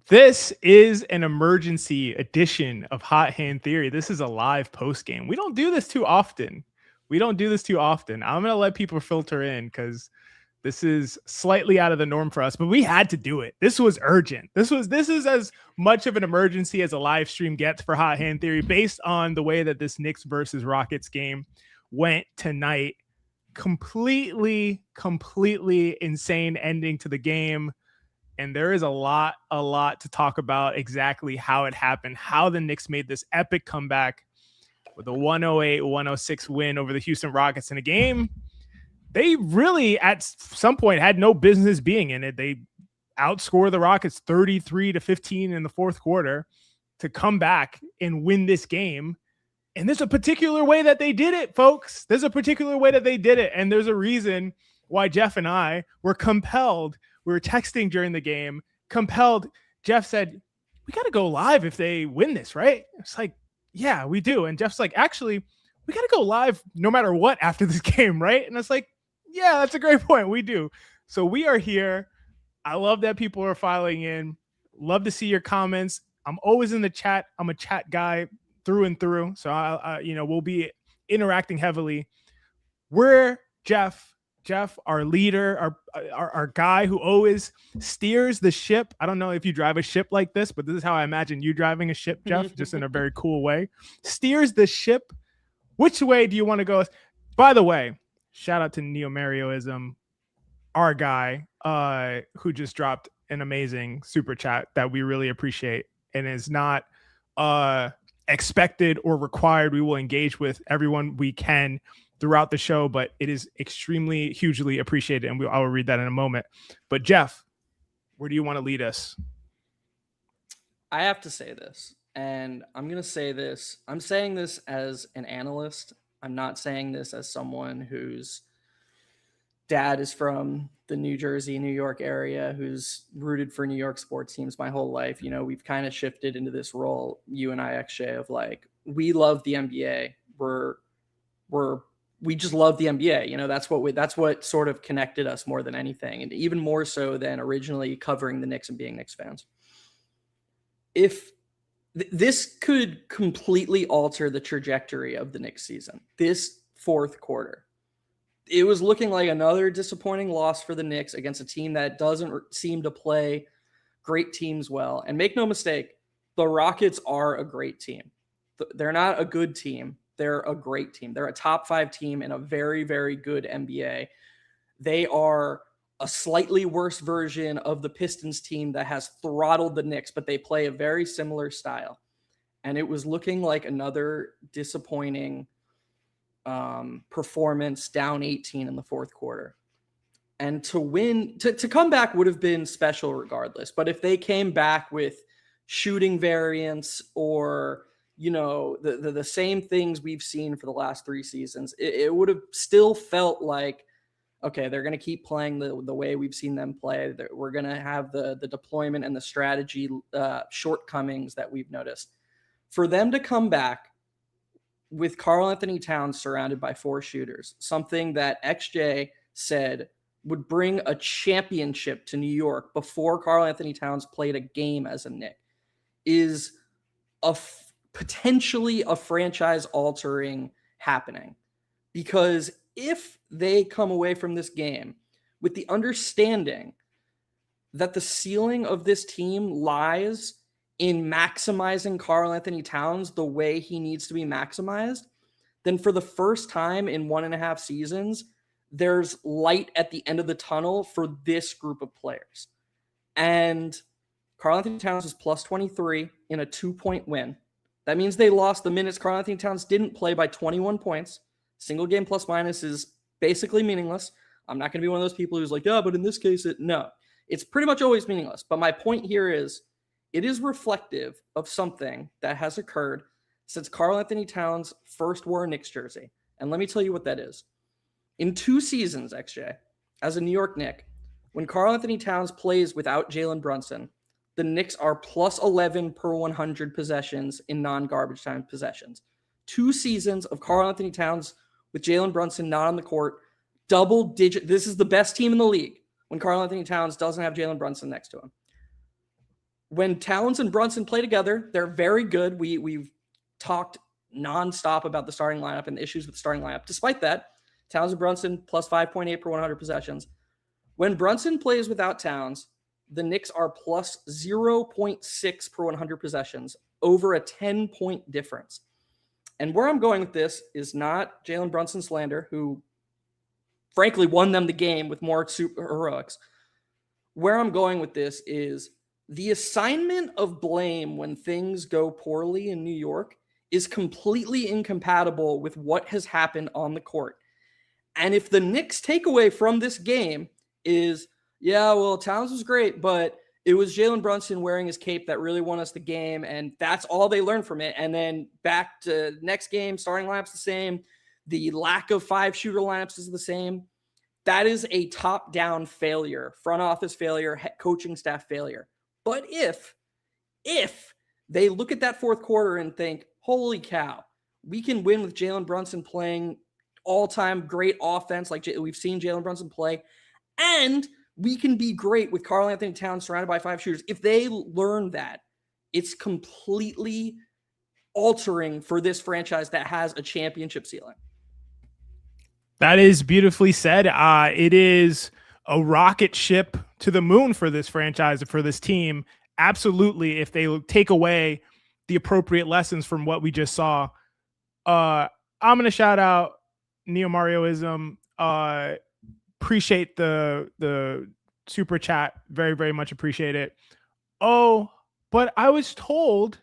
This is an emergency edition of Hot Hand Theory. This is a live post game. We don't do this too often. I'm going to let people filter in because this is slightly out of the norm for us, but we had to do it. This was urgent. This is as much of an emergency as a live stream gets for Hot Hand Theory based on the way that this Knicks versus Rockets game went tonight. Completely insane ending to the game. And there is a lot to talk about exactly how it happened, how the Knicks made this epic comeback with a 108-106 win over the Houston Rockets in a game they really at some point had no business being in it. They outscored the Rockets 33-15 in the fourth quarter to come back and win this game. And there's a particular way that they did it, folks. There's a particular way that they did it. And there's a reason why Jeff and I were compelled. We were texting during the game, compelled. Jeff said, we got to go live if they win this, right? It's like, yeah, we do. And Jeff's like, actually, we got to go live no matter what after this game, right? And it's like, yeah, that's a great point. We do. So we are here. I love that people are filing in. Love to see your comments. I'm always in the chat. I'm a chat guy through and through. So we'll be interacting heavily. We're Jeff, our leader, our guy who always steers the ship. I don't know if you drive a ship like this, but this is how I imagine you driving a ship, Jeff, just in a very cool way. Steers the ship. Which way do you want to go? By the way, shout out to Neo Marioism, our guy, who just dropped an amazing super chat that we really appreciate and is not expected or required. We will engage with everyone we can throughout the show, but it is extremely, hugely appreciated, and I will read that in a moment. But Jeff, where do you want to lead us? I have to say this, and I'm going to say this. I'm saying this as an analyst. I'm not saying this as someone whose dad is from the New Jersey, New York area, who's rooted for New York sports teams my whole life. You know, we've kind of shifted into this role, you and I, XJ, of like, we love the NBA. We just love the NBA. You know, that's what sort of connected us more than anything. And even more so than originally covering the Knicks and being Knicks fans. If this could completely alter the trajectory of the Knicks season, this fourth quarter, it was looking like another disappointing loss for the Knicks against a team that doesn't seem to play great teams well. And make no mistake, the Rockets are a great team. They're not a good team. They're a great team. They're a top 5 team in a very, very good NBA. They are a slightly worse version of the Pistons team that has throttled the Knicks, but they play a very similar style. And it was looking like another disappointing performance, down 18 in the fourth quarter. And to win, to come back would have been special regardless. But if they came back with shooting variance or, you know, the same things we've seen for the last 3 seasons, it would have still felt like, okay, they're going to keep playing the way we've seen them play. We're going to have the deployment and the strategy shortcomings that we've noticed. For them to come back with Karl-Anthony Towns surrounded by 4 shooters, something that XJ said would bring a championship to New York before Karl-Anthony Towns played a game as a Knick, is potentially a franchise-altering happening. Because if they come away from this game with the understanding that the ceiling of this team lies in maximizing Karl-Anthony Towns the way he needs to be maximized, then for the first time in 1.5 seasons, there's light at the end of the tunnel for this group of players. And Karl-Anthony Towns was plus 23 in a 2-point win. That means they lost the minutes Karl-Anthony Towns didn't play by 21 points. Single game plus minus is basically meaningless. I'm not going to be one of those people who's like, yeah, but in this case, no. It's pretty much always meaningless. But my point here is, it is reflective of something that has occurred since Karl-Anthony Towns first wore a Knicks jersey. And let me tell you what that is. In 2 seasons, XJ, as a New York Knick, when Karl-Anthony Towns plays without Jalen Brunson, the Knicks are plus 11 per 100 possessions in non-garbage time possessions. 2 seasons of Karl-Anthony Towns with Jalen Brunson not on the court, double digit. This is the best team in the league when Karl-Anthony Towns doesn't have Jalen Brunson next to him. When Towns and Brunson play together, they're very good. We've talked nonstop about the starting lineup and the issues with the starting lineup. Despite that, Towns and Brunson plus 5.8 per 100 possessions. When Brunson plays without Towns, the Knicks are plus 0.6 per 100 possessions, over a 10-point difference. And where I'm going with this is not Jalen Brunson slander, who frankly won them the game with more super heroics. Where I'm going with this is the assignment of blame when things go poorly in New York is completely incompatible with what has happened on the court. And if the Knicks takeaway from this game is, yeah, well, Towns was great, but it was Jalen Brunson wearing his cape that really won us the game, and that's all they learned from it. And then back to next game, starting lineup's the same. The lack of 5 shooter lineups is the same. That is a top-down failure, front office failure, coaching staff failure. But if they look at that fourth quarter and think, holy cow, we can win with Jalen Brunson playing all-time great offense like we've seen Jalen Brunson play, and we can be great with Karl-Anthony Towns surrounded by 5 shooters. If they learn that, it's completely altering for this franchise that has a championship ceiling. That is beautifully said. It is a rocket ship to the moon for this franchise, for this team. Absolutely. If they take away the appropriate lessons from what we just saw, I'm going to shout out Neo Marioism. Appreciate the super chat. Very, very much appreciate it. Oh, but I was told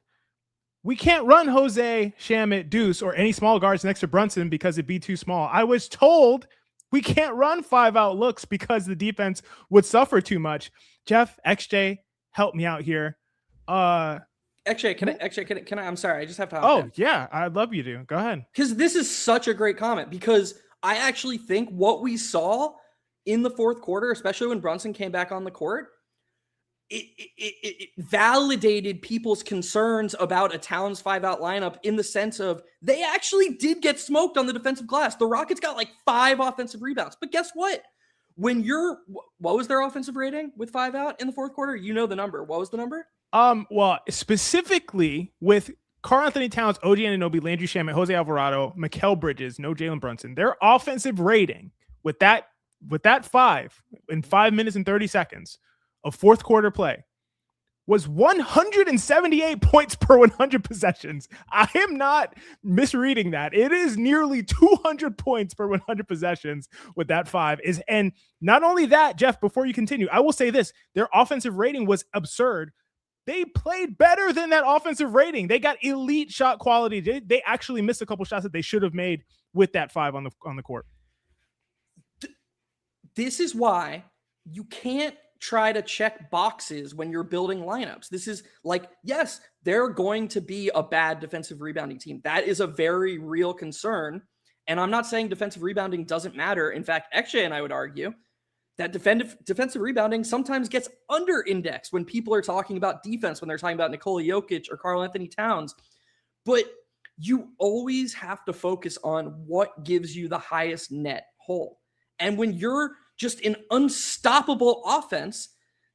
we can't run Jose, Shamit, Deuce, or any small guards next to Brunson because it'd be too small. I was told we can't run 5-out looks because the defense would suffer too much. Jeff, XJ, help me out here. XJ, can I? I'm sorry, I just have to hop in. Yeah, I'd love you to. Go ahead. Because this is such a great comment, because I actually think what we saw in the fourth quarter, especially when Brunson came back on the court, it validated people's concerns about a Towns 5-out lineup in the sense of they actually did get smoked on the defensive glass. The Rockets got like 5 offensive rebounds. But guess what? What was their offensive rating with 5 out in the fourth quarter? You know the number. What was the number? Well, specifically with Karl-Anthony Towns, OG Anunoby, Landry Shamet, Jose Alvarado, Mikal Bridges, no Jalen Brunson, their offensive rating with that 5 in 5 minutes and 30 seconds of fourth quarter play was 178 points per 100 possessions. I am not misreading that. It is nearly 200 points per 100 possessions with that 5. And not only that, Jeff, before you continue, I will say this, their offensive rating was absurd. They played better than that offensive rating. They got elite shot quality. They actually missed a couple shots that they should have made with that 5 on the court. This is why you can't try to check boxes when you're building lineups. This is like, yes, they're going to be a bad defensive rebounding team. That is a very real concern. And I'm not saying defensive rebounding doesn't matter. In fact, XJ and I would argue that defensive rebounding sometimes gets under-indexed when people are talking about defense, when they're talking about Nikola Jokic or Karl-Anthony Towns. But you always have to focus on what gives you the highest net whole. And when you're just an unstoppable offense,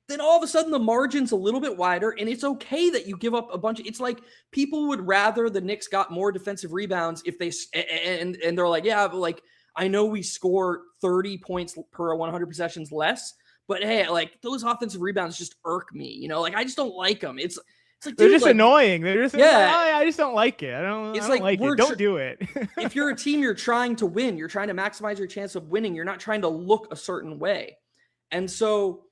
then all of a sudden the margin's a little bit wider, and it's okay that you give up a bunch. It's like people would rather the Knicks got more defensive rebounds if they and they're like, yeah, but like I know we score 30 points per 100 possessions less, but hey, like those offensive rebounds just irk me. You know, like I just don't like them. It's like, they're dude, just like, annoying. They're just I just don't like it. It's I don't like it. Don't do it. If you're a team, you're trying to win. You're trying to maximize your chance of winning. You're not trying to look a certain way. And so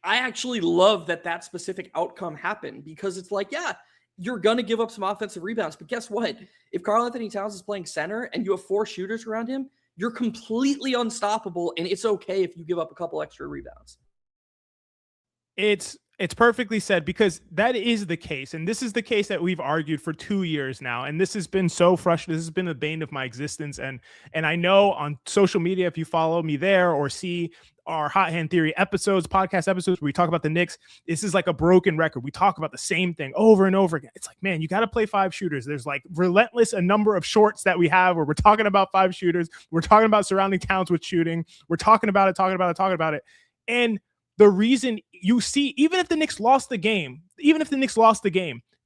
I actually love that specific outcome happened, because it's like, yeah, you're going to give up some offensive rebounds. But guess what? If Karl-Anthony Towns is playing center and you have 4 shooters around him, you're completely unstoppable. And it's okay if you give up a couple extra rebounds. It's perfectly said, because that is the case. And this is the case that we've argued for 2 years now. And this has been so frustrating. This has been the bane of my existence. And I know on social media, if you follow me there or see our Hot Hand Theory episodes, podcast episodes, where we talk about the Knicks, this is like a broken record. We talk about the same thing over and over again. It's like, man, you got to play 5 shooters. There's like relentless a number of shorts that we have where we're talking about 5 shooters. We're talking about surrounding Towns with shooting. We're talking about it. And the reason you see, even if the Knicks lost the game,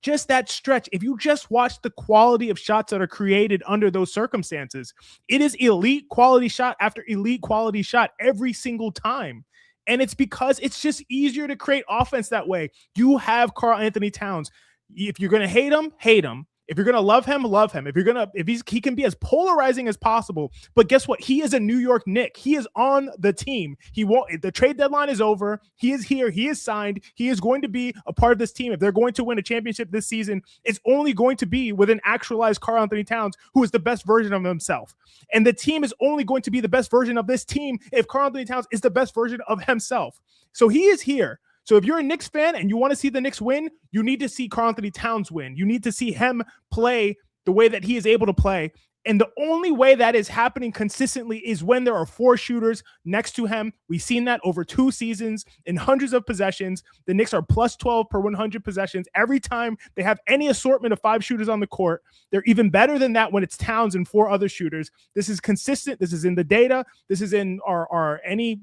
just that stretch, if you just watch the quality of shots that are created under those circumstances, it is elite quality shot after elite quality shot every single time. And it's because it's just easier to create offense that way. You have Karl Anthony Towns. If you're going to hate him, hate him. If you're going to love him, love him. He can be as polarizing as possible. But guess what? He is a New York Knick. He is on the team. The trade deadline is over. He is here. He is signed. He is going to be a part of this team. If they're going to win a championship this season, it's only going to be with an actualized Karl Anthony Towns, who is the best version of himself. And the team is only going to be the best version of this team if Karl Anthony Towns is the best version of himself. So he is here. So if you're a Knicks fan and you want to see the Knicks win, you need to see Karl Anthony Towns win. You need to see him play the way that he is able to play. And the only way that is happening consistently is when there are 4 shooters next to him. We've seen that over 2 seasons in hundreds of possessions. The Knicks are plus 12 per 100 possessions. Every time they have any assortment of 5 shooters on the court, they're even better than that when it's Towns and 4 other shooters. This is consistent. This is in the data. This is in our any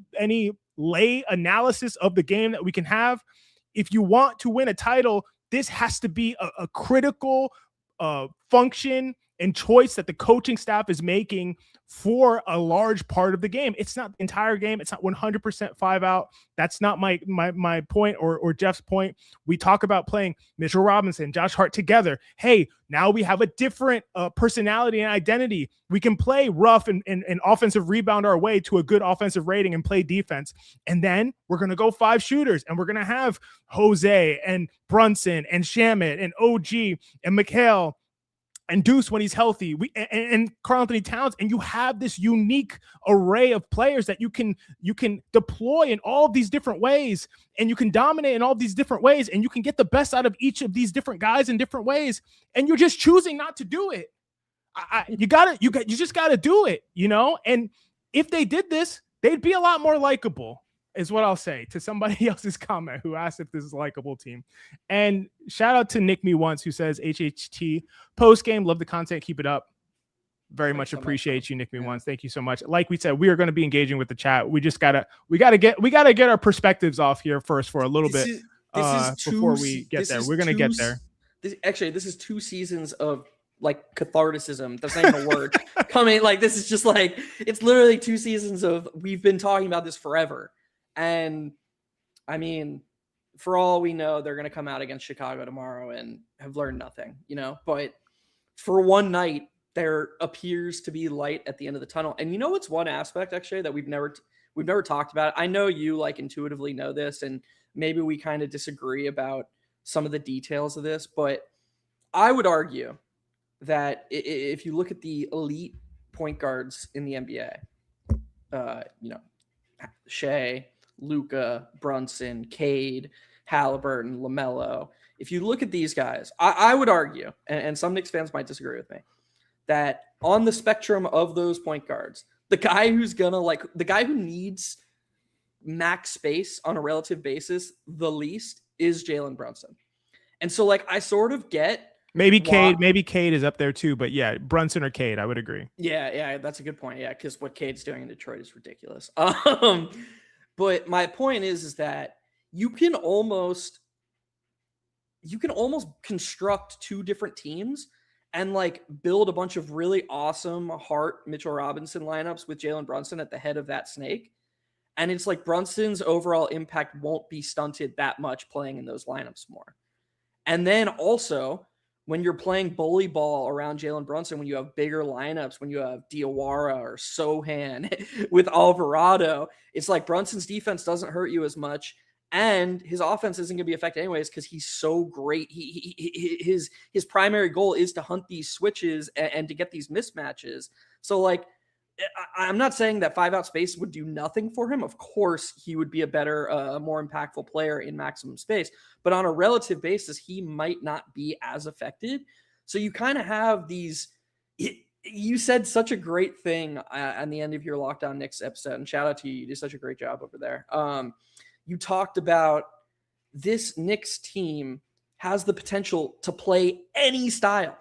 lay analysis of the game that we can have. If you want to win a title, this has to be a critical function and choice that the coaching staff is making for a large part of the game. It's not the entire game. It's not 100% 5 out. That's not my point or Jeff's point. We talk about playing Mitchell Robinson, Josh Hart together. Hey, now we have a different personality and identity. We can play rough and offensive rebound our way to a good offensive rating and play defense. And then we're going to go 5 shooters, and we're going to have Jose and Brunson and Shamet and OG and Mikhail and Deuce when he's healthy, and Karl Anthony Towns, and you have this unique array of players that you can deploy in all of these different ways, and you can dominate in all of these different ways, and you can get the best out of each of these different guys in different ways, and you're just choosing not to do it. You just gotta do it, And if they did this, they'd be a lot more likable, is what I'll say to somebody else's comment who asked if this is a likable team. And shout out to Nick Me Once, who says HHT post game, love the content, keep it up. Very much appreciate you, Nick Me Once. Thank you so much. Like we said, we are going to be engaging with the chat. We gotta get our perspectives off here first for a little bit before we get there. We're gonna get there. This is 2 seasons of like catharticism. That's not even a word. Coming like this is just like it's literally 2 seasons of we've been talking about this forever. And I mean, for all we know, they're going to come out against Chicago tomorrow and have learned nothing, but for one night, there appears to be light at the end of the tunnel. And it's one aspect actually that we've never talked about. I know you like intuitively know this, and maybe we kind of disagree about some of the details of this, but I would argue that if you look at the elite point guards in the NBA, Shea, Luka, Brunson, Cade, Halliburton, LaMelo. If you look at these guys, I would argue, and some Knicks fans might disagree with me, that on the spectrum of those point guards, the guy who needs max space on a relative basis the least is Jalen Brunson. And so I sort of get maybe Cade is up there too, but yeah, Brunson or Cade, I would agree. Yeah, that's a good point. Yeah, because what Cade's doing in Detroit is ridiculous. But my point is that you can almost construct 2 different teams and build a bunch of really awesome Hart, Mitchell Robinson lineups with Jalen Brunson at the head of that snake. And it's Brunson's overall impact won't be stunted that much playing in those lineups more. And then also, when you're playing bully ball around Jalen Brunson, when you have bigger lineups, when you have Diawara or Sohan with Alvarado, it's Brunson's defense doesn't hurt you as much, and his offense isn't going to be affected anyways because he's so great. His primary goal is to hunt these switches and to get these mismatches. So I'm not saying that 5 out space would do nothing for him. Of course, he would be a better, more impactful player in maximum space. But on a relative basis, he might not be as affected. So you kind of have these. You said such a great thing at the end of your Lockdown Knicks episode, and shout out to you. You did such a great job over there. You talked about this Knicks team has the potential to play any style,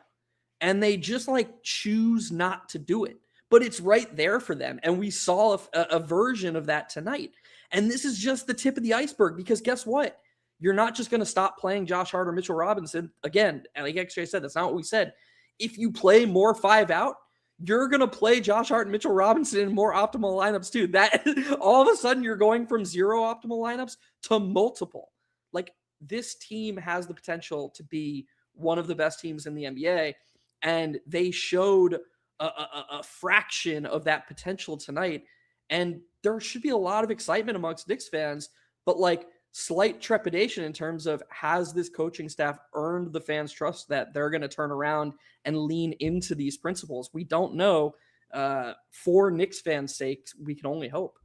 and they just choose not to do it. But it's right there for them. And we saw a version of that tonight. And this is just the tip of the iceberg, because guess what? You're not just going to stop playing Josh Hart or Mitchell Robinson. Again, like XJ said, that's not what we said. If you play more 5 out, you're going to play Josh Hart and Mitchell Robinson in more optimal lineups too. That all of a sudden you're going from 0 optimal lineups to multiple. Like, this team has the potential to be one of the best teams in the NBA, and they showed a fraction of that potential tonight. And there should be a lot of excitement amongst Knicks fans, but like slight trepidation in terms of, has this coaching staff earned the fans' trust that they're going to turn around and lean into these principles? We don't know. For Knicks fans' sake, we can only hope.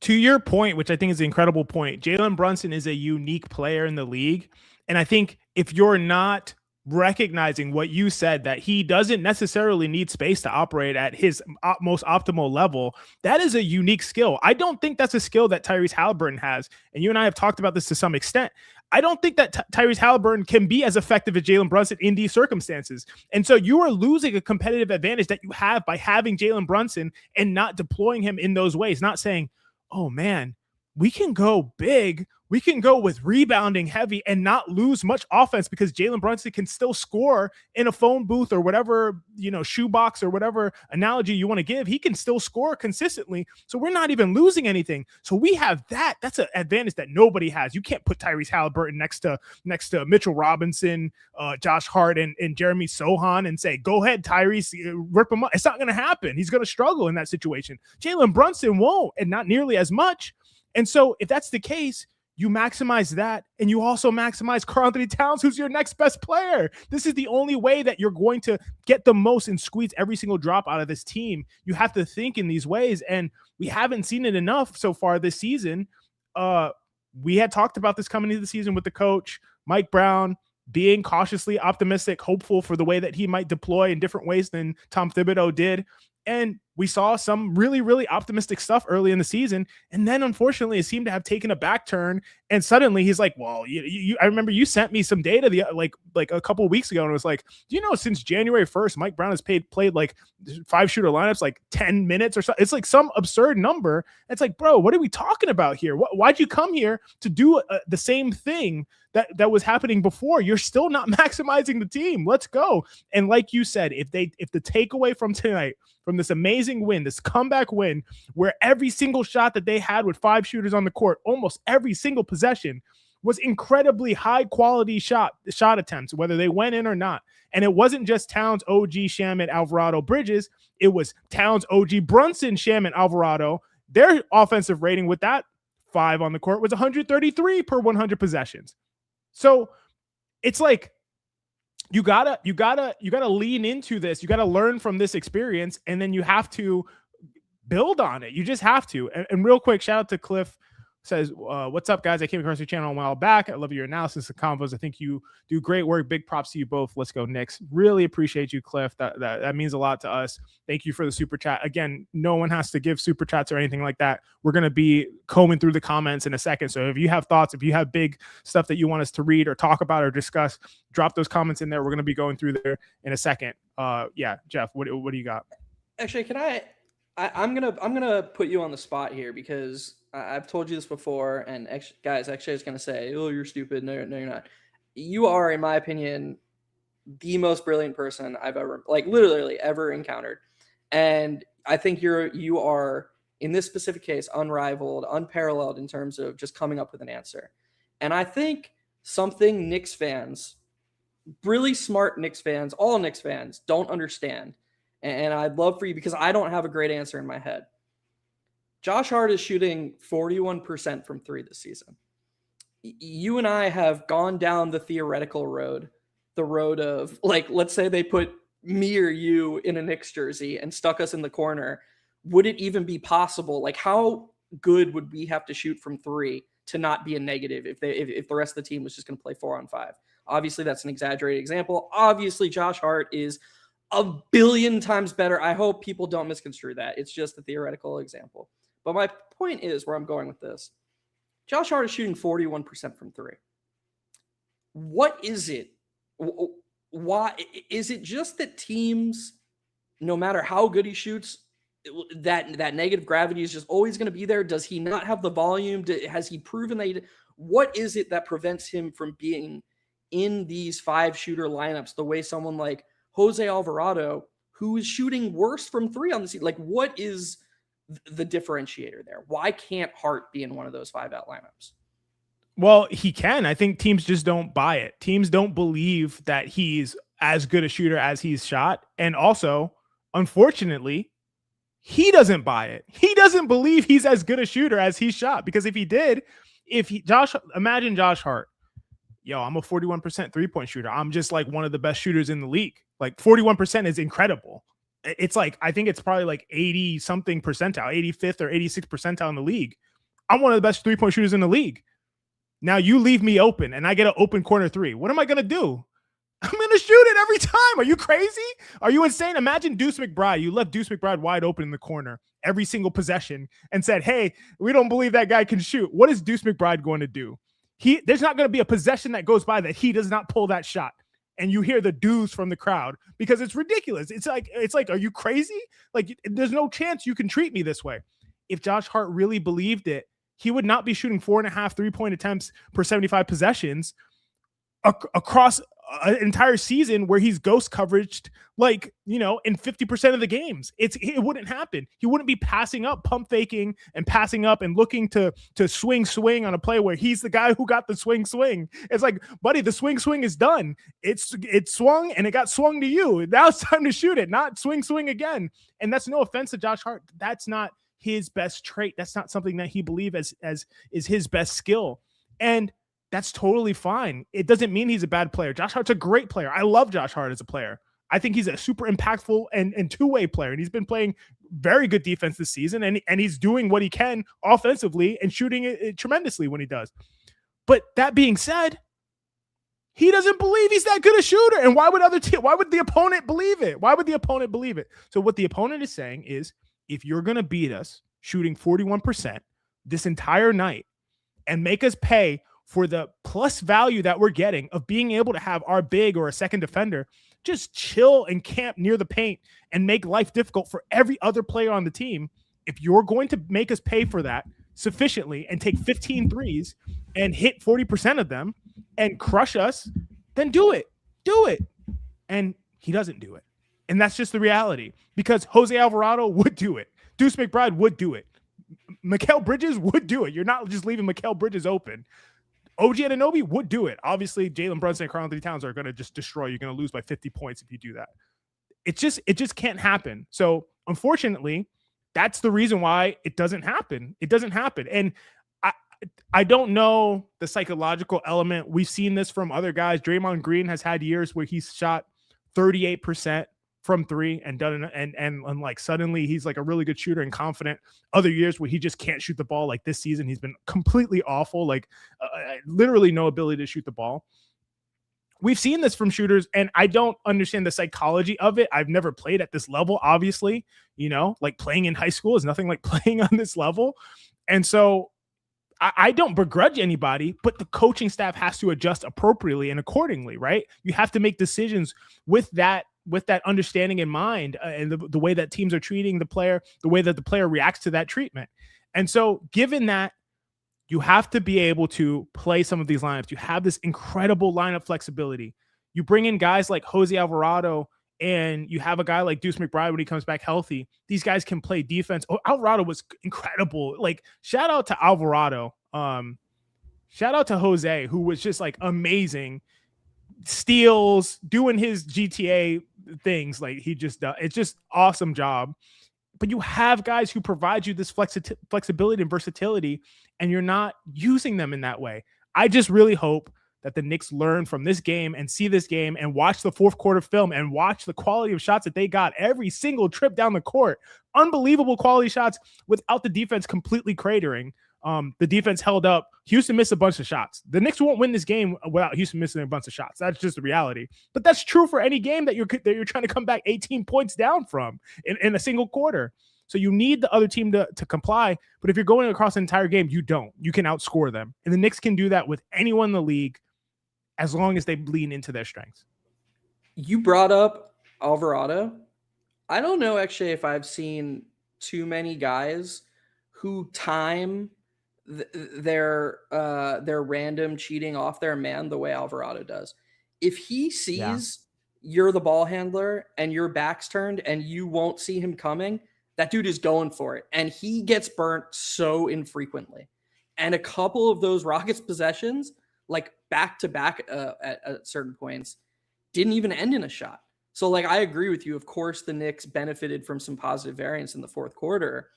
To your point, which I think is an incredible point, Jalen Brunson is a unique player in the league. And I think if you're not recognizing what you said, that he doesn't necessarily need space to operate at his most optimal level, that is a unique skill. I don't think that's a skill that Tyrese Halliburton has. And you and I have talked about this to some extent. I don't think that Tyrese Halliburton can be as effective as Jalen Brunson in these circumstances. And so you are losing a competitive advantage that you have by having Jalen Brunson and not deploying him in those ways, not saying, oh man, we can go big. We can go with rebounding heavy and not lose much offense because Jalen Brunson can still score in a phone booth or whatever, shoebox or whatever analogy you want to give. He can still score consistently. So we're not even losing anything. So we have that. That's an advantage that nobody has. You can't put Tyrese Halliburton next to Mitchell Robinson, Josh Hart, and Jeremy Sohan and say, go ahead, Tyrese, rip him up. It's not going to happen. He's going to struggle in that situation. Jalen Brunson won't, and not nearly as much. And so if that's the case, you maximize that, and you also maximize Karl-Anthony Towns, who's your next best player. This is the only way that you're going to get the most and squeeze every single drop out of this team. You have to think in these ways, and we haven't seen it enough so far this season. We had talked about this coming into the season with the coach, Mike Brown, being cautiously optimistic, hopeful for the way that he might deploy in different ways than Tom Thibodeau did. And we saw some really, really optimistic stuff early in the season. And then, unfortunately, it seemed to have taken a back turn. And suddenly he's like, well, I remember you sent me some data like a couple of weeks ago. And it was like, do you know, since January 1st, Mike Brown has played like 5-shooter lineups, like 10 minutes or so. It's like some absurd number. It's like, bro, what are we talking about here? Why'd you come here to do the same thing that was happening before? You're still not maximizing the team. Let's go. And like you said, if the takeaway from tonight, from this amazing win, this comeback win, where every single shot that they had with 5 shooters on the court, almost every single possession, was incredibly high quality shot attempts, whether they went in or not. And it wasn't just Towns, OG, Shamet, Alvarado, Bridges. It was Towns, OG, Brunson, Shamet, Alvarado. Their offensive rating with that 5 on the court was 133 per 100 possessions. So it's like, you gotta lean into this. You gotta learn from this experience, and then you have to build on it. You just have to. And real quick, shout out to Cliff. Says, what's up, guys? I came across your channel a while back. I love your analysis of combos. I think you do great work. Big props to you both. Let's go Knicks. Really appreciate you, Cliff. That means a lot to us. Thank you for the super chat. Again, no one has to give super chats or anything like that. We're going to be combing through the comments in a second. So if you have thoughts, if you have big stuff that you want us to read or talk about or discuss, drop those comments in there. We're going to be going through there in a second. Yeah, Jeff, what do you got? Actually, I'm gonna put you on the spot here, because I've told you this before, and guys, actually, I was gonna say, "Oh, you're stupid." No, you're not. You are, in my opinion, the most brilliant person I've ever, literally ever encountered, and I think you are in this specific case unrivaled, unparalleled in terms of just coming up with an answer. And I think something Knicks fans, really smart Knicks fans, all Knicks fans, don't understand. And I'd love for you, because I don't have a great answer in my head. Josh Hart is shooting 41% from 3 this season. You and I have gone down the theoretical road, the road of, let's say they put me or you in a Knicks jersey and stuck us in the corner. Would it even be possible? How good would we have to shoot from 3 to not be a negative if the rest of the team was just going to play 4-on-5? Obviously, that's an exaggerated example. Obviously, Josh Hart is a billion times better. I hope people don't misconstrue that. It's just a theoretical example. But my point is, where I'm going with this, Josh Hart is shooting 41% from 3. What is it? Why is it just that teams, no matter how good he shoots, that negative gravity is just always going to be there? Does he not have the volume? Has he proven that what is it that prevents him from being in these 5-shooter lineups the way someone like Jose Alvarado, who is shooting worse from 3 on the season, like what is the differentiator there? Why can't Hart be in one of those 5-out lineups? Well, he can. I think teams just don't buy it. Teams don't believe that he's as good a shooter as he's shot. And also, unfortunately, he doesn't buy it. He doesn't believe he's as good a shooter as he's shot, because if he did, imagine Josh Hart. Yo, I'm a 41% 3-point shooter. I'm just like one of the best shooters in the league. Like 41% is incredible. It's like, I think it's probably like 80 something percentile, 85th or 86th percentile in the league. I'm one of the best 3-point shooters in the league. Now you leave me open and I get an open corner 3. What am I going to do? I'm going to shoot it every time. Are you crazy? Are you insane? Imagine Deuce McBride. You left Deuce McBride wide open in the corner every single possession and said, hey, we don't believe that guy can shoot. What is Deuce McBride going to do? There's not going to be a possession that goes by that he does not pull that shot. And you hear the doos from the crowd because it's ridiculous. It's like, are you crazy? Like, there's no chance you can treat me this way. If Josh Hart really believed it, he would not be shooting 4.5 3-point attempts per 75 possessions across an entire season where he's ghost coveraged, like, you know, in 50% of the games. It wouldn't happen. He wouldn't be passing up, pump faking and passing up and looking to swing on a play where he's the guy who got the swing. It's like, buddy, the swing is done. It swung and it got swung to you. Now it's time to shoot it, not swing again. And that's no offense to Josh Hart. That's not his best trait. That's not something that he believes as is his best skill. And that's totally fine. It doesn't mean he's a bad player. Josh Hart's a great player. I love Josh Hart as a player. I think he's a super impactful and two-way player. And he's been playing very good defense this season. And he's doing what he can offensively and shooting it tremendously when he does. But that being said, he doesn't believe he's that good a shooter. And why would the opponent believe it? Why would the opponent believe it? So what the opponent is saying is, if you're going to beat us shooting 41% this entire night and make us pay for the plus value that we're getting of being able to have our big or a second defender just chill and camp near the paint and make life difficult for every other player on the team, if you're going to make us pay for that sufficiently and take 15 threes and hit 40% of them and crush us, then do it. Do it. And he doesn't do it. And that's just the reality, because Jose Alvarado would do it. Deuce McBride would do it. Mikal Bridges would do it. You're not just leaving Mikal Bridges open. OG Anunoby would do it. Obviously, Jalen Brunson and Karl-Anthony Towns are going to just destroy you. You're going to lose by 50 points if you do that. It just can't happen. So unfortunately, that's the reason why it doesn't happen. It doesn't happen. And I don't know the psychological element. We've seen this from other guys. Draymond Green has had years where he's shot 38% from 3 and done and like suddenly he's like a really good shooter and confident. Other years where he just can't shoot the ball, like this season he's been completely awful, like literally no ability to shoot the ball. We've seen this from shooters, and I don't understand the psychology of it. I've never played at this level, obviously, you know, like playing in high school is nothing like playing on this level. And so I don't begrudge anybody, but the coaching staff has to adjust appropriately and accordingly, right? You have to make decisions with that understanding in mind, and the way that teams are treating the player, the way that the player reacts to that treatment. And so given that, you have to be able to play some of these lineups. You have this incredible lineup flexibility. You bring in guys like Jose Alvarado, and you have a guy like Deuce McBride when he comes back healthy. These guys can play defense. Oh, Alvarado was incredible. Like, shout out to Alvarado. Shout out to Jose, who was just like amazing. Steals, doing his GTA things. Like, he just does. It's just awesome job. But you have guys who provide you this flexibility and versatility, and you're not using them in that way. I just really hope that the Knicks learn from this game and see this game and watch the fourth quarter film and watch the quality of shots that they got every single trip down the court. Unbelievable quality shots without the defense completely cratering. The defense held up. Houston missed a bunch of shots. The Knicks won't win this game without Houston missing a bunch of shots. That's just the reality. But that's true for any game that you're trying to come back 18 points down from in a single quarter. So you need the other team to comply. But if you're going across an entire game, you don't. You can outscore them. And the Knicks can do that with anyone in the league as long as they lean into their strengths. You brought up Alvarado. I don't know actually if I've seen too many guys who time their random cheating off their man the way Alvarado does. If he Yeah. sees you're the ball handler and your back's turned and you won't see him coming, that dude is going for it. And he gets burnt so infrequently. And a couple of those Rockets possessions, like back to back at certain points, didn't even end in a shot. So, like, I agree with you. Of course, the Knicks benefited from some positive variance in the fourth quarter,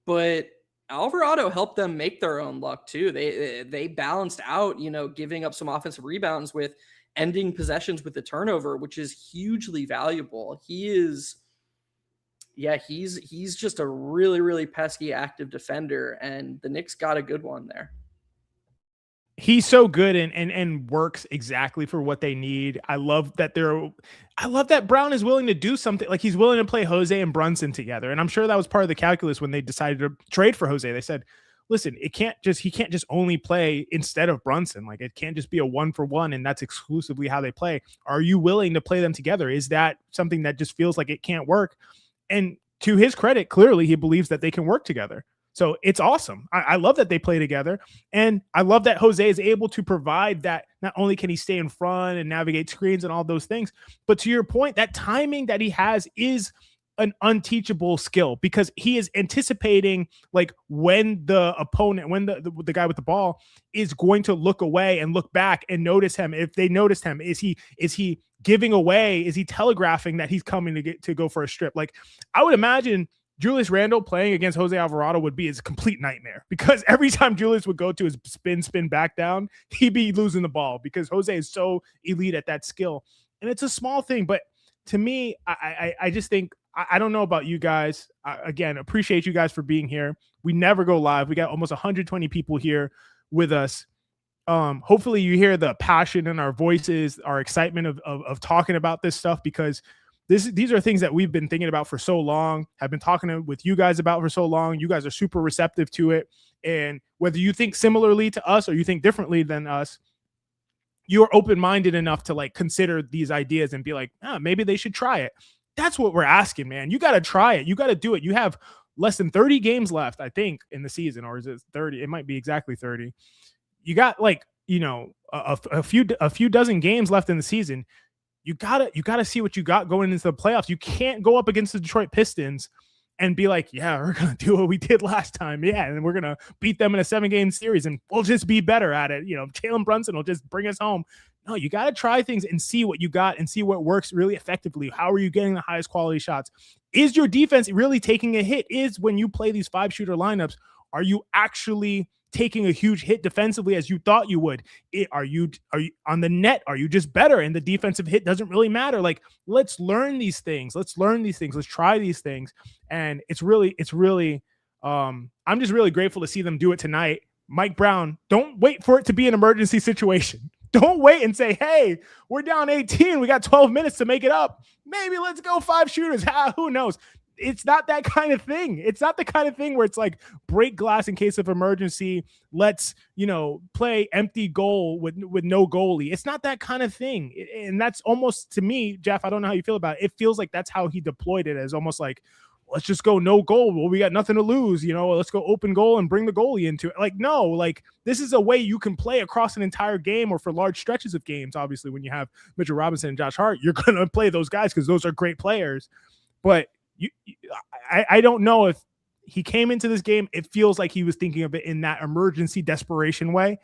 but Alvarado helped them make their own luck too. They balanced out, giving up some offensive rebounds with ending possessions with the turnover, which is hugely valuable. He's just a really, really pesky active defender, and the Knicks got a good one there. He's so good and works exactly for what they need. I love that Brown is willing to do something. Like, he's willing to play Jose and Brunson together. And I'm sure that was part of the calculus when they decided to trade for Jose. They said, listen, he can't just only play instead of Brunson. Like, it can't just be a 1-for-1 and that's exclusively how they play. Are you willing to play them together? Is that something that just feels like it can't work? And to his credit, clearly he believes that they can work together. So it's awesome. I love that they play together. And I love that Jose is able to provide that. Not only can he stay in front and navigate screens and all those things, but to your point, that timing that he has is an unteachable skill, because he is anticipating, like, when the opponent, when the guy with the ball is going to look away and look back and notice him. If they noticed him, is he giving away? Is he telegraphing that he's coming to go for a strip? Like, I would imagine Julius Randle playing against Jose Alvarado would be his complete nightmare, because every time Julius would go to his spin back down, he'd be losing the ball because Jose is so elite at that skill. And it's a small thing, but to me, I just think, I don't know about you guys. Again, appreciate you guys for being here. We never go live. We got almost 120 people here with us. Hopefully you hear the passion in our voices, our excitement of talking about this stuff, because these are things that we've been thinking about for so long, have been talking with you guys about for so long. You guys are super receptive to it. And whether you think similarly to us or you think differently than us, you're open-minded enough to, like, consider these ideas and be like, maybe they should try it. That's what we're asking, man. You got to try it. You got to do it. You have less than 30 games left, I think, in the season, or is it 30? It might be exactly 30. You got, like, a few dozen games left in the season. You gotta see what you got going into the playoffs. You can't go up against the Detroit Pistons and be like, yeah, we're gonna do what we did last time, yeah, and we're gonna beat them in a 7-game series, and we'll just be better at it. Jalen Brunson will just bring us home. No, you gotta try things and see what you got and see what works really effectively. How are you getting the highest quality shots? Is your defense really taking a hit? Is, when you play these 5-shooter lineups, are you actually taking a huge hit defensively as you thought you would? Are you on the net? Are you just better and the defensive hit doesn't really matter? Like, let's learn these things. Let's try these things. And it's really I'm just really grateful to see them do it tonight. Mike Brown, don't wait for it to be an emergency situation. Don't wait and say, hey, we're down 18. We got 12 minutes to make it up. Maybe let's go 5 shooters. Who knows? It's not that kind of thing. It's not the kind of thing where it's like, break glass in case of emergency. Let's, play empty goal with no goalie. It's not that kind of thing. And that's almost, to me, Jeff, I don't know how you feel about it. It feels like that's how he deployed it, as almost like, let's just go no goal. Well, we got nothing to lose. Let's go open goal and bring the goalie into it. Like, no, like, this is a way you can play across an entire game, or for large stretches of games. Obviously, when you have Mitchell Robinson and Josh Hart, you're going to play those guys because those are great players. But I don't know if he came into this game, it feels like he was thinking of it in that emergency desperation way.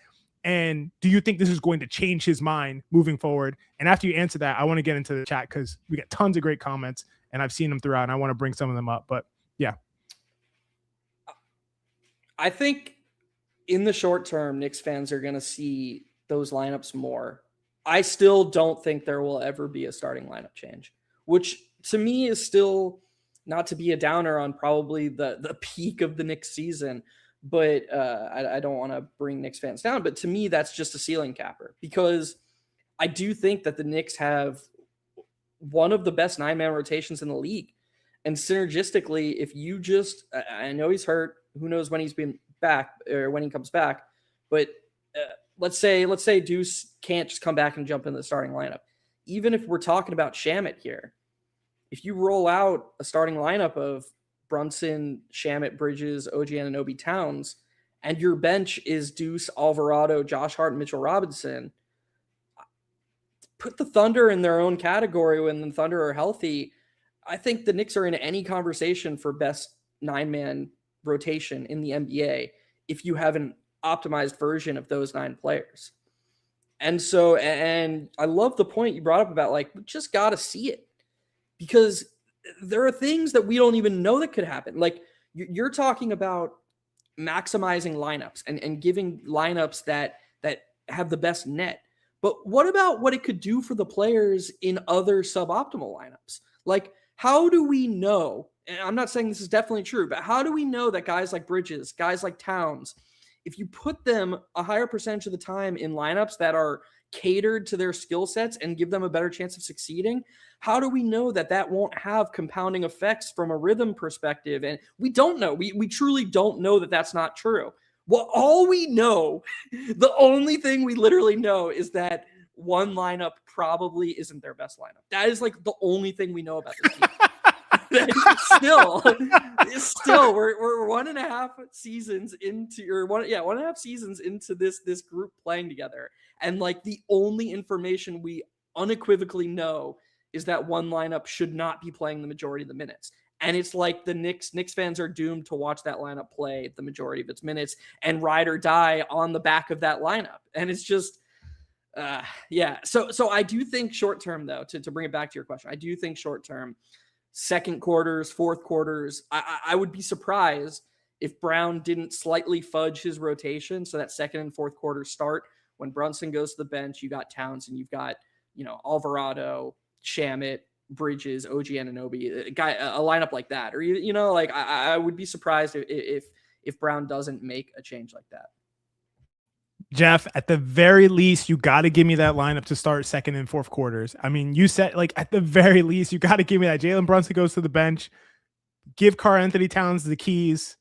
And do you think this is going to change his mind moving forward? And after you answer that, I want to get into the chat, because we got tons of great comments and I've seen them throughout, and I want to bring some of them up. But yeah, I think in the short term, Knicks fans are going to see those lineups more. I still don't think there will ever be a starting lineup change, which to me is still, not to be a downer on probably the peak of the Knicks season, but I don't want to bring Knicks fans down. But to me, that's just a ceiling capper, because I do think that the Knicks have one of the best 9-man rotations in the league. And synergistically, if you just, I know he's hurt, who knows when he's been back or when he comes back, but let's say Deuce can't just come back and jump in the starting lineup. Even if we're talking about Shamet here, if you roll out a starting lineup of Brunson, Shamet, Bridges, OG Anunoby, Towns, and your bench is Deuce, Alvarado, Josh Hart, Mitchell Robinson, put the Thunder in their own category when the Thunder are healthy. I think the Knicks are in any conversation for best 9-man rotation in the NBA if you have an optimized version of those 9 players. And so, and I love the point you brought up about, like, we just got to see it, because there are things that we don't even know that could happen. Like, you're talking about maximizing lineups and giving lineups that have the best net. But what about what it could do for the players in other suboptimal lineups? Like, how do we know, and I'm not saying this is definitely true, but how do we know that guys like Bridges, guys like Towns, if you put them a higher percentage of the time in lineups that are catered to their skill sets and give them a better chance of succeeding, how do we know that that won't have compounding effects from a rhythm perspective? And we don't know. We truly don't know that that's not true. Well, all we know, the only thing we literally know is that one lineup probably isn't their best lineup. That is like the only thing we know about this team. still we're 1.5 seasons into, or 1.5 seasons into this group playing together, and like the only information we unequivocally know is that one lineup should not be playing the majority of the minutes. And it's like the Knicks fans are doomed to watch that lineup play the majority of its minutes and ride or die on the back of that lineup. And it's just so I do think short term, though, to bring it back to your question, I do think short term, second quarters, fourth quarters, I would be surprised if Brown didn't slightly fudge his rotation so that second and fourth quarters start when Brunson goes to the bench. You got Towns and you've got, Alvarado, Shamet, Bridges, OG Anunoby, a lineup like that. Or, like I would be surprised if Brown doesn't make a change like that. Jeff, at the very least, you got to give me that lineup to start second and fourth quarters. I mean, you said, like, at the very least, you got to give me that. Jalen Brunson goes to the bench, give Karl-Anthony Towns the keys,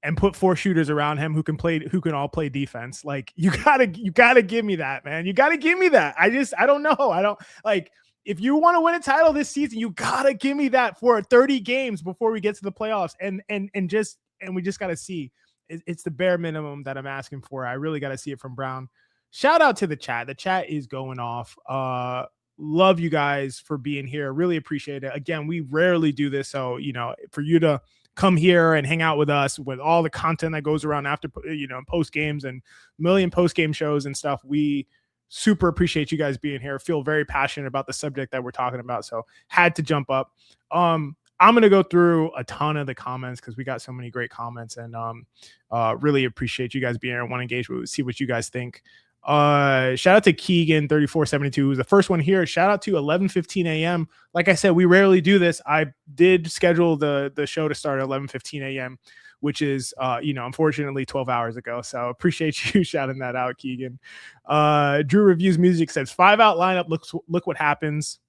and put 4 shooters around him who can all play defense. Like, you gotta give me that, man. You gotta give me that. I don't know. I don't, like, if you want to win a title this season, you gotta give me that for 30 games before we get to the playoffs. And we just gotta see. It's the bare minimum that I'm asking for. I really got to see it from Brown. Shout out to the chat. The chat is going off. Love you guys for being here. Really appreciate it. Again, we rarely do this. So, for you to come here and hang out with us with all the content that goes around after, post games and million post game shows and stuff, we super appreciate you guys being here. Feel very passionate about the subject that we're talking about. So had to jump up. I'm going to go through a ton of the comments because we got so many great comments, and really appreciate you guys being here. I want to engage with, see what you guys think. Shout out to Keegan 3472, who's the first one here. Shout out to 11:15 a.m. Like I said, we rarely do this. I did schedule the show to start at 11:15 a.m., which is, unfortunately 12 hours ago. So appreciate you shouting that out, Keegan. Drew Reviews Music says 5-out lineup. Look what happens.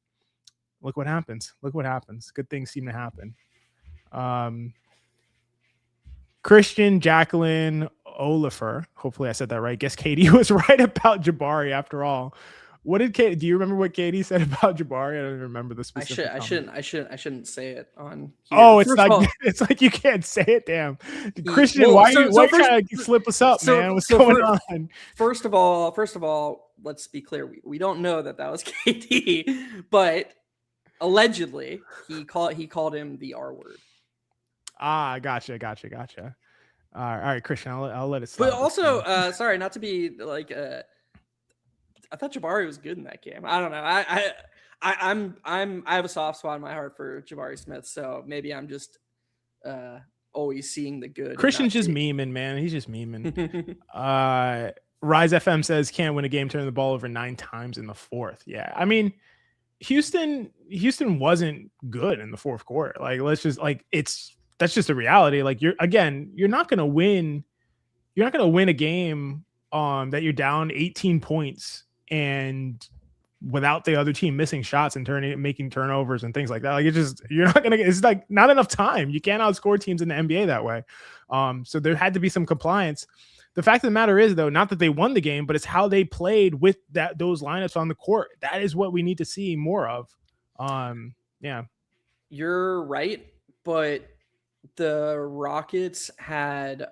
Look what happens. Look what happens. Good things seem to happen. Christian Jacqueline Olifer. Hopefully I said that right. Guess Katie was right about Jabari after all. What did Katie? Do you remember what Katie said about Jabari? I don't even remember the specific. I shouldn't say it on here. Oh, it's like it's like you can't say it. Damn, Christian, why are you trying to slip us up, man? What's going on? First of all, let's be clear. We don't know that was Katie, but allegedly he called him the R word. Gotcha. All right, Christian, I'll let it slide. But also, sorry, not to be like, I thought Jabari was good in that game. I don't know. I have a soft spot in my heart for Jabari Smith, so maybe I'm just always seeing the good. Christian's just memeing, man. He's just memeing. Rise FM says can't win a game turning the ball over 9 times in the fourth. Yeah, I mean, Houston wasn't good in the fourth quarter. Like, that's just a reality. Like, you're not going to win. You're not going to win a game that you're down 18 points and without the other team missing shots and making turnovers and things like that. Like, it's like not enough time. You can't outscore teams in the NBA that way. So there had to be some compliance. The fact of the matter is, though, not that they won the game, but it's how they played with those lineups on the court. That is what we need to see more of. Yeah. You're right, but the Rockets had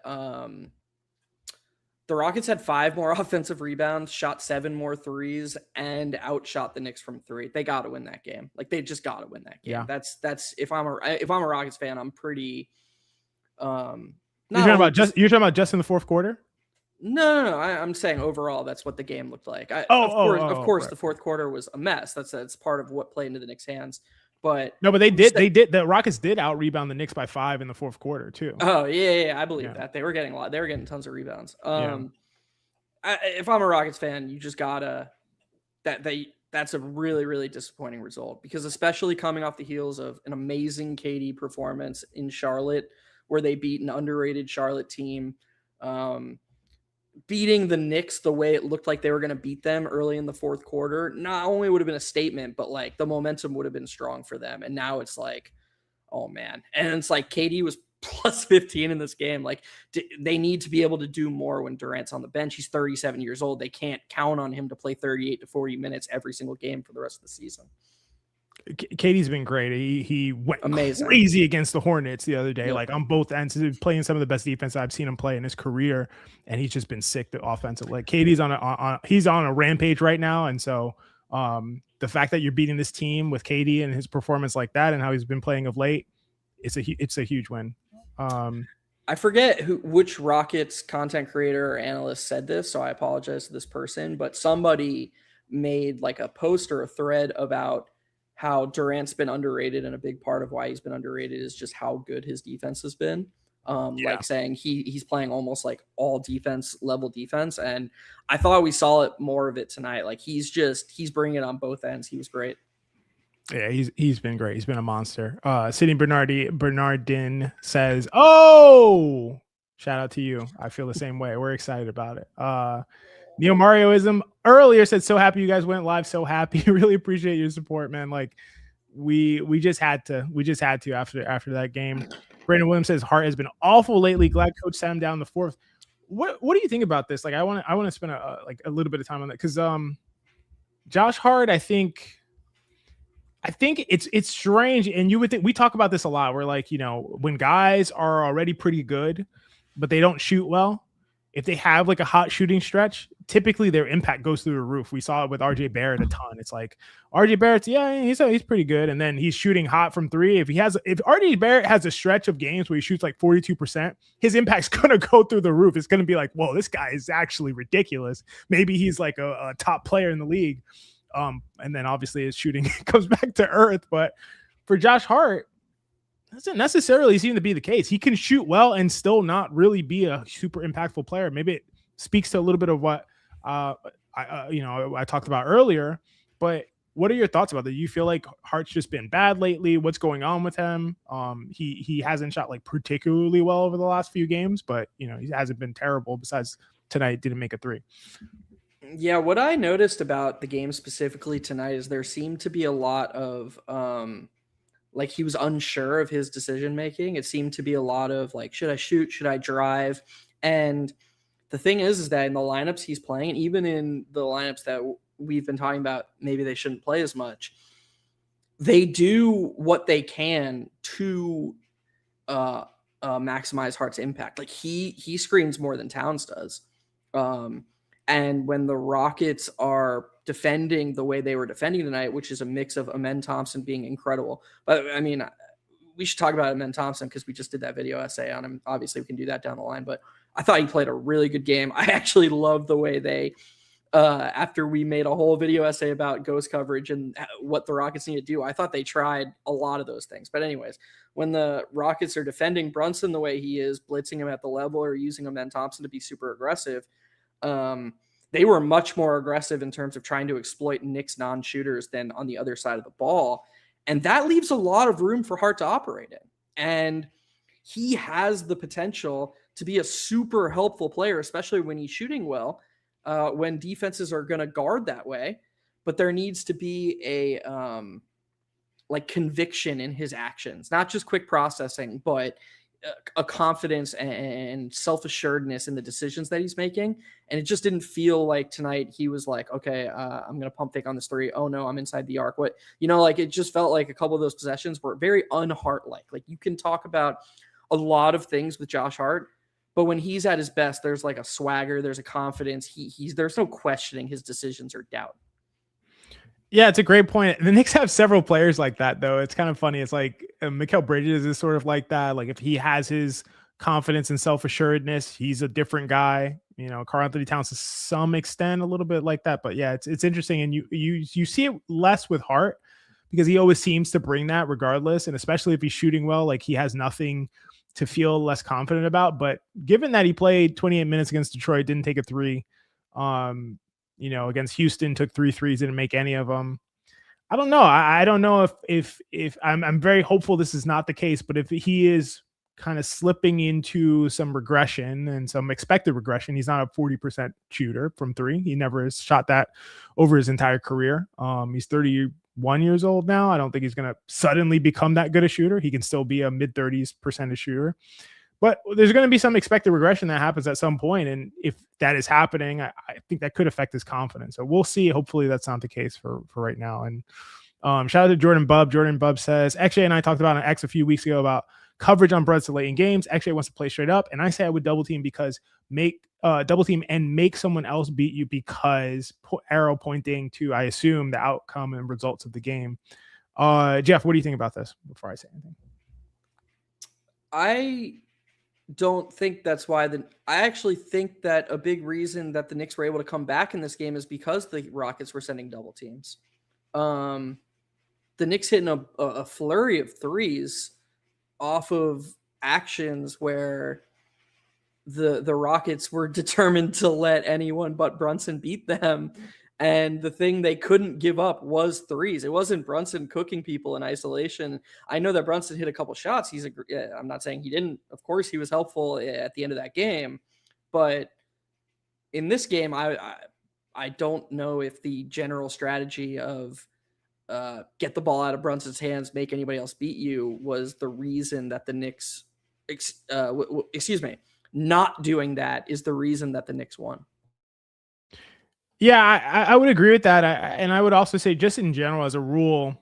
5 more offensive rebounds, shot 7 more threes, and outshot the Knicks from 3. They got to win that game. Like, they just got to win that game. Yeah. That's if I'm a Rockets fan, I'm pretty You're talking about just in the fourth quarter? No. I'm saying overall, that's what the game looked like. Of course, right. the fourth quarter was a mess. That's part of what played into the Knicks' hands. But no, but they did. The Rockets did out rebound the Knicks by 5 in the fourth quarter too. Oh yeah, I believe that they were getting tons of rebounds. If I'm a Rockets fan, you just gotta that's a really, really disappointing result, because especially coming off the heels of an amazing KD performance in Charlotte, where they beat an underrated Charlotte team. Beating the Knicks the way it looked like they were going to beat them early in the fourth quarter, not only would have been a statement, but like the momentum would have been strong for them. And now it's like, oh man. And it's like KD was plus 15 in this game. Like, they need to be able to do more when Durant's on the bench. He's 37 years old. They can't count on him to play 38 to 40 minutes every single game for the rest of the season. KD's been great. He went amazing crazy against the Hornets the other day. Yep. Like, on both ends, he's playing some of the best defense I've seen him play in his career, and he's just been sick to offensive. Like, KD's he's on a rampage right now, and so the fact that you're beating this team with KD and his performance like that, and how he's been playing of late, it's a huge win. I forget which Rockets content creator or analyst said this, so I apologize to this person, but somebody made like a post or a thread about how Durant's been underrated, and a big part of why he's been underrated is just how good his defense has been. Like saying he's playing almost like all defense level defense. And I thought we saw more of it tonight. Like, he's bringing it on both ends. He was great. Yeah, he's been great. He's been a monster. Sitting Bernardin says, "Oh, shout out to you. I feel the same way. We're excited about it." Neil Marioism earlier said, "So happy you guys went live. So happy. Really appreciate your support, man. Like, we just had to after that game." Brandon Williams says, "Hart has been awful lately. Glad coach sat him down in the fourth." What do you think about this? Like, I want to spend a little bit of time on that, because Josh Hart, I think it's strange, and you would think, we talk about this a lot, where, like, when guys are already pretty good but they don't shoot well, if they have like a hot shooting stretch, typically their impact goes through the roof. We saw it with RJ Barrett a ton. It's like, RJ Barrett's, he's pretty good, and then he's shooting hot from 3. If RJ Barrett has a stretch of games where he shoots like 42%, his impact's gonna go through the roof. It's gonna be like, whoa, this guy is actually ridiculous. Maybe he's like a top player in the league. And then obviously his shooting comes back to earth. But for Josh Hart, doesn't necessarily seem to be the case. He can shoot well and still not really be a super impactful player. Maybe it speaks to a little bit of what I talked about earlier. But what are your thoughts about that? Do you feel like Hart's just been bad lately? What's going on with him? He hasn't shot like particularly well over the last few games, but he hasn't been terrible. Besides tonight, didn't make a 3. Yeah, what I noticed about the game specifically tonight is there seemed to be a lot of like, he was unsure of his decision making. It seemed to be a lot of like, should I shoot? Should I drive? And the thing is that in the lineups he's playing, and even in the lineups that we've been talking about, maybe they shouldn't play as much, they do what they can to maximize Hart's impact. Like, he screens more than Towns does. And when the Rockets are defending the way they were defending tonight, which is a mix of Amen Thompson being incredible. But I mean, we should talk about Amen Thompson because we just did that video essay on him. Obviously, we can do that down the line. But I thought he played a really good game. I actually love the way they, after we made a whole video essay about ghost coverage and what the Rockets need to do, I thought they tried a lot of those things. But anyways, when the Rockets are defending Brunson the way he is, blitzing him at the level or using Amen Thompson to be super aggressive, they were much more aggressive in terms of trying to exploit Knicks non-shooters than on the other side of the ball. And that leaves a lot of room for Hart to operate in. And he has the potential to be a super helpful player, especially when he's shooting well, when defenses are going to guard that way. But there needs to be a conviction in his actions, not just quick processing, but a confidence and self-assuredness in the decisions that he's making. And it just didn't feel like tonight he was like, okay, I'm going to pump fake on this 3. Oh no, I'm inside the arc. It just felt like a couple of those possessions were very un-Hart-like. Like, you can talk about a lot of things with Josh Hart, but when he's at his best, there's like a swagger, there's a confidence. There's no questioning his decisions or doubt. Yeah, it's a great point. The Knicks have several players like that, though. It's kind of funny. It's like Mikal Bridges is sort of like that. Like if he has his confidence and self-assuredness, he's a different guy. You know, Karl-Anthony Towns to some extent a little bit like that. But yeah, it's interesting, and you see it less with Hart because he always seems to bring that regardless, and especially if he's shooting well, like he has nothing to feel less confident about. But given that he played 28 minutes against Detroit, didn't take a three, you know, against Houston, took 3 threes, didn't make any of them. I don't know. I don't know if I'm very hopeful this is not the case, but if he is kind of slipping into some regression and some expected regression, he's not a 40% shooter from three. He never has shot that over his entire career. He's 31 years old now. I don't think he's going to suddenly become that good a shooter. He can still be a mid-30s percentage shooter. But there's going to be some expected regression that happens at some point. And if that is happening, I think that could affect his confidence. So we'll see. Hopefully that's not the case for right now. And shout out to Jordan Bubb. Jordan Bubb says, XJ and I talked about an X a few weeks ago about coverage on Brunson late in games. XJ wants to play straight up. And I say I would double team because double team and make someone else beat you because arrow pointing to, I assume, the outcome and results of the game. Jeff, what do you think about this before I say anything? I don't think that's why I actually think that a big reason that the Knicks were able to come back in this game is because the Rockets were sending double teams. The Knicks hitting a flurry of threes off of actions where the Rockets were determined to let anyone but Brunson beat them. And the thing they couldn't give up was threes. It wasn't Brunson cooking people in isolation. I know that Brunson hit a couple shots. I'm not saying he didn't. Of course, he was helpful at the end of that game. But in this game, I don't know if the general strategy of get the ball out of Brunson's hands, make anybody else beat you was the reason that the Knicks, not doing that is the reason that the Knicks won. Yeah, I would agree with that. And I would also say just in general as a rule,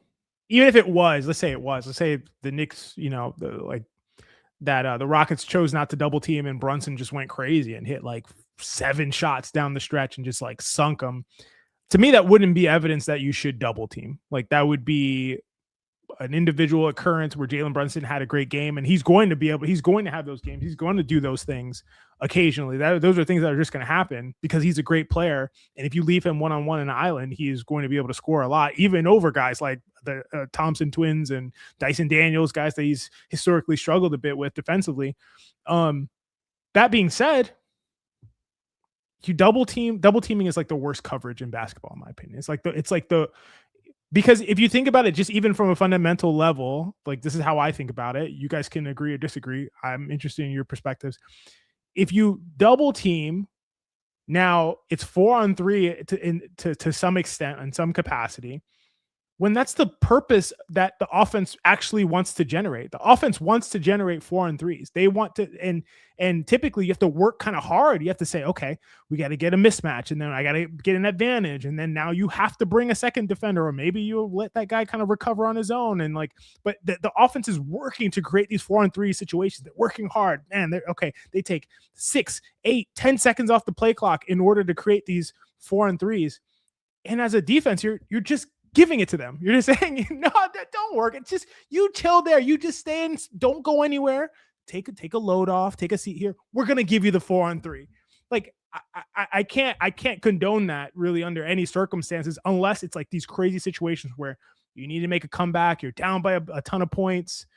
even if it was, let's say the Knicks, you know, the Rockets chose not to double team and Brunson just went crazy and hit like 7 shots down the stretch and just like sunk them. To me, that wouldn't be evidence that you should double team. Like that would be an individual occurrence where Jalen Brunson had a great game and he's going to have those games. He's going to do those things occasionally. Those are things that are just going to happen because he's a great player. And if you leave him one-on-one in an island, he is going to be able to score a lot, even over guys like the Thompson twins and Dyson Daniels, guys that he's historically struggled a bit with defensively. That being said, double teaming is like the worst coverage in basketball, in my opinion. Because if you think about it, just even from a fundamental level, like this is how I think about it. You guys can agree or disagree. I'm interested in your perspectives. If you double team, now it's 4-on-3 to some extent, in some capacity, when that's the purpose that the offense actually wants to generate. The offense wants to generate 4-on-3s. They want to, and typically you have to work kind of hard. You have to say, okay, we got to get a mismatch, and then I got to get an advantage, and then now you have to bring a second defender, or maybe you let that guy kind of recover on his own, and like, but the offense is working to create these 4-on-3 situations. They're working hard, man. They take 6, 8, 10 seconds off the play clock in order to create these 4-on-3s. And as a defense, you're just giving it to them. You're just saying, no, that don't work. It's just, you chill there. You just stay and don't go anywhere. Take a load off, take a seat here. We're going to give you the 4-on-3. Like I can't condone that really under any circumstances, unless it's like these crazy situations where you need to make a comeback. You're down by a ton of points.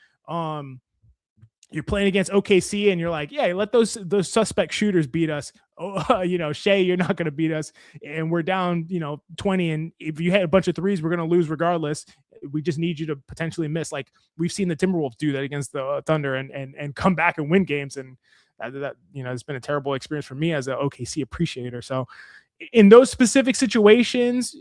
You're playing against OKC and you're like, yeah, let those suspect shooters beat us. Oh, Shea, you're not going to beat us. And we're down, 20. And if you hit a bunch of threes, we're going to lose regardless. We just need you to potentially miss. Like we've seen the Timberwolves do that against the Thunder and come back and win games. And that it's been a terrible experience for me as an OKC appreciator. So in those specific situations,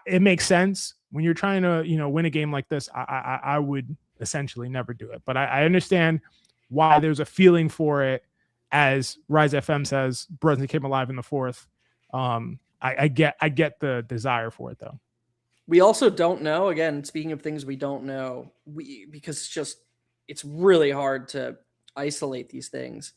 it makes sense when you're trying to, win a game like this. I would essentially never do it, but I understand why there's a feeling for it. As Rise FM says, Brunson came alive in the fourth. I get the desire for it though. We also don't know, again, speaking of things we don't know, because it's just it's really hard to isolate these things.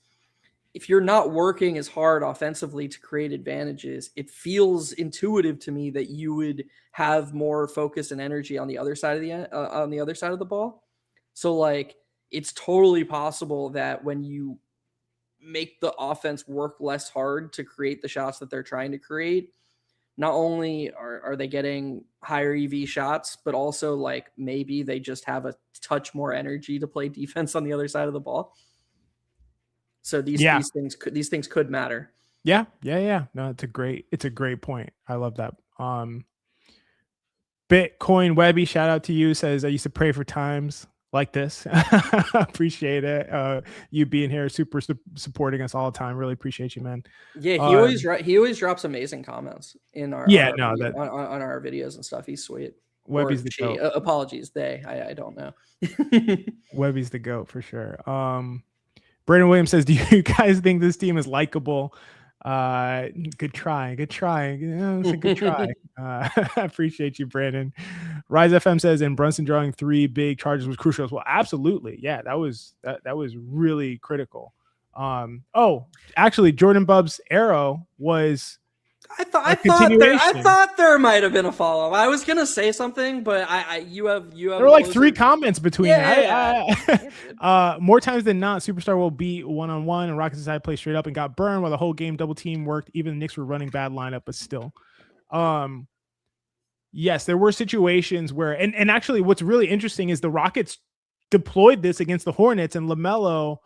If you're not working as hard offensively to create advantages, it feels intuitive to me that you would have more focus and energy on the other side of the ball. So like it's totally possible that when you make the offense work less hard to create the shots that they're trying to create, not only are they getting higher EV shots, but also like maybe they just have a touch more energy to play defense on the other side of the ball. So these things could matter. Yeah. No, it's a great point. I love that. Bitcoin Webby, shout out to you, says I used to pray for times like this. Appreciate it. You being here, super supporting us all the time. Really appreciate you, man. Yeah, he always drops amazing comments in our on our videos and stuff. He's sweet. Webby's the goat. Apologies, I don't know. Webby's the goat for sure. Brandon Williams says, do you guys think this team is likable? Good try. It's a good try. I appreciate you, Brandon. Rise FM says, and Brunson drawing 3 big charges was crucial as well. Absolutely. Yeah, that was really critical. Actually, Jordan Bubb's arrow was I thought there might have been a follow-up. I was gonna say something, but you have there were like 3 comments between. More times than not, Superstar will beat one-on-one, and Rockets decided to play straight up and got burned while the whole game double team worked. Even the Knicks were running bad lineup, but still. Yes, there were situations where, and actually, what's really interesting is the Rockets deployed this against the Hornets, and LaMelo.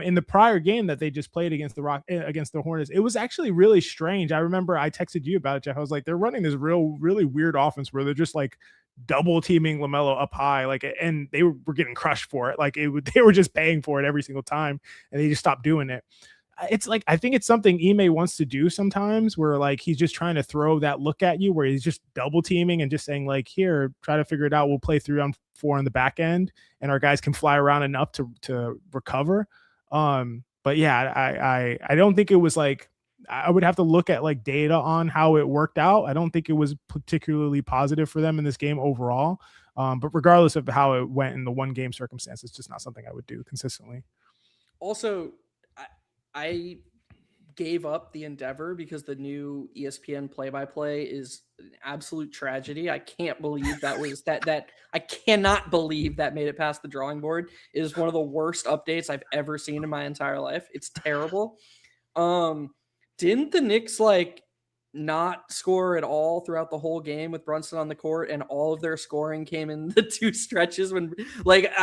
In the prior game that they just played against the Hornets, it was actually really strange. I remember I texted you about it, Jeff. I was like, they're running this really weird offense where they're just like double teaming LaMelo up high, like, and they were getting crushed for it. Like they were just paying for it every single time, and they just stopped doing it. It's like, I think it's something Ime wants to do sometimes, where like he's just trying to throw that look at you, where he's just double teaming and just saying like, here, try to figure it out. We'll play 3-on-4 on the back end, and our guys can fly around enough to recover. But yeah, I don't think it was like, I would have to look at like data on how it worked out. I don't think it was particularly positive for them in this game overall. But regardless of how it went in the one game circumstance, it's just not something I would do consistently. Also, I gave up the endeavor because the new ESPN play-by-play is an absolute tragedy. I can't believe that was that I cannot believe that made it past the drawing board. It is one of the worst updates I've ever seen in my entire life. It's terrible. Didn't the Knicks like not score at all throughout the whole game with Brunson on the court, and all of their scoring came in the 2 stretches when like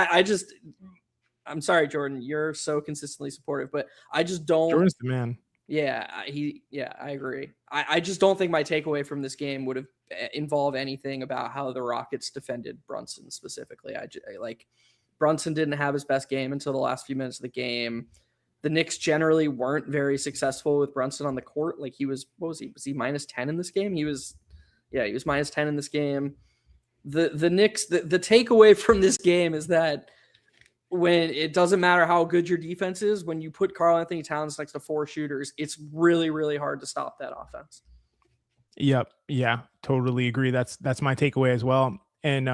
I'm sorry, Jordan, you're so consistently supportive, but I just don't. Jordan's the man. Yeah, I agree. I just don't think my takeaway from this game would have involved anything about how the Rockets defended Brunson specifically. Like Brunson didn't have his best game until the last few minutes of the game. The Knicks generally weren't very successful with Brunson on the court. Like he was, what was he? Was he -10 in this game? He was -10 in this game. The Knicks, the takeaway from this game is that when it doesn't matter how good your defense is, when you put Karl-Anthony Towns next to 4 shooters, it's really, really hard to stop that offense. Yep. Yeah, totally agree. That's my takeaway as well. And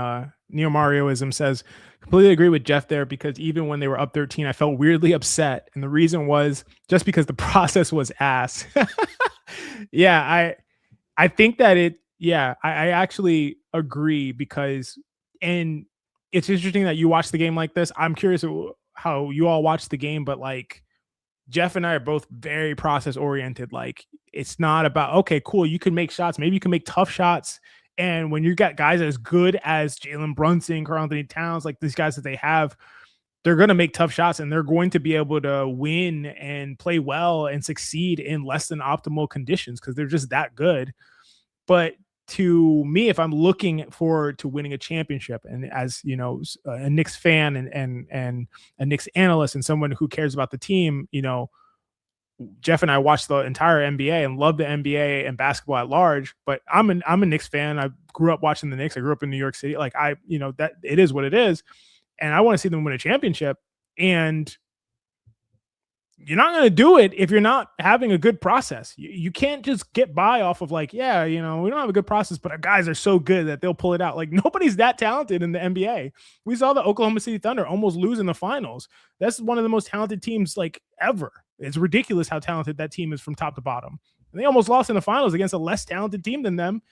Neo Marioism says, completely agree with Jeff there, because even when they were up 13, I felt weirdly upset. And the reason was just because the process was ass. Yeah, I think that I actually agree, because, and it's interesting that you watch the game like this. I'm curious how you all watch the game, but like Jeff and I are both very process oriented. Like it's not about, okay, cool, you can make shots. Maybe you can make tough shots. And when you got guys as good as Jalen Brunson, Karl-Anthony Towns, like these guys that they have, they're going to make tough shots, and they're going to be able to win and play well and succeed in less than optimal conditions because they're just that good. But to me, if I'm looking forward to winning a championship, and as you know, a Knicks fan and a Knicks analyst and someone who cares about the team, you know, Jeff and I watched the entire NBA and love the NBA and basketball at large. But I'm a Knicks fan. I grew up watching the Knicks. I grew up in New York City. Like that it is what it is, and I want to see them win a championship. And you're not going to do it if you're not having a good process. You can't just get by off of like, yeah, we don't have a good process, but our guys are so good that they'll pull it out. Like nobody's that talented in the NBA. We saw the Oklahoma City Thunder almost lose in the finals. That's one of the most talented teams like ever. It's ridiculous how talented that team is from top to bottom. And they almost lost in the finals against a less talented team than them.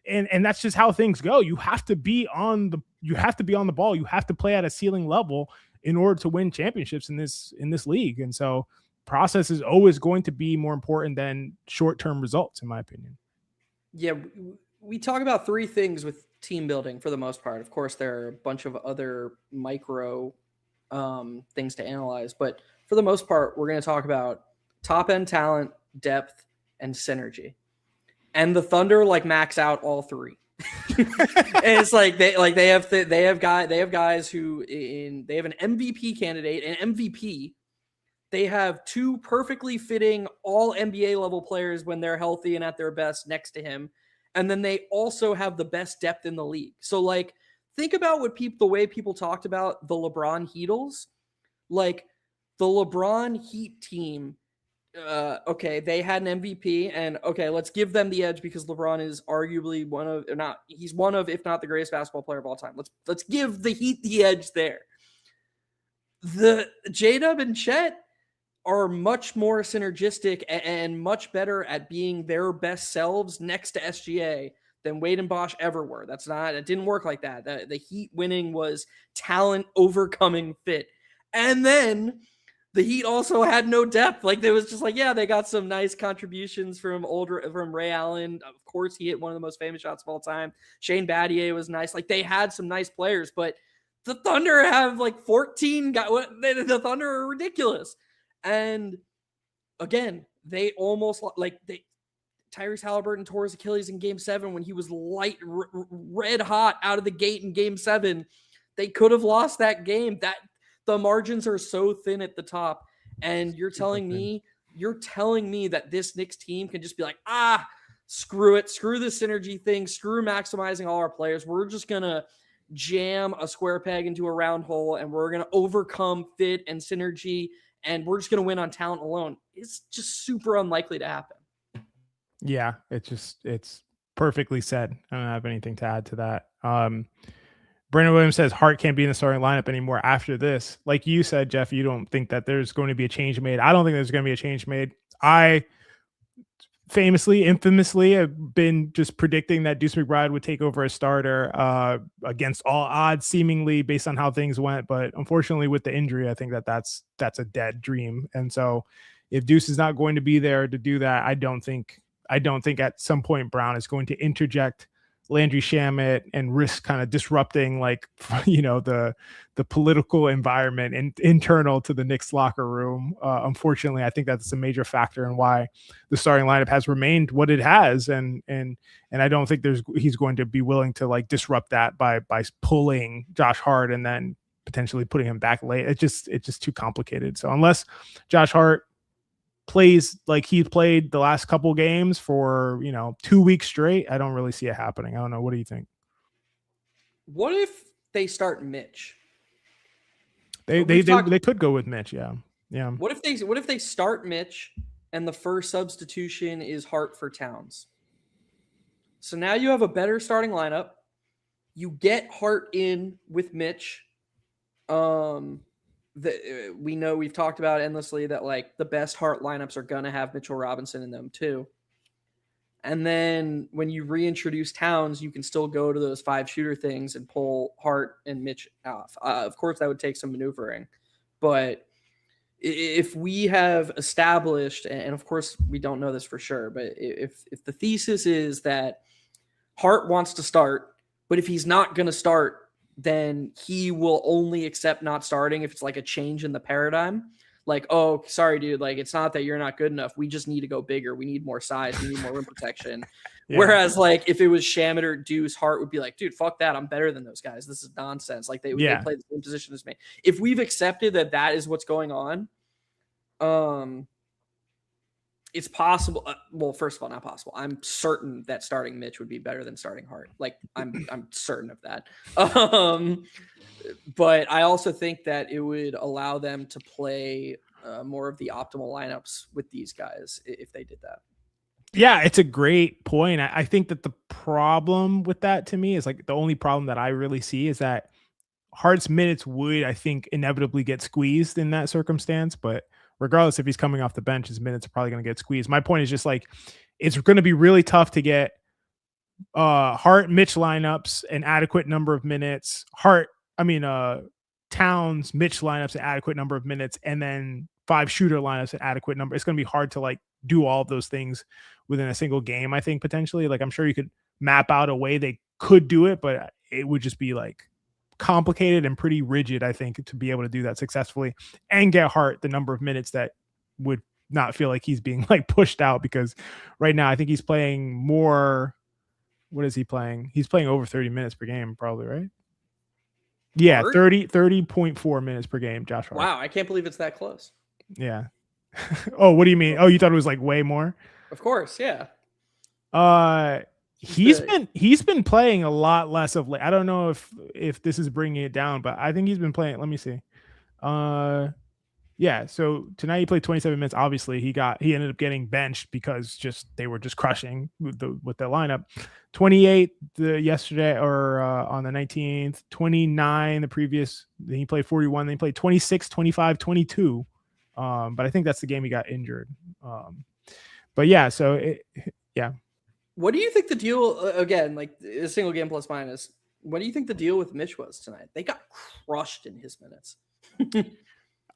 And that's just how things go. You have to be on the ball. You have to play at a ceiling level in order to win championships in this league. And so process is always going to be more important than short-term results, in my opinion. Yeah, we talk about three things with team building for the most part. Of course, there are a bunch of other micro things to analyze, but for the most part, we're going to talk about top-end talent, depth, and synergy. And the Thunder max out all three. It's they have guys who they have an MVP candidate, an MVP. They have two perfectly fitting all NBA level players when they're healthy and at their best next to him. And then they also have the best depth in the league. So think about the way people talked about the LeBron Heatles. Like the LeBron Heat team, okay, they had an MVP, and okay, let's give them the edge because LeBron is arguably he's one of, if not the greatest basketball player of all time. Let's give the Heat the edge there. The J-Dub and Chet are much more synergistic and much better at being their best selves next to SGA than Wade and Bosch ever were. It didn't work like that. The Heat winning was talent overcoming fit. And then the Heat also had no depth. There was just they got some nice contributions from Ray Allen. Of course, he hit one of the most famous shots of all time. Shane Battier was nice. They had some nice players, but the Thunder have 14 guys. The Thunder are ridiculous. And again, they almost Tyrese Halliburton tore his Achilles in Game 7 when he was red hot out of the gate in Game 7. They could have lost that game. The margins are so thin at the top, and you're telling me that this Knicks team can just be screw it, screw the synergy thing, screw maximizing all our players. We're just gonna jam a square peg into a round hole, and we're gonna overcome fit and synergy, and we're just gonna win on talent alone. It's just super unlikely to happen. Yeah, it's perfectly said. I don't have anything to add to that. Brandon Williams says Hart can't be in the starting lineup anymore after this. Like you said, Jeff, you don't think that there's going to be a change made. I don't think there's going to be a change made. I infamously have been just predicting that Deuce McBride would take over as starter against all odds, seemingly based on how things went. But unfortunately, with the injury, I think that's a dead dream. And so if Deuce is not going to be there to do that, I don't think at some point Brown is going to interject Landry Shamet and risk kind of disrupting the political environment internal to the Knicks locker room. Unfortunately, I think that's a major factor in why the starting lineup has remained what it has, and I don't think he's going to be willing to disrupt that by pulling Josh Hart and then potentially putting him back late. It's just too complicated. So unless Josh Hart plays like he played the last couple games for 2 weeks straight, I don't really see it happening. I don't know. What do you think? What if they start Mitch? They could go with Mitch. Yeah. What if they start Mitch and the first substitution is Hart for Towns? So now you have a better starting lineup. You get Hart in with Mitch. We know we've talked about endlessly that the best Hart lineups are going to have Mitchell Robinson in them too. And then when you reintroduce Towns, you can still go to those 5 shooter things and pull Hart and Mitch off. Of course, that would take some maneuvering. But if we have established, and of course we don't know this for sure, but if the thesis is that Hart wants to start, but if he's not going to start, then he will only accept not starting if it's a change in the paradigm. Oh, sorry, dude. It's not that you're not good enough. We just need to go bigger. We need more size. We need more rim protection. Yeah. Whereas if it was Shamet or Deuce, Hart would be dude, fuck that. I'm better than those guys. This is nonsense. They play the same position as me. If we've accepted that is what's going on, it's possible. Well, first of all, not possible. I'm certain that starting Mitch would be better than starting Hart. I'm certain of that. But I also think that it would allow them to play more of the optimal lineups with these guys if they did that. Yeah, it's a great point. I think that the problem with that to me is like the only problem that I really see is that Hart's minutes would, I think, inevitably get squeezed in that circumstance. But regardless if he's coming off the bench, his minutes are probably going to get squeezed. My point is just like it's going to be really tough to get Hart Mitch lineups an adequate number of minutes. Towns Mitch lineups an adequate number of minutes, and then 5 shooter lineups an adequate number. It's going to be hard to like do all of those things within a single game. I think potentially, like I'm sure you could map out a way they could do it, but it would just be like complicated and pretty rigid, I think, to be able to do that successfully and get Hart the number of minutes that would not feel like he's being like pushed out, because right now I think he's playing more. What is he playing? He's playing over 30 minutes per game, probably, right? Yeah, Hart? 30.4 minutes per game, Josh Hart. Wow, I can't believe it's that close. Yeah. Oh, what do you mean? Oh, you thought it was like way more? Of course, yeah. He's been playing a lot less of late. I don't know if this is bringing it down, but I think he's been playing. Let me see. Yeah, so tonight he played 27 minutes. Obviously, he ended up getting benched because they were just crushing with the lineup. 28 yesterday or on the 19th, 29 the previous. Then he played 41. Then he played 26, 25, 22. But I think that's the game he got injured. But yeah, yeah. What do you think the deal again? Like a single game plus minus. What do you think the deal with Mitch was tonight? They got crushed in his minutes.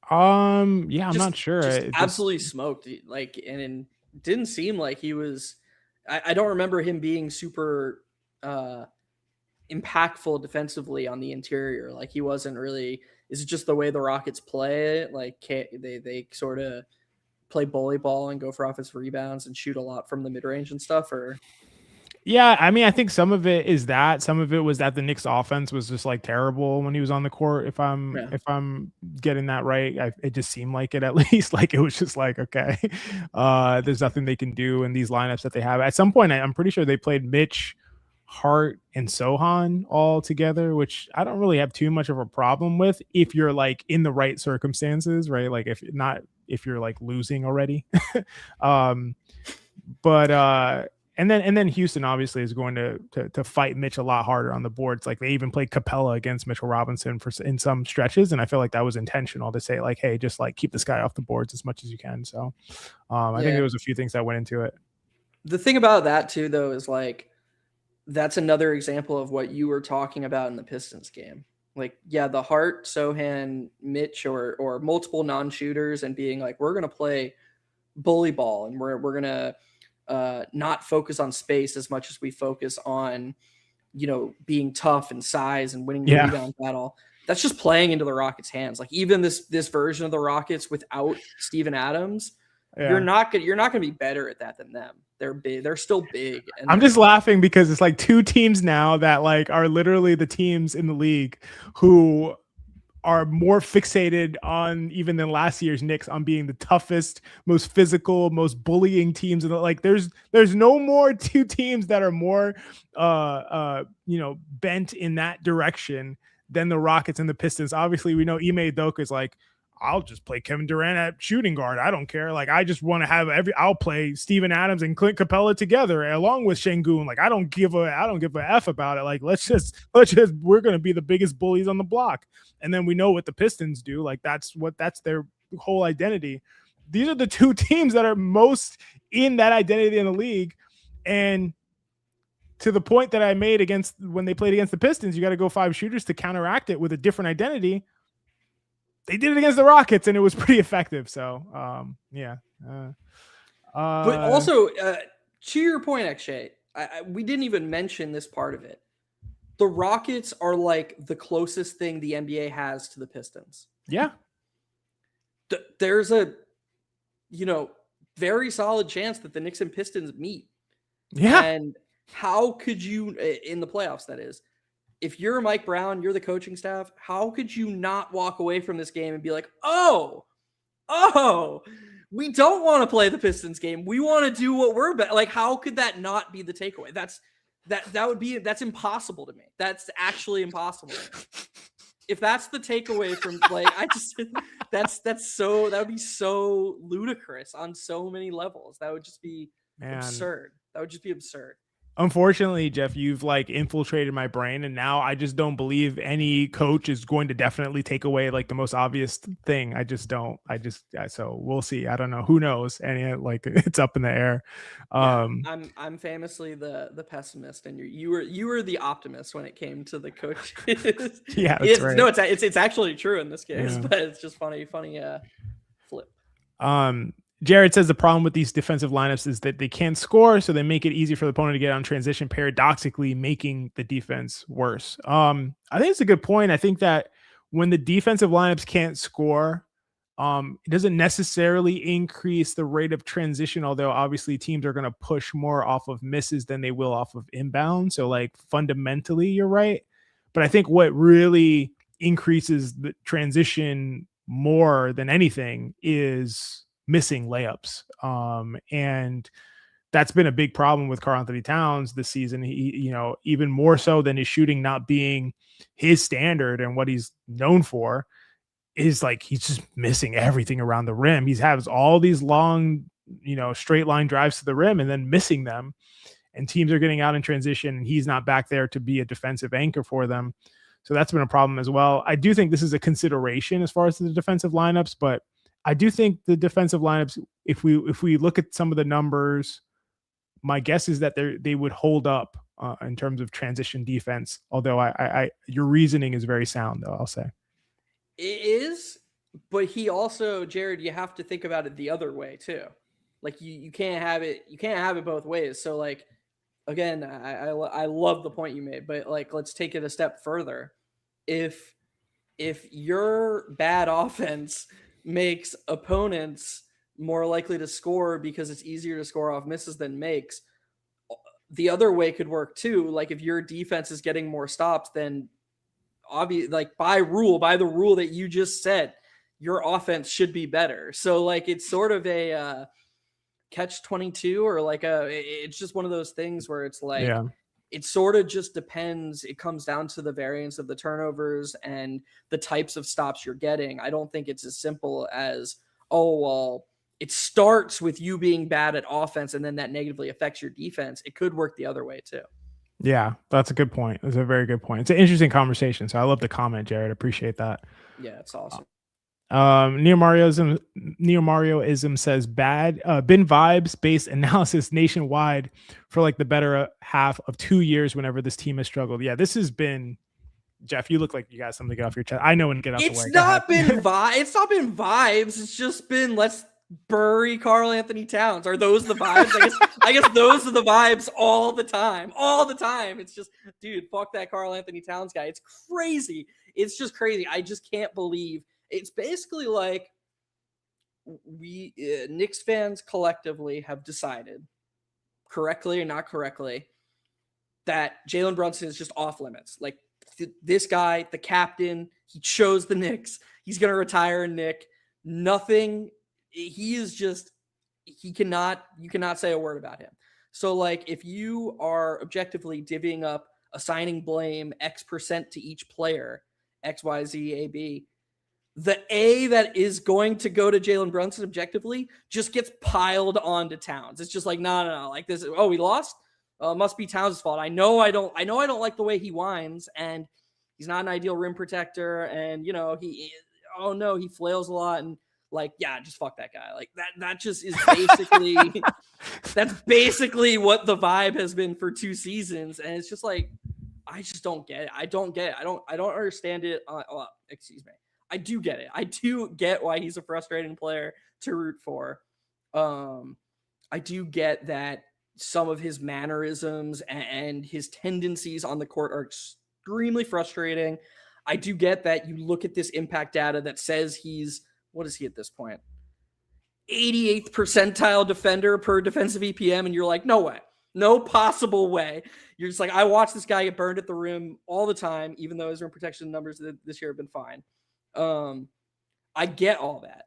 I'm not sure. Absolutely smoked. Like, and it didn't seem like he was. I don't remember him being super impactful defensively on the interior. Like he wasn't really. Is it just the way the Rockets play it? Like they sort of play bully ball and go for offensive rebounds and shoot a lot from the mid range and stuff, or. Yeah, I mean, I think some of it is that. Some of it was that the Knicks offense was just like terrible when he was on the court. If I'm getting that right, it just seemed like it, at least. Like it was just like, okay, there's nothing they can do in these lineups that they have. At some point, I'm pretty sure they played Mitch, Hart, and Sohan all together, which I don't really have too much of a problem with if you're like in the right circumstances, right? Like if you're like losing already. And then Houston obviously is going to fight Mitch a lot harder on the boards. Like they even played Capella against Mitchell Robinson in some stretches, and I feel like that was intentional to say like, hey, just like keep this guy off the boards as much as you can. So I think there was a few things that went into it. The thing about that too, though, is like that's another example of what you were talking about in the Pistons game. Like, yeah, the Hart, Sohan, Mitch, or multiple non-shooters, and being like, we're gonna play bully ball, and we're gonna not focus on space as much as we focus on, being tough and size and winning the rebound battle. That's just playing into the Rockets' hands. Like even this version of the Rockets without Steven Adams, you're not gonna be better at that than them. They're big. They're still big. And I'm just laughing because it's like two teams now that like are literally the teams in the league who are more fixated on even than last year's Knicks on being the toughest, most physical, most bullying teams. And like, there's no more two teams that are more, bent in that direction than the Rockets and the Pistons. Obviously, we know Ime Udoka is like, I'll just play Kevin Durant at shooting guard. I don't care. Like, I just want to have I'll play Steven Adams and Clint Capella together along with Şengün. Like, I don't give a F about it. Like, let's just, we're going to be the biggest bullies on the block. And then we know what the Pistons do. Like, that's their whole identity. These are the two teams that are most in that identity in the league. And to the point that I made when they played against the Pistons, you got to go 5 shooters to counteract it with a different identity. They did it against the Rockets, and it was pretty effective. So, but also, to your point, Akshay, we didn't even mention this part of it. The Rockets are like the closest thing the NBA has to the Pistons. Yeah. There's a, very solid chance that the Knicks and Pistons meet. Yeah. And how could you, in the playoffs, that is, if you're Mike Brown, you're the coaching staff, how could you not walk away from this game and be like, oh, we don't want to play the Pistons game. We want to do what we're like, how could that not be the takeaway? That's impossible to me. That's actually impossible. if that's the takeaway from like, I just that would be so ludicrous on so many levels. That would just be absurd. That would just be absurd. Unfortunately, Jeff, you've like infiltrated my brain, and now I just don't believe any coach is going to definitely take away like the most obvious thing. I just don't. So we'll see. I don't know. Who knows? And like it's up in the air. I'm famously the pessimist, and you were the optimist when it came to the coaches. Yeah, that's right. No, it's actually true in this case, but it's just funny flip. Jared says the problem with these defensive lineups is that they can't score, so they make it easy for the opponent to get on transition, paradoxically making the defense worse. I think it's a good point. I think that when the defensive lineups can't score, it doesn't necessarily increase the rate of transition, although obviously teams are going to push more off of misses than they will off of inbound. So like fundamentally, you're right. But I think what really increases the transition more than anything is missing layups. And that's been a big problem with Karl-Anthony Towns this season. He, even more so than his shooting not being his standard and what he's known for, is like he's just missing everything around the rim. He has all these long, straight line drives to the rim and then missing them. And teams are getting out in transition, and he's not back there to be a defensive anchor for them. So that's been a problem as well. I do think this is a consideration as far as the defensive lineups, but I do think the defensive lineups, if we look at some of the numbers, my guess is that they would hold up in terms of transition defense. Although your reasoning is very sound, though, I'll say. It is, but he also, Jared, you have to think about it the other way too. Like you can't have it both ways. So like, again, I love the point you made, but like, let's take it a step further. If your bad offense makes opponents more likely to score because it's easier to score off misses than makes, the other way could work too. Like if your defense is getting more stops, then obviously, like by the rule that you just said, your offense should be better. So like it's sort of a catch-22, or like it's just one of those things where it's like, it sort of just depends. It comes down to the variance of the turnovers and the types of stops you're getting. I don't think it's as simple as, oh, well, it starts with you being bad at offense and then that negatively affects your defense. It could work the other way too. Yeah, that's a good point. That's a very good point. It's an interesting conversation. So I love the comment, Jared. Appreciate that. Yeah, it's awesome. Neo Marioism says bad bin vibes based analysis nationwide for like the better half of 2 years whenever this team has struggled. Yeah, this has been, Jeff, you look like you got something to get off your chest. I know when to get off the way. It's not been vibes. It's just been let's bury Karl-Anthony Towns. Are those the vibes? I guess those are the vibes all the time. All the time. It's just, dude, fuck that Karl-Anthony Towns guy. It's crazy. It's just crazy. I just can't believe. It's basically like we Knicks fans collectively have decided, correctly or not correctly, that Jalen Brunson is just off limits. Like this guy, the captain, he chose the Knicks. He's going to retire a Knick. Nothing. He is just, you cannot say a word about him. So like if you are objectively divvying up, assigning blame X% to each player, X, Y, Z, A, B, the A that is going to go to Jalen Brunson objectively just gets piled onto Towns. It's just like, no. Like this, oh, we lost? Must be Towns' fault. I know I don't like the way he whines, and he's not an ideal rim protector, and he flails a lot, and like, yeah, just fuck that guy. Like that just is basically that's basically what the vibe has been for 2 seasons, and it's just like, I just don't get it. I don't understand it. Excuse me. I do get it. I do get why he's a frustrating player to root for. I do get that some of his mannerisms and his tendencies on the court are extremely frustrating. I do get that you look at this impact data that says he's, what is he at this point? 88th percentile defender per defensive EPM, and you're like, no way. No possible way. You're just like, I watch this guy get burned at the rim all the time, even though his rim protection numbers this year have been fine. I get all that,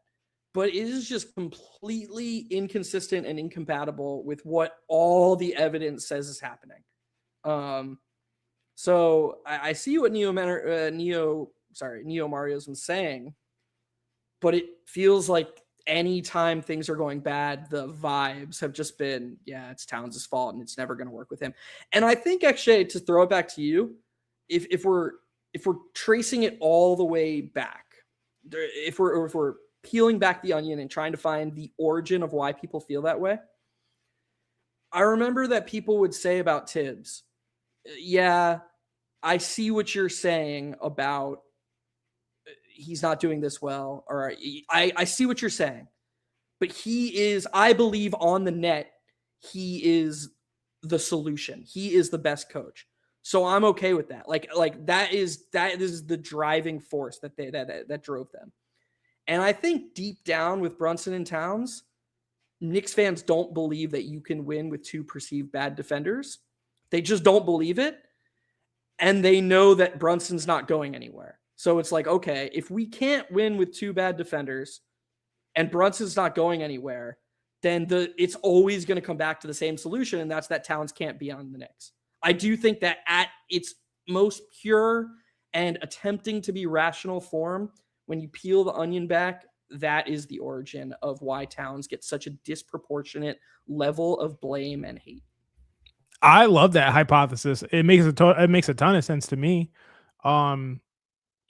but it is just completely inconsistent and incompatible with what all the evidence says is happening. So I see what Neo Neo Mario's been saying, but it feels like anytime things are going bad, the vibes have just been, yeah, it's Towns' fault and it's never going to work with him. And I think actually, to throw it back to you, if we're tracing it all the way back, if we're peeling back the onion and trying to find the origin of why people feel that way, I remember that people would say about Tibbs, yeah, I see what you're saying about he's not doing this well, or I see what you're saying, but he is, I believe on the net, he is the solution. He is the best coach. So I'm okay with that. Like that is the driving force that drove them. And I think deep down with Brunson and Towns, Knicks fans don't believe that you can win with two perceived bad defenders. They just don't believe it. And they know that Brunson's not going anywhere. So it's like, okay, if we can't win with two bad defenders and Brunson's not going anywhere, then it's always going to come back to the same solution, and that's that Towns can't be on the Knicks. I do think that at its most pure and attempting to be rational form, when you peel the onion back, that is the origin of why Towns gets such a disproportionate level of blame and hate. I love that hypothesis. It makes a ton of sense to me.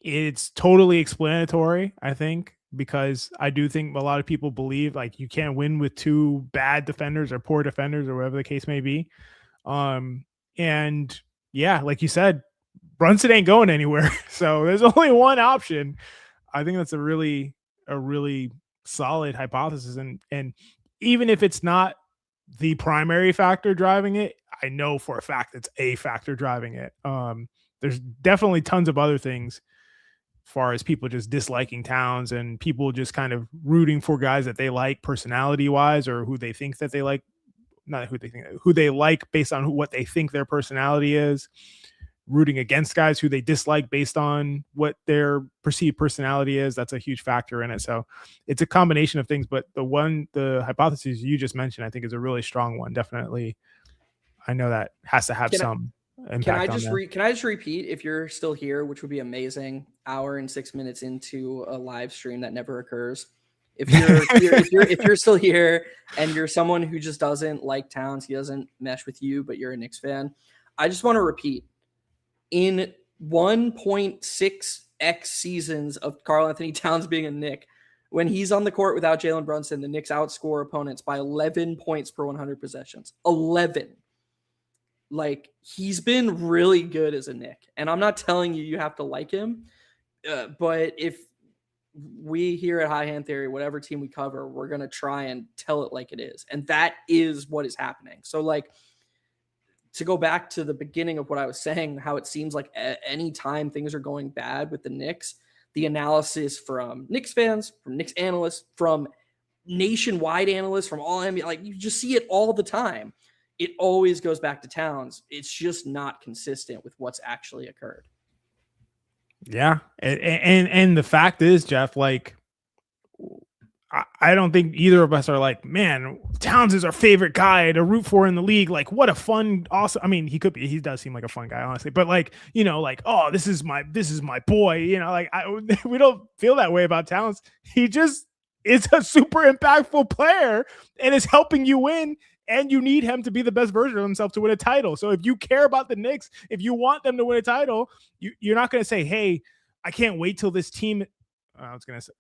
It's totally explanatory, I think, because I do think a lot of people believe like you can't win with two bad defenders or poor defenders or whatever the case may be. And yeah, like you said, Brunson ain't going anywhere. So there's only one option. I think that's a really solid hypothesis. And even if it's not the primary factor driving it, I know for a fact it's a factor driving it. There's definitely tons of other things, as far as people just disliking Towns and people just kind of rooting for guys that they like personality wise, or who they think that they like, not who they like based on what they think their personality is, rooting against guys who they dislike based on what their perceived personality is. That's a huge factor in it. So it's a combination of things, but the hypothesis you just mentioned, I think is a really strong one. Definitely. I know that has to have some impact. Can I just repeat, if you're still here, which would be amazing, hour and 6 minutes into a live stream that never occurs. If you're still here and you're someone who just doesn't like Towns, he doesn't mesh with you, but you're a Knicks fan, I just want to repeat, in 1.6x seasons of Karl-Anthony Towns being a Knick, when he's on the court without Jalen Brunson, the Knicks outscore opponents by 11 points per 100 possessions. 11. Like, he's been really good as a Knick. And I'm not telling you have to like him, but if we here at High Hand Theory, whatever team we cover, we're going to try and tell it like it is. And that is what is happening. So, like, to go back to the beginning of what I was saying, how it seems like any time things are going bad with the Knicks, the analysis from Knicks fans, from Knicks analysts, from nationwide analysts, from all NBA, like, you just see it all the time. It always goes back to Towns. It's just not consistent with what's actually occurred. Yeah. And the fact is, Jeff, like, I don't think either of us are like, man, Towns is our favorite guy to root for in the league. Like, what a fun, awesome. I mean, he does seem like a fun guy, honestly, but like, you know, like, oh, this is my boy, you know, like we don't feel that way about Towns. He just is a super impactful player and is helping you win. And you need him to be the best version of himself to win a title. So if you care about the Knicks, if you want them to win a title, you're not going to say, hey, I can't wait till this team. I was going to say,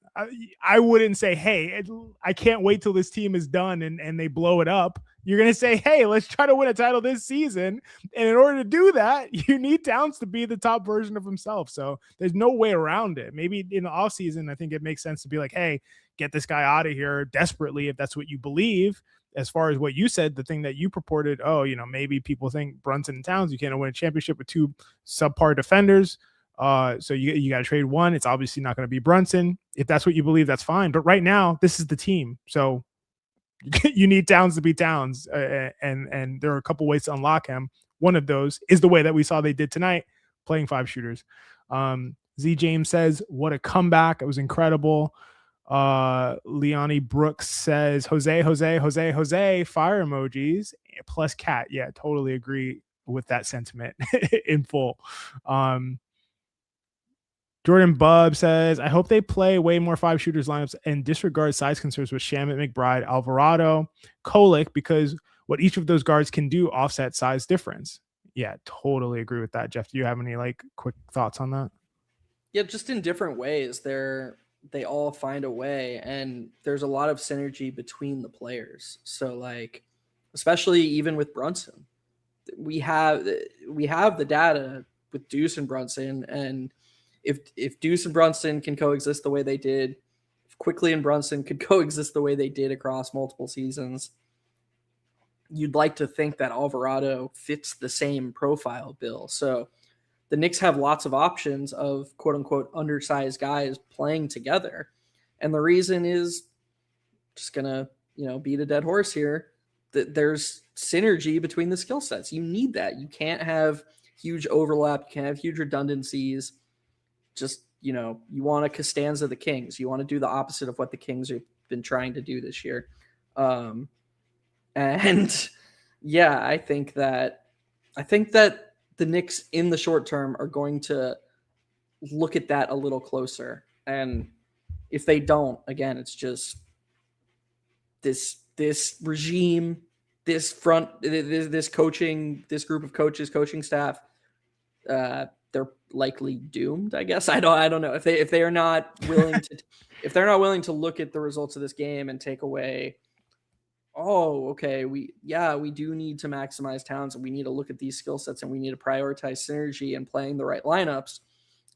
I wouldn't say, hey, I can't wait till this team is done and they blow it up. You're going to say, hey, let's try to win a title this season. And in order to do that, you need Towns to be the top version of himself. So there's no way around it. Maybe in the offseason, I think it makes sense to be like, hey, get this guy out of here desperately if that's what you believe. As far as what you said, the thing that you purported, oh, you know, maybe people think Brunson and Towns, you can't win a championship with two subpar defenders. So you got to trade one. It's obviously not going to be Brunson. If that's what you believe, that's fine. But right now, this is the team. So you need Towns to be Towns. And there are a couple ways to unlock him. One of those is the way that we saw they did tonight, playing 5 shooters. Z James says, what a comeback. It was incredible. Leonie Brooks says, Jose, fire emojis plus cat. Yeah, totally agree with that sentiment in full. Jordan Bubb says, I hope they play way more 5 shooters lineups and disregard size concerns with Shamet, McBride, Alvarado, Kolek, because what each of those guards can do offset size difference. Yeah, totally agree with that. Jeff, do you have any like quick thoughts on that? Yeah, just in different ways. They all find a way, and there's a lot of synergy between the players. So like, especially even with Brunson, we have the data with Deuce and Brunson, and if Deuce and Brunson can coexist the way they did, if Quickly and Brunson could coexist the way they did across multiple seasons, you'd like to think that Alvarado fits the same profile bill. So the Knicks have lots of options of quote unquote undersized guys playing together. And the reason is just gonna, beat a dead horse here, that there's synergy between the skill sets. You need that. You can't have huge overlap, you can't have huge redundancies. Just, you want to Costanza the Kings. You want to do the opposite of what the Kings have been trying to do this year. And yeah, I think that the Knicks in the short term are going to look at that a little closer. And if they don't, again, it's just this regime, this coaching, this group of coaches, coaching staff, they're likely doomed, I guess. I don't know if they are not willing to if they're not willing to look at the results of this game and take away, oh, okay, we do need to maximize Towns, and we need to look at these skill sets, and we need to prioritize synergy and playing the right lineups,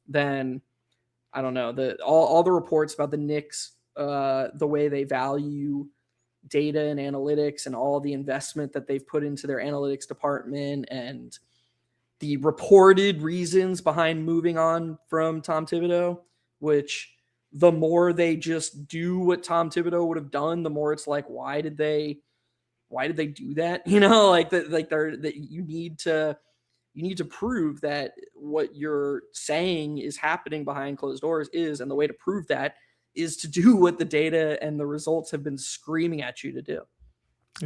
then I don't know. All the reports about the Knicks, the way they value data and analytics and all the investment that they've put into their analytics department and the reported reasons behind moving on from Tom Thibodeau, which the more they just do what Tom Thibodeau would have done, the more it's like, why did they do that? You need to prove that what you're saying is happening behind closed doors is, and the way to prove that is to do what the data and the results have been screaming at you to do.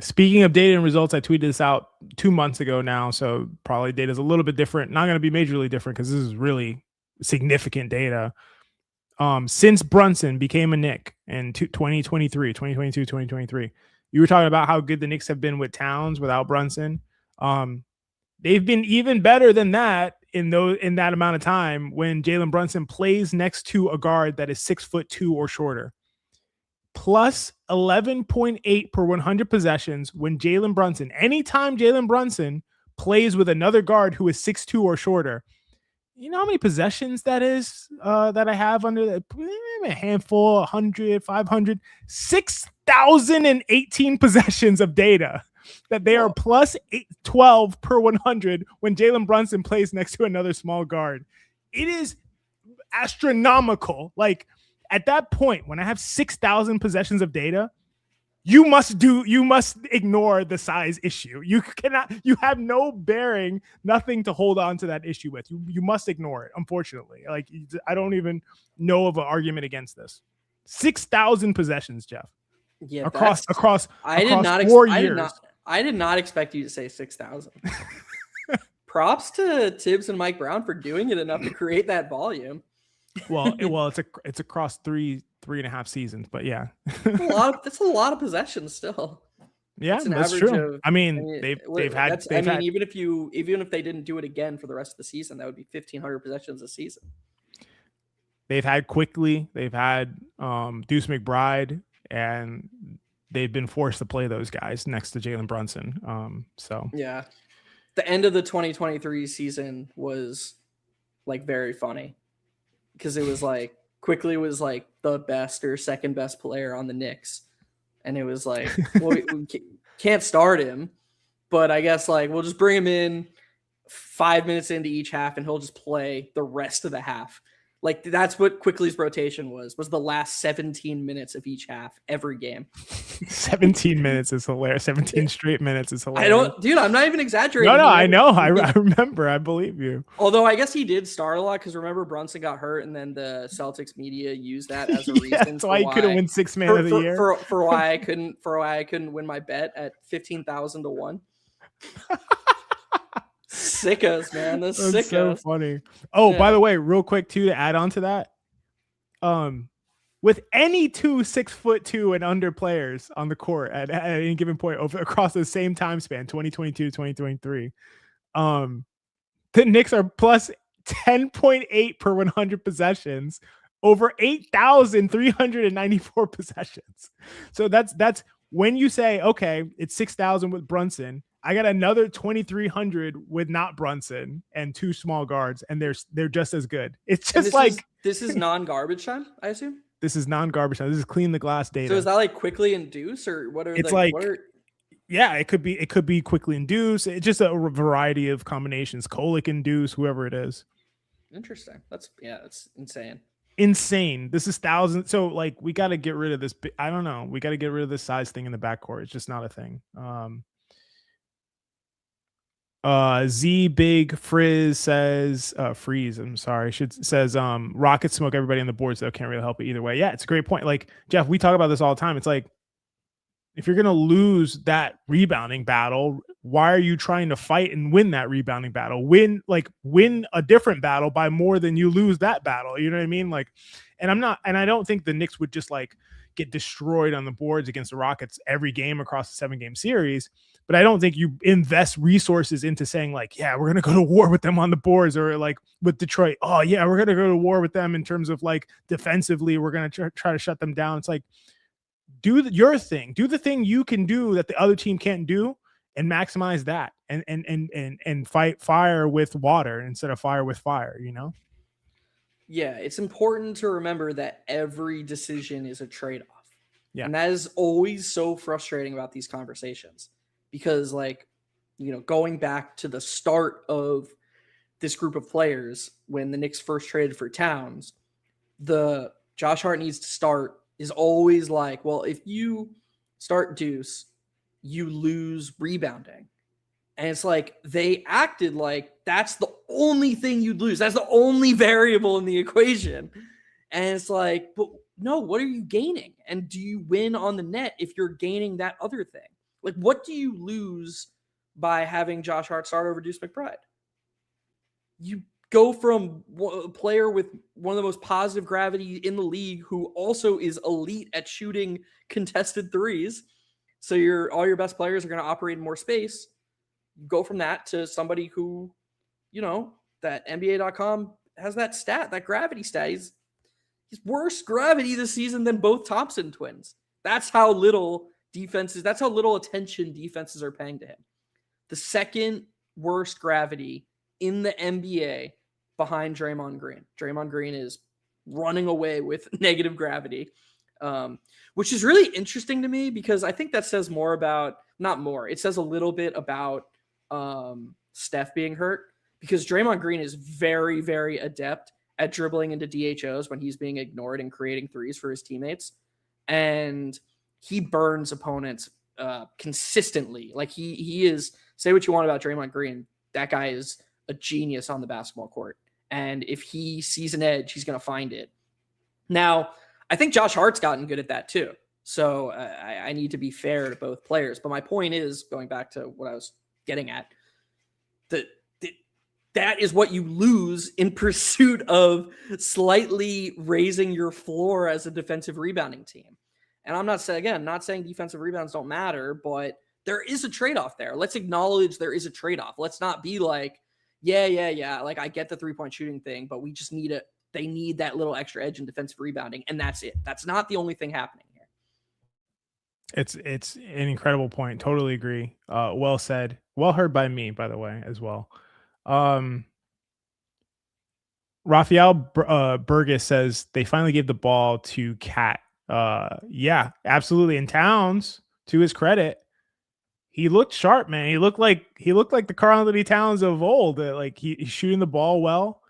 Speaking of data and results, I tweeted this out 2 months ago now, so probably data is a little bit different. Not going to be majorly different because this is really significant data. Since Brunson became a Knick in 2023, 2022, 2023, you were talking about how good the Knicks have been with Towns without Brunson. They've been even better than that in that amount of time when Jalen Brunson plays next to a guard that is 6'2" or shorter. Plus 11.8 per 100 possessions when anytime Jalen Brunson plays with another guard who is 6'2" or shorter. You know how many possessions that is that I have under that? A handful, 100, 500, 6,018 possessions of data that they are plus 12 per 100 when Jalen Brunson plays next to another small guard. It is astronomical. Like, at that point, when I have 6,000 possessions of data, you must ignore the size issue. You have no bearing, nothing to hold on to that issue with. You must ignore it, unfortunately. Like, I don't even know of an argument against this. 6,000 possessions, Jeff. Yeah, across 4 years. I did not expect you to say 6,000. Props to Tibbs and Mike Brown for doing it enough to create that volume. Well, it's across 3.5 seasons, but yeah, that's a lot of possessions still. Yeah, that's true. They've had. Even if they didn't do it again for the rest of the season, that would be 1,500 possessions a season. They've had Quickly, they've had Deuce McBride, and they've been forced to play those guys next to Jalen Brunson. So yeah, the end of the 2023 season was like very funny because it was like Quickly was like the best or second best player on the Knicks, and it was like, well, we can't start him, but I guess like we'll just bring him in 5 minutes into each half, and he'll just play the rest of the half. Like, that's what Quickly's rotation was the last 17 minutes of each half, every game. 17 minutes is hilarious. 17 straight minutes is hilarious. I'm not even exaggerating. No, I know. I remember. I believe you. Although I guess he did start a lot because remember Brunson got hurt, and then the Celtics media used that as a reason. That's why he couldn't win Sixth Man of the Year. For why I couldn't win my bet at 15,000 to 1. Sickos, man. The That's so sickos. funny. Oh, by Yeah. the way, real quick too, to add on to that, with any 6'2" and under players on the court at any given point over across the same time span, 2022 to 2023, the Knicks are plus 10.8 per 100 possessions over 8,394 possessions. So that's when you say, okay, it's 6,000 with Brunson. I got another 2,300 with not Brunson and two small guards, and they're just as good. It's just this is non-garbage time, I assume. This is non-garbage time. This is clean the glass data. So is that like quickly induce, or what are it's yeah, it could be quickly induce. It's just a variety of combinations. Colic induce, whoever it is. Interesting. That's insane. Insane. This is thousands. So like we got to get rid of this. I don't know. We got to get rid of this size thing in the backcourt. It's just not a thing. Z Big Frizz says freeze. I'm sorry. Says Rockets smoke everybody on the boards though. Can't really help it either way. Yeah, it's a great point. Like Jeff, we talk about this all the time. It's like if you're gonna lose that rebounding battle, why are you trying to fight and win that rebounding battle? Win a different battle by more than you lose that battle. You know what I mean? Like, and I don't think the Knicks would just like get destroyed on the boards against the Rockets every game across the 7-game series. But I don't think you invest resources into saying like, yeah, we're going to go to war with them on the boards, or like with Detroit. Oh yeah, we're going to go to war with them in terms of like defensively, we're going to try to shut them down. It's like, do your thing, do the thing you can do that the other team can't do, and maximize that, and fight fire with water instead of fire with fire, you know? Yeah, it's important to remember that every decision is a trade-off. Yeah. And that is always so frustrating about these conversations because, like, you know, going back to the start of this group of players, when the Knicks first traded for Towns, the Josh Hart needs to start is always like, well, if you start Deuce, you lose rebounding. And it's like they acted like that's the only thing you'd lose. That's the only variable in the equation. And it's like, but no, what are you gaining? And do you win on the net if you're gaining that other thing? Like, what do you lose by having Josh Hart start over Deuce McBride? You go from a player with one of the most positive gravity in the league who also is elite at shooting contested threes. So all your best players are going to operate in more space. Go from that to somebody who, you know, that NBA.com has that stat, that gravity stat. He's worse gravity this season than both Thompson twins. That's how little that's how little attention defenses are paying to him. The second worst gravity in the NBA behind Draymond Green. Draymond Green is running away with negative gravity, which is really interesting to me because I think that says more about, not more, it says a little bit about Steph being hurt, because Draymond Green is very, very adept at dribbling into DHOs when he's being ignored and creating threes for his teammates. And he burns opponents consistently. Like he is, say what you want about Draymond Green, that guy is a genius on the basketball court. And if he sees an edge, he's going to find it. Now, I think Josh Hart's gotten good at that too. So I need to be fair to both players. But my point is, going back to what I was getting at, that is what you lose in pursuit of slightly raising your floor as a defensive rebounding team. And I'm not saying defensive rebounds don't matter, but there is a trade-off there. Let's acknowledge there is a trade-off. Let's not be like, yeah. Like, I get the 3-point shooting thing, but we just need they need that little extra edge in defensive rebounding. And that's it. That's not the only thing happening here. It's an incredible point. Totally agree. Well said. Well heard by me, by the way, as well. Raphael Burgess says they finally gave the ball to Cat. Yeah, absolutely. And Towns, to his credit, he looked sharp, man. He looked like the Karl-Anthony Towns of old. Like he's shooting the ball well,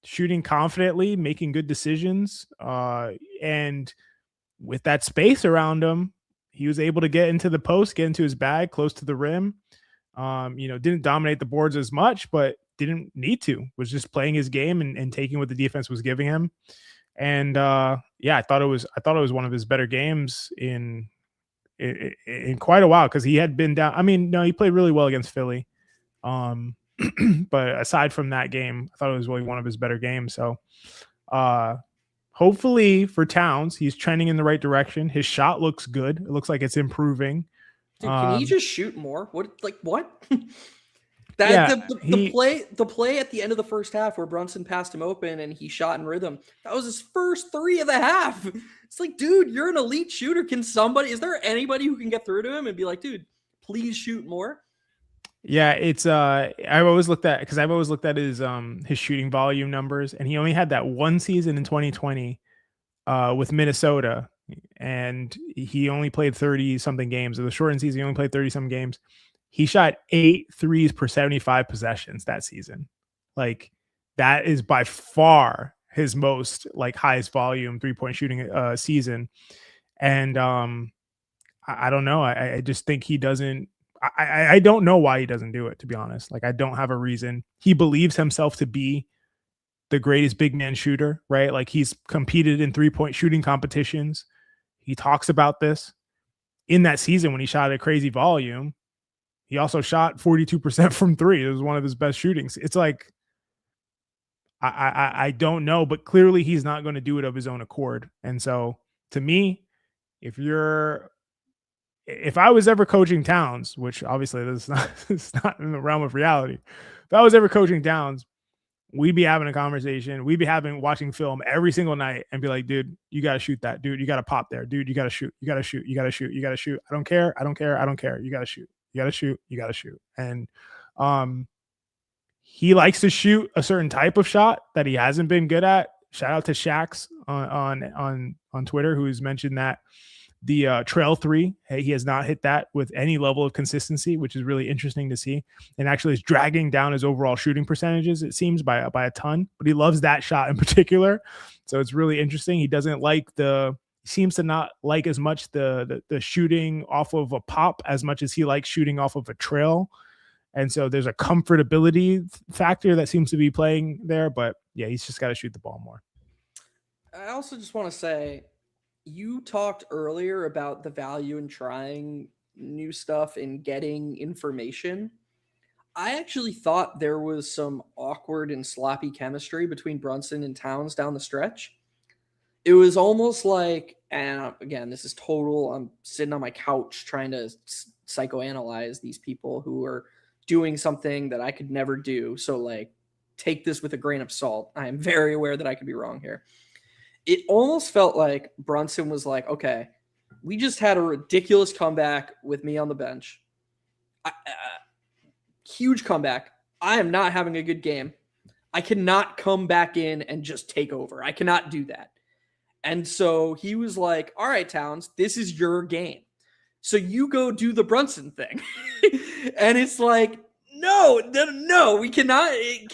shooting confidently, making good decisions. And with that space around him, he was able to get into the post, get into his bag, close to the rim. Didn't dominate the boards as much, but didn't need to. Was just playing his game and taking what the defense was giving him. And I thought it was one of his better games in quite a while, because he had been down. I mean, no, he played really well against Philly. But aside from that game, I thought it was really one of his better games. So hopefully for Towns, he's trending in the right direction. His shot looks good. It looks like it's improving. Dude, can he just shoot more? What? That Yeah, the play at the end of the first half where Brunson passed him open and he shot in rhythm. That was his first 3 of the half. It's like, dude, you're an elite shooter. Is there anybody who can get through to him and be like, dude, please shoot more? Yeah, it's I've always looked at his shooting volume numbers, and he only had that one season in 2020 with Minnesota, and he only played 30 something games. Of the shortened season, he only played 30 some games. He shot 8 threes per 75 possessions that season. Like, that is by far his most like highest volume 3-point shooting season. And I don't know. I just think he doesn't. I don't know why he doesn't do it, to be honest. Like, I don't have a reason. He believes himself to be the greatest big man shooter, right? Like, he's competed in 3-point shooting competitions. He talks about this. In that season when he shot a crazy volume, he also shot 42% from 3. It was one of his best shootings. It's like, I don't know, but clearly he's not going to do it of his own accord. And so, to me, if I was ever coaching Towns, which obviously this is not, it's not in the realm of reality. If I was ever coaching Towns, we'd be having a conversation. We'd be watching film every single night and be like, dude, you got to shoot that. Dude, you got to pop there. Dude, you got to shoot. You got to shoot. You got to shoot. You got to shoot. I don't care. I don't care. I don't care. You got to shoot. You got to shoot. You got to shoot. And he likes to shoot a certain type of shot that he hasn't been good at. Shout out to Shax on Twitter, who's mentioned that the trail 3, he has not hit that with any level of consistency, which is really interesting to see, and actually is dragging down his overall shooting percentages, it seems, by a ton. But he loves that shot in particular, so it's really interesting. He doesn't like seems to not like as much the shooting off of a pop as much as he likes shooting off of a trail. And so there's a comfortability factor that seems to be playing there. But yeah, he's just got to shoot the ball more. I also just want to say, you talked earlier about the value in trying new stuff and getting information. I actually thought there was some awkward and sloppy chemistry between Brunson and Towns down the stretch. It was almost like, and again, this is total, I'm sitting on my couch trying to psychoanalyze these people who are doing something that I could never do. So, like, take this with a grain of salt. I am very aware that I could be wrong here. It almost felt like Brunson was like, okay, we just had a ridiculous comeback with me on the bench. Huge comeback. I am not having a good game. I cannot come back in and just take over. I cannot do that. And so he was like, all right, Towns, this is your game. So you go do the Brunson thing. And it's like, no, we cannot. It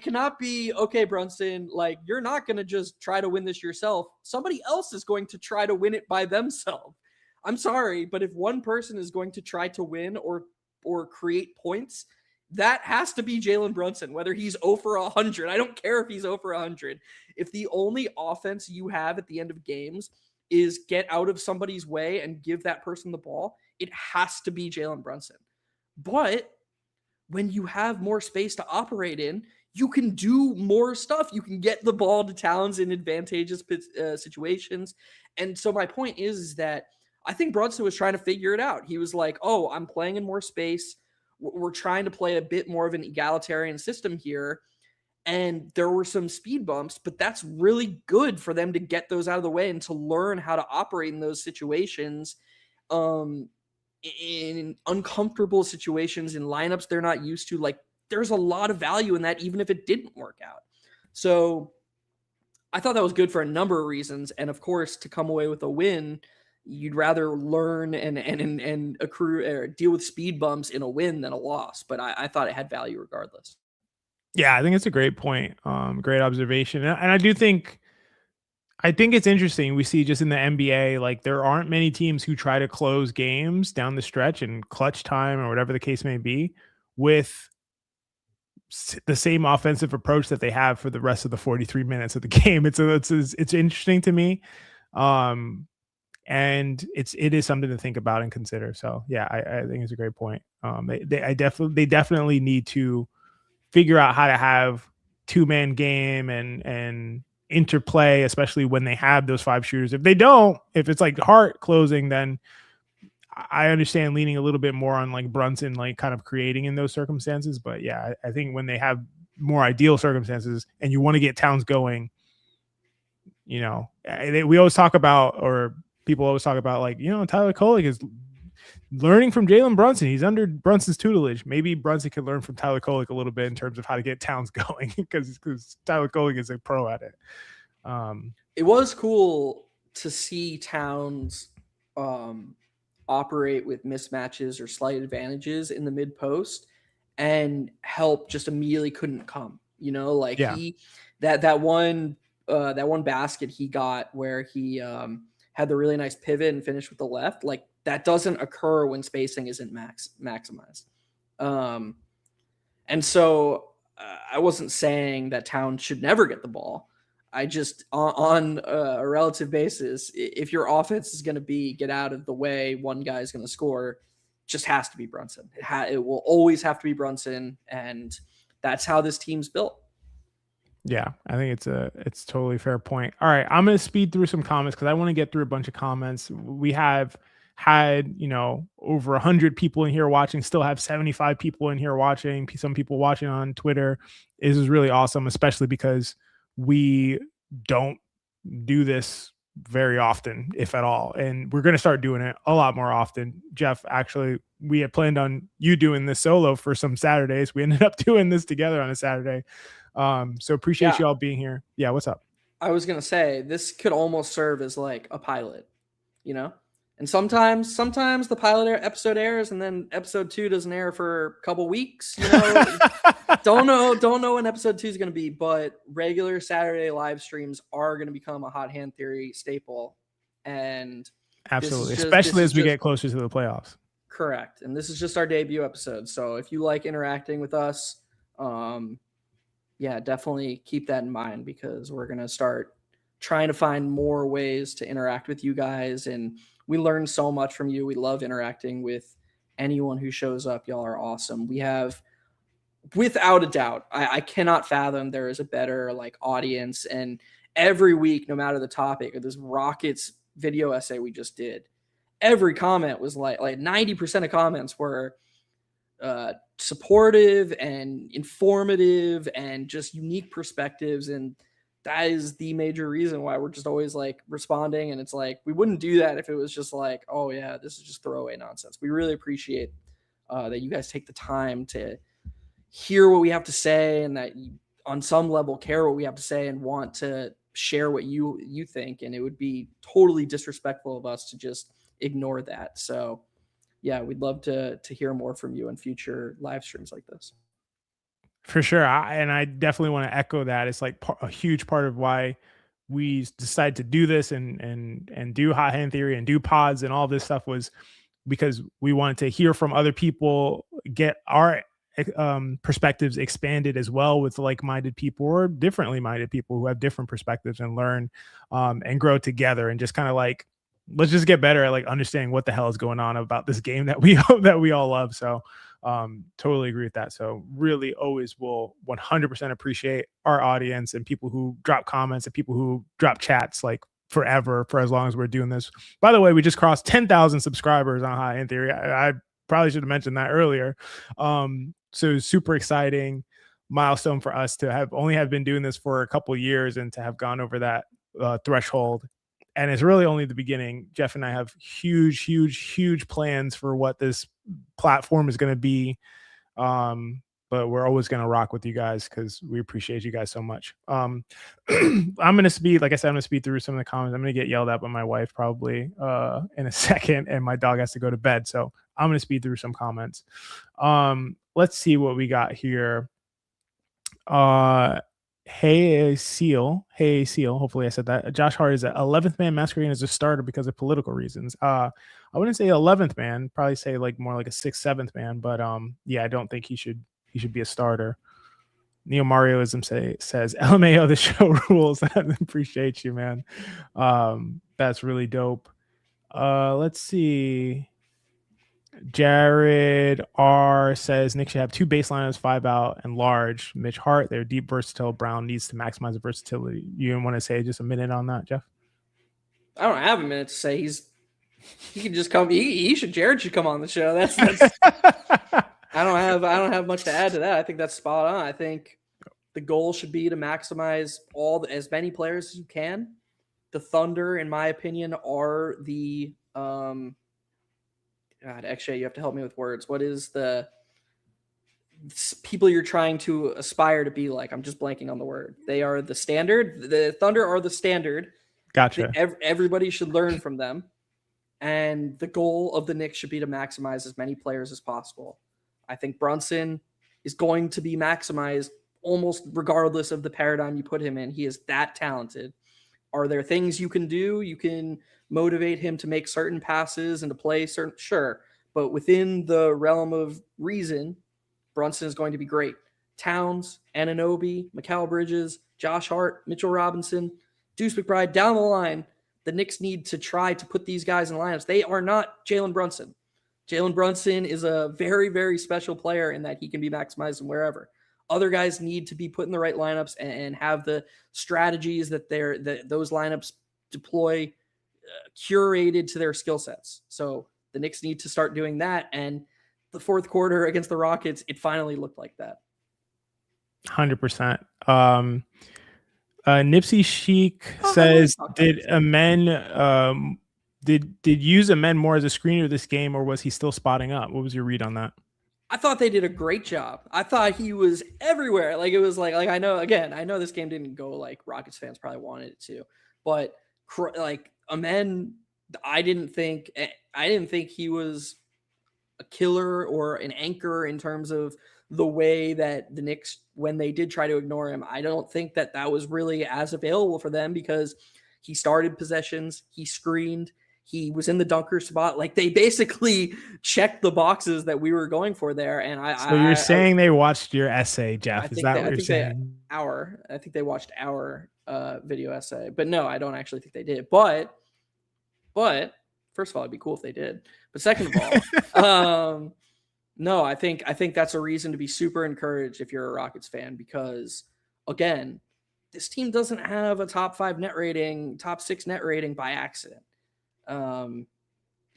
cannot be, okay, Brunson, like, you're not going to just try to win this yourself. Somebody else is going to try to win it by themselves. I'm sorry, but if one person is going to try to win or create points, that has to be Jalen Brunson, whether he's 0 for 100. I don't care if he's 0 for 100. If the only offense you have at the end of games is get out of somebody's way and give that person the ball, it has to be Jalen Brunson. But when you have more space to operate in, you can do more stuff. You can get the ball to Towns in advantageous situations. And so my point is that I think Brunson was trying to figure it out. He was like, oh, I'm playing in more space. We're trying to play a bit more of an egalitarian system here. And there were some speed bumps, but that's really good for them to get those out of the way and to learn how to operate in those situations, in uncomfortable situations, in lineups they're not used to. Like, there's a lot of value in that, even if it didn't work out. So I thought that was good for a number of reasons. And of course, to come away with a win, you'd rather learn and accrue or deal with speed bumps in a win than a loss. But I thought it had value regardless. Yeah, I think it's a great point. Great observation. And I think it's interesting. We see just in the NBA, like, there aren't many teams who try to close games down the stretch in clutch time or whatever the case may be with the same offensive approach that they have for the rest of the 43 minutes of the game. It's interesting to me. and it is something to think about and consider. So yeah, I think it's a great point. They definitely need to figure out how to have 2-man game and interplay, especially when they have those 5 shooters. If they don't, if it's like Hart closing, then I understand leaning a little bit more on like Brunson, like kind of creating in those circumstances. But yeah, I think when they have more ideal circumstances and you want to get Towns going, we always talk about, or people always talk about, like, Tyler Kolek is learning from Jalen Brunson. He's under Brunson's tutelage. Maybe Brunson could learn from Tyler Kolek a little bit in terms of how to get Towns going, because Tyler Kolek is a pro at it. It was cool to see Towns operate with mismatches or slight advantages in the mid post, and help just immediately couldn't come. That one basket he got where he had the really nice pivot and finished with the left, like that doesn't occur when spacing isn't maximized. And so I wasn't saying that Towns should never get the ball. I just, on a relative basis, if your offense is going to be get out of the way, one guy is going to score, just has to be Brunson. It will always have to be Brunson, and that's how this team's built. Yeah, I think it's totally fair point. All right, I'm going to speed through some comments because I want to get through a bunch of comments. We have had, over 100 people in here watching, still have 75 people in here watching, some people watching on Twitter. This is really awesome, especially because we don't do this very often, if at all. And we're going to start doing it a lot more often. Jeff, actually, we had planned on you doing this solo for some Saturdays. We ended up doing this together on a Saturday. So appreciate you all being here. Yeah, what's up? I was going to say, this could almost serve as like a pilot, and sometimes the pilot episode airs and then episode 2 doesn't air for a couple weeks, don't know when episode 2 is going to be, but regular Saturday live streams are going to become a Hot Hand Theory staple. And absolutely, especially as we get closer to the playoffs. Correct. And this is just our debut episode. So if you like interacting with us, definitely keep that in mind, because we're going to start trying to find more ways to interact with you guys. And we learn so much from you. We love interacting with anyone who shows up. Y'all are awesome. We have, without a doubt, I cannot fathom there is a better audience. And every week, no matter the topic, or this Rockets video essay we just did, every comment was like 90% of comments were supportive and informative and just unique perspectives. And that is the major reason why we're just always responding. And it's we wouldn't do that if it was just oh yeah, this is just throwaway nonsense. We really appreciate that you guys take the time to hear what we have to say, and that you, on some level, care what we have to say and want to share what you think. And it would be totally disrespectful of us to just ignore that. So yeah, we'd love to hear more from you in future live streams like this. For sure. I definitely want to echo that. It's a huge part of why we decided to do this and do Hot Hand Theory and do pods and all this stuff, was because we wanted to hear from other people, get our perspectives expanded as well with like-minded people or differently minded people who have different perspectives, and learn and grow together, and just kind of let's just get better at understanding what the hell is going on about this game that we all love. So totally agree with that. So really always will 100% appreciate our audience and people who drop comments and people who drop chats forever, for as long as we're doing this. By the way, we just crossed 10,000 subscribers on High End Theory. I probably should have mentioned that earlier. So super exciting milestone for us to have been doing this for a couple of years and to have gone over that threshold. And it's really only the beginning. Jeff and I have huge plans for what this platform is going to be. But we're always going to rock with you guys because we appreciate you guys so much. I'm going to speed, like I said, I'm going to speed through some of the comments. I'm going to get yelled at by my wife probably in a second, and my dog has to go to bed. So I'm going to speed through some comments. Let's see what we got here. Hey Seal. Hopefully I said that. Josh Hart is an 11th man masquerading as a starter because of political reasons. I wouldn't say 11th man, probably say more like a 6th, 7th man. But yeah, I don't think he should be a starter. Neo Marioism says LMAO, the show rules. I appreciate you, man. That's really dope. Let's see. Jared R says Knicks should have 2 baseliners, 5 out, and large. Mitch Hart, they're deep, versatile. Brown needs to maximize the versatility. You want to say just a minute on that, Jeff? I don't have a minute to say. He can just come. Jared should come on the show. That's I don't have much to add to that. I think that's spot on. I think the goal should be to maximize as many players as you can. The Thunder, in my opinion, are the God, actually, you have to help me with words. What is the people you're trying to aspire to be like? I'm just blanking on the word. They are the standard. The Thunder are the standard. Gotcha. Everybody should learn from them. And the goal of the Knicks should be to maximize as many players as possible. I think Brunson is going to be maximized almost regardless of the paradigm you put him in. He is that talented. Are there things you can do? You can motivate him to make certain passes and to play certain, sure. But within the realm of reason, Brunson is going to be great. Towns, Anunoby, Mikal Bridges, Josh Hart, Mitchell Robinson, Deuce McBride, down the line, the Knicks need to try to put these guys in lineups. They are not Jalen Brunson. Jalen Brunson is a very, very special player in that he can be maximized wherever. Other guys need to be put in the right lineups and have the strategies that those lineups deploy curated to their skill sets. So the Knicks need to start doing that. And the fourth quarter against the Rockets, it finally looked like that. 100%. Nipsey Sheik says, did use Amen more as a screener this game, or was he still spotting up? What was your read on that? I thought they did a great job. I thought he was everywhere. Like, it was like I know this game didn't go like Rockets fans probably wanted it to, but like Amen, I didn't think he was a killer or an anchor in terms of the way that the Knicks, when they did try to ignore him, I don't think that was really as available for them because he started possessions, he screened, he was in the dunker spot. Like, they basically checked the boxes that we were going for there. And you're saying they watched your essay, Jeff? Is that what you're saying? I think they watched our video essay, but no, I don't actually think they did. But first of all, it'd be cool if they did. But second of all, no, I think that's a reason to be super encouraged if you're a Rockets fan, because again, this team doesn't have a top 5 net rating, top 6 net rating by accident. It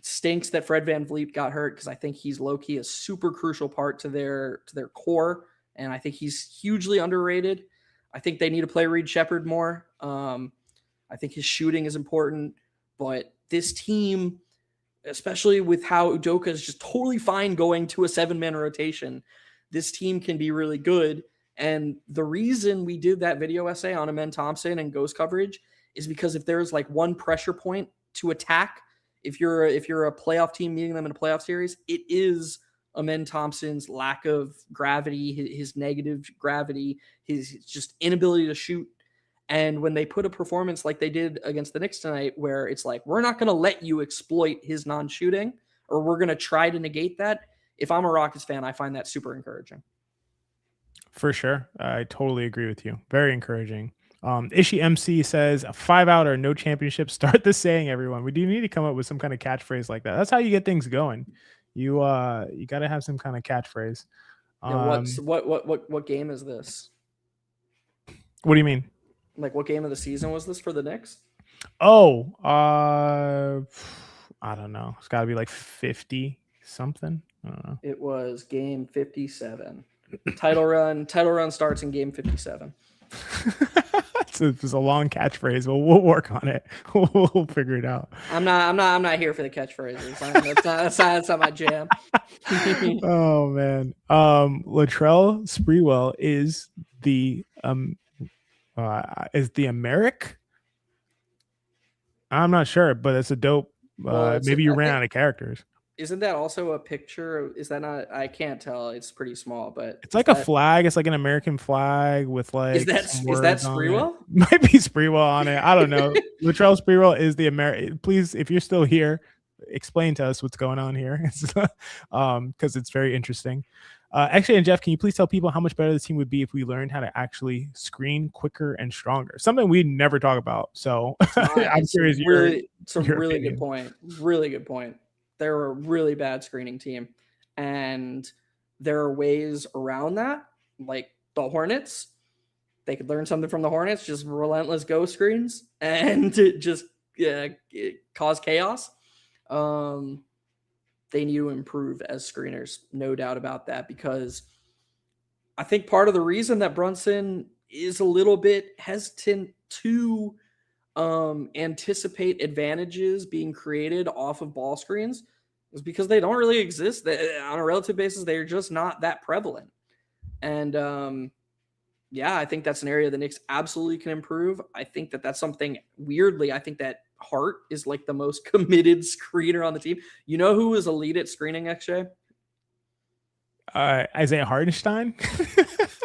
stinks that Fred VanVleet got hurt because I think he's low-key a super crucial part to their core, and I think he's hugely underrated. I think they need to play Reed Shepherd more. I think his shooting is important, but this team, especially with how Udoka is just totally fine going to a 7-man rotation, this team can be really good. And the reason we did that video essay on Amen Thompson and ghost coverage is because if there's like one pressure point to attack, if you're a playoff team meeting them in a playoff series, it is Amen Thompson's lack of gravity, his negative gravity, his just inability to shoot. And when they put a performance like they did against the Knicks tonight, where it's like, we're not going to let you exploit his non-shooting, or we're going to try to negate that. If I'm a Rockets fan, I find that super encouraging. For sure. I totally agree with you. Very encouraging. Ishi MC says, 5 out or no championship. Start the saying, everyone. We do need to come up with some kind of catchphrase like that. That's how you get things going. You got to have some kind of catchphrase. What game is this? What do you mean? Like, what game of the season was this for the Knicks? Oh, I don't know. It's got to be like 50 something. I don't know. It was game 57. Title run starts in game 57. It's a long catchphrase. We'll work on it. We'll figure it out. I'm not here for the catchphrases. That's not my jam. Oh man. Latrell Sprewell is the Americ. I'm not sure, but it's a dope. Maybe you ran out of characters. Isn't that also a picture? Is that not? I can't tell. It's pretty small, but it's like a flag. It's like an American flag with like. Is that Sprewell? Might be Sprewell on it. I don't know. Latrell Sprewell is the American. Please, if you're still here, explain to us what's going on here, because it's very interesting. Actually, and Jeff, can you please tell people how much better the team would be if we learned how to actually screen quicker and stronger? Something we never talk about. So I'm curious It's a your really opinion. good point. Really good point. They're a really bad screening team, and there are ways around that, like the Hornets. They could learn something from the Hornets, just relentless go screens and just cause chaos. They need to improve as screeners, no doubt about that, because I think part of the reason that Brunson is a little bit hesitant to anticipate advantages being created off of ball screens is because they don't really exist. On a relative basis, they're just not that prevalent. And yeah, I think that's an area the Knicks absolutely can improve. I think that that's something weirdly, I think that Hart is like the most committed screener on the team. You know who is elite at screening, XJ? Isaiah Hartenstein.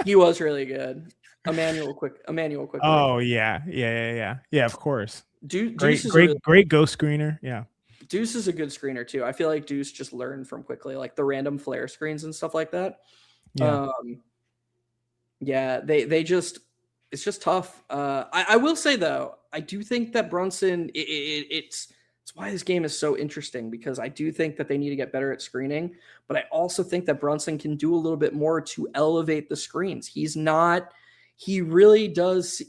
He was really good. Emmanuel Quickly. Oh yeah. Of course. Deuce Great ghost screener. Yeah. Deuce is a good screener too. I feel like Deuce just learned from Quickly, like the random flare screens and stuff like that. Yeah. They just, it's just tough. I will say though, I do think that Brunson, it's why this game is so interesting, because I do think that they need to get better at screening, but I also think that Brunson can do a little bit more to elevate the screens. He really does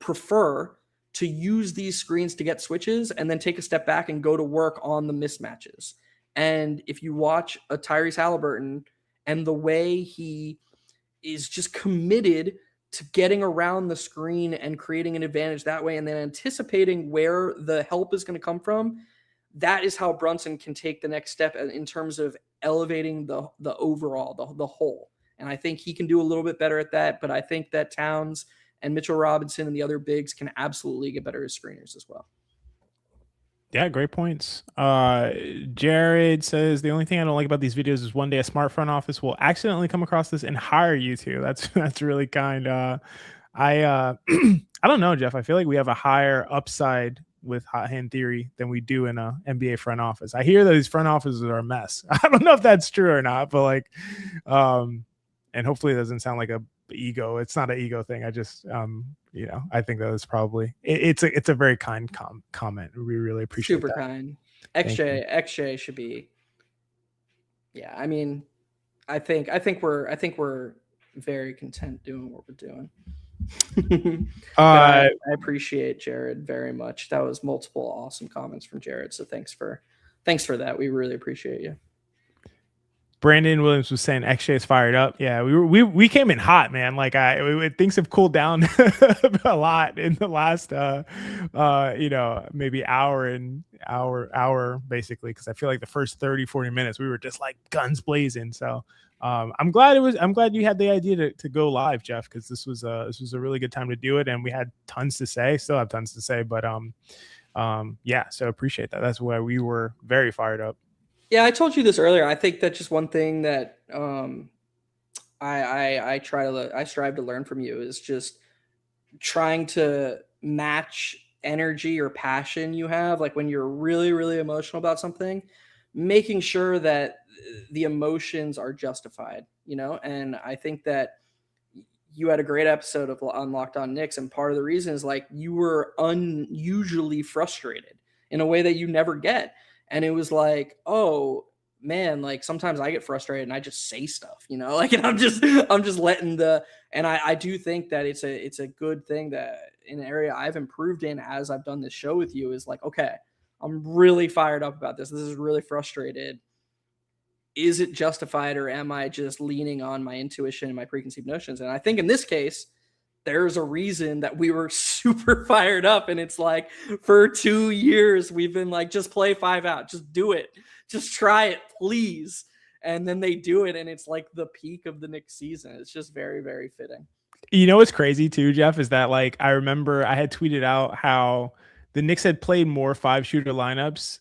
prefer to use these screens to get switches and then take a step back and go to work on the mismatches. And if you watch a Tyrese Halliburton and the way he is just committed to getting around the screen and creating an advantage that way, and then anticipating where the help is going to come from, that is how Brunson can take the next step in terms of elevating the overall, the whole. And I think he can do a little bit better at that, but I think that Towns and Mitchell Robinson and the other bigs can absolutely get better as screeners as well. Yeah, great points. Jared says the only thing I don't like about these videos is one day a smart front office will accidentally come across this and hire you two. That's really kind. I don't know, Jeff. I feel like we have a higher upside with hot hand theory than we do in a NBA front office. I hear those front offices are a mess. I don't know if that's true or not, but like, and hopefully it doesn't sound like a ego. It's not an ego thing. I just I think that was probably it's a very kind comment. We really appreciate super that. Kind. XJ should be. Yeah, I mean, I think we're very content doing what we're doing. I appreciate Jared very much. That was multiple awesome comments from Jared. So thanks for that. We really appreciate you. Brandon Williams was saying XJ is fired up. Yeah, we came in hot, man. Like things have cooled down a lot in the last maybe hour basically, because I feel like the first 30-40 minutes we were just like guns blazing. So I'm glad you had the idea to go live, Jeff, because this was a really good time to do it, and we had tons to say, still have tons to say, but so appreciate that. That's why we were very fired up. Yeah, I told you this earlier. I think that just one thing that I strive to learn from you is just trying to match energy or passion you have, like when you're really, really emotional about something, making sure that the emotions are justified, and I think that you had a great episode of Locked On Knicks, and part of the reason is like you were unusually frustrated in a way that you never get. And it was like, oh man, like sometimes I get frustrated and I just say stuff, like, and I'm just letting and I do think that it's a good thing that in an area I've improved in as I've done this show with you is like, okay, I'm really fired up about this. This is really frustrated. Is it justified, or am I just leaning on my intuition and my preconceived notions? And I think in this case, there's a reason that we were super fired up. And it's like for 2 years, we've been like, just play 5 out, just do it. Just try it, please. And then they do it. And it's like the peak of the Knicks season. It's just very, very fitting. You know, what's crazy too, Jeff, is that like, I remember I had tweeted out how the Knicks had played more 5-shooter lineups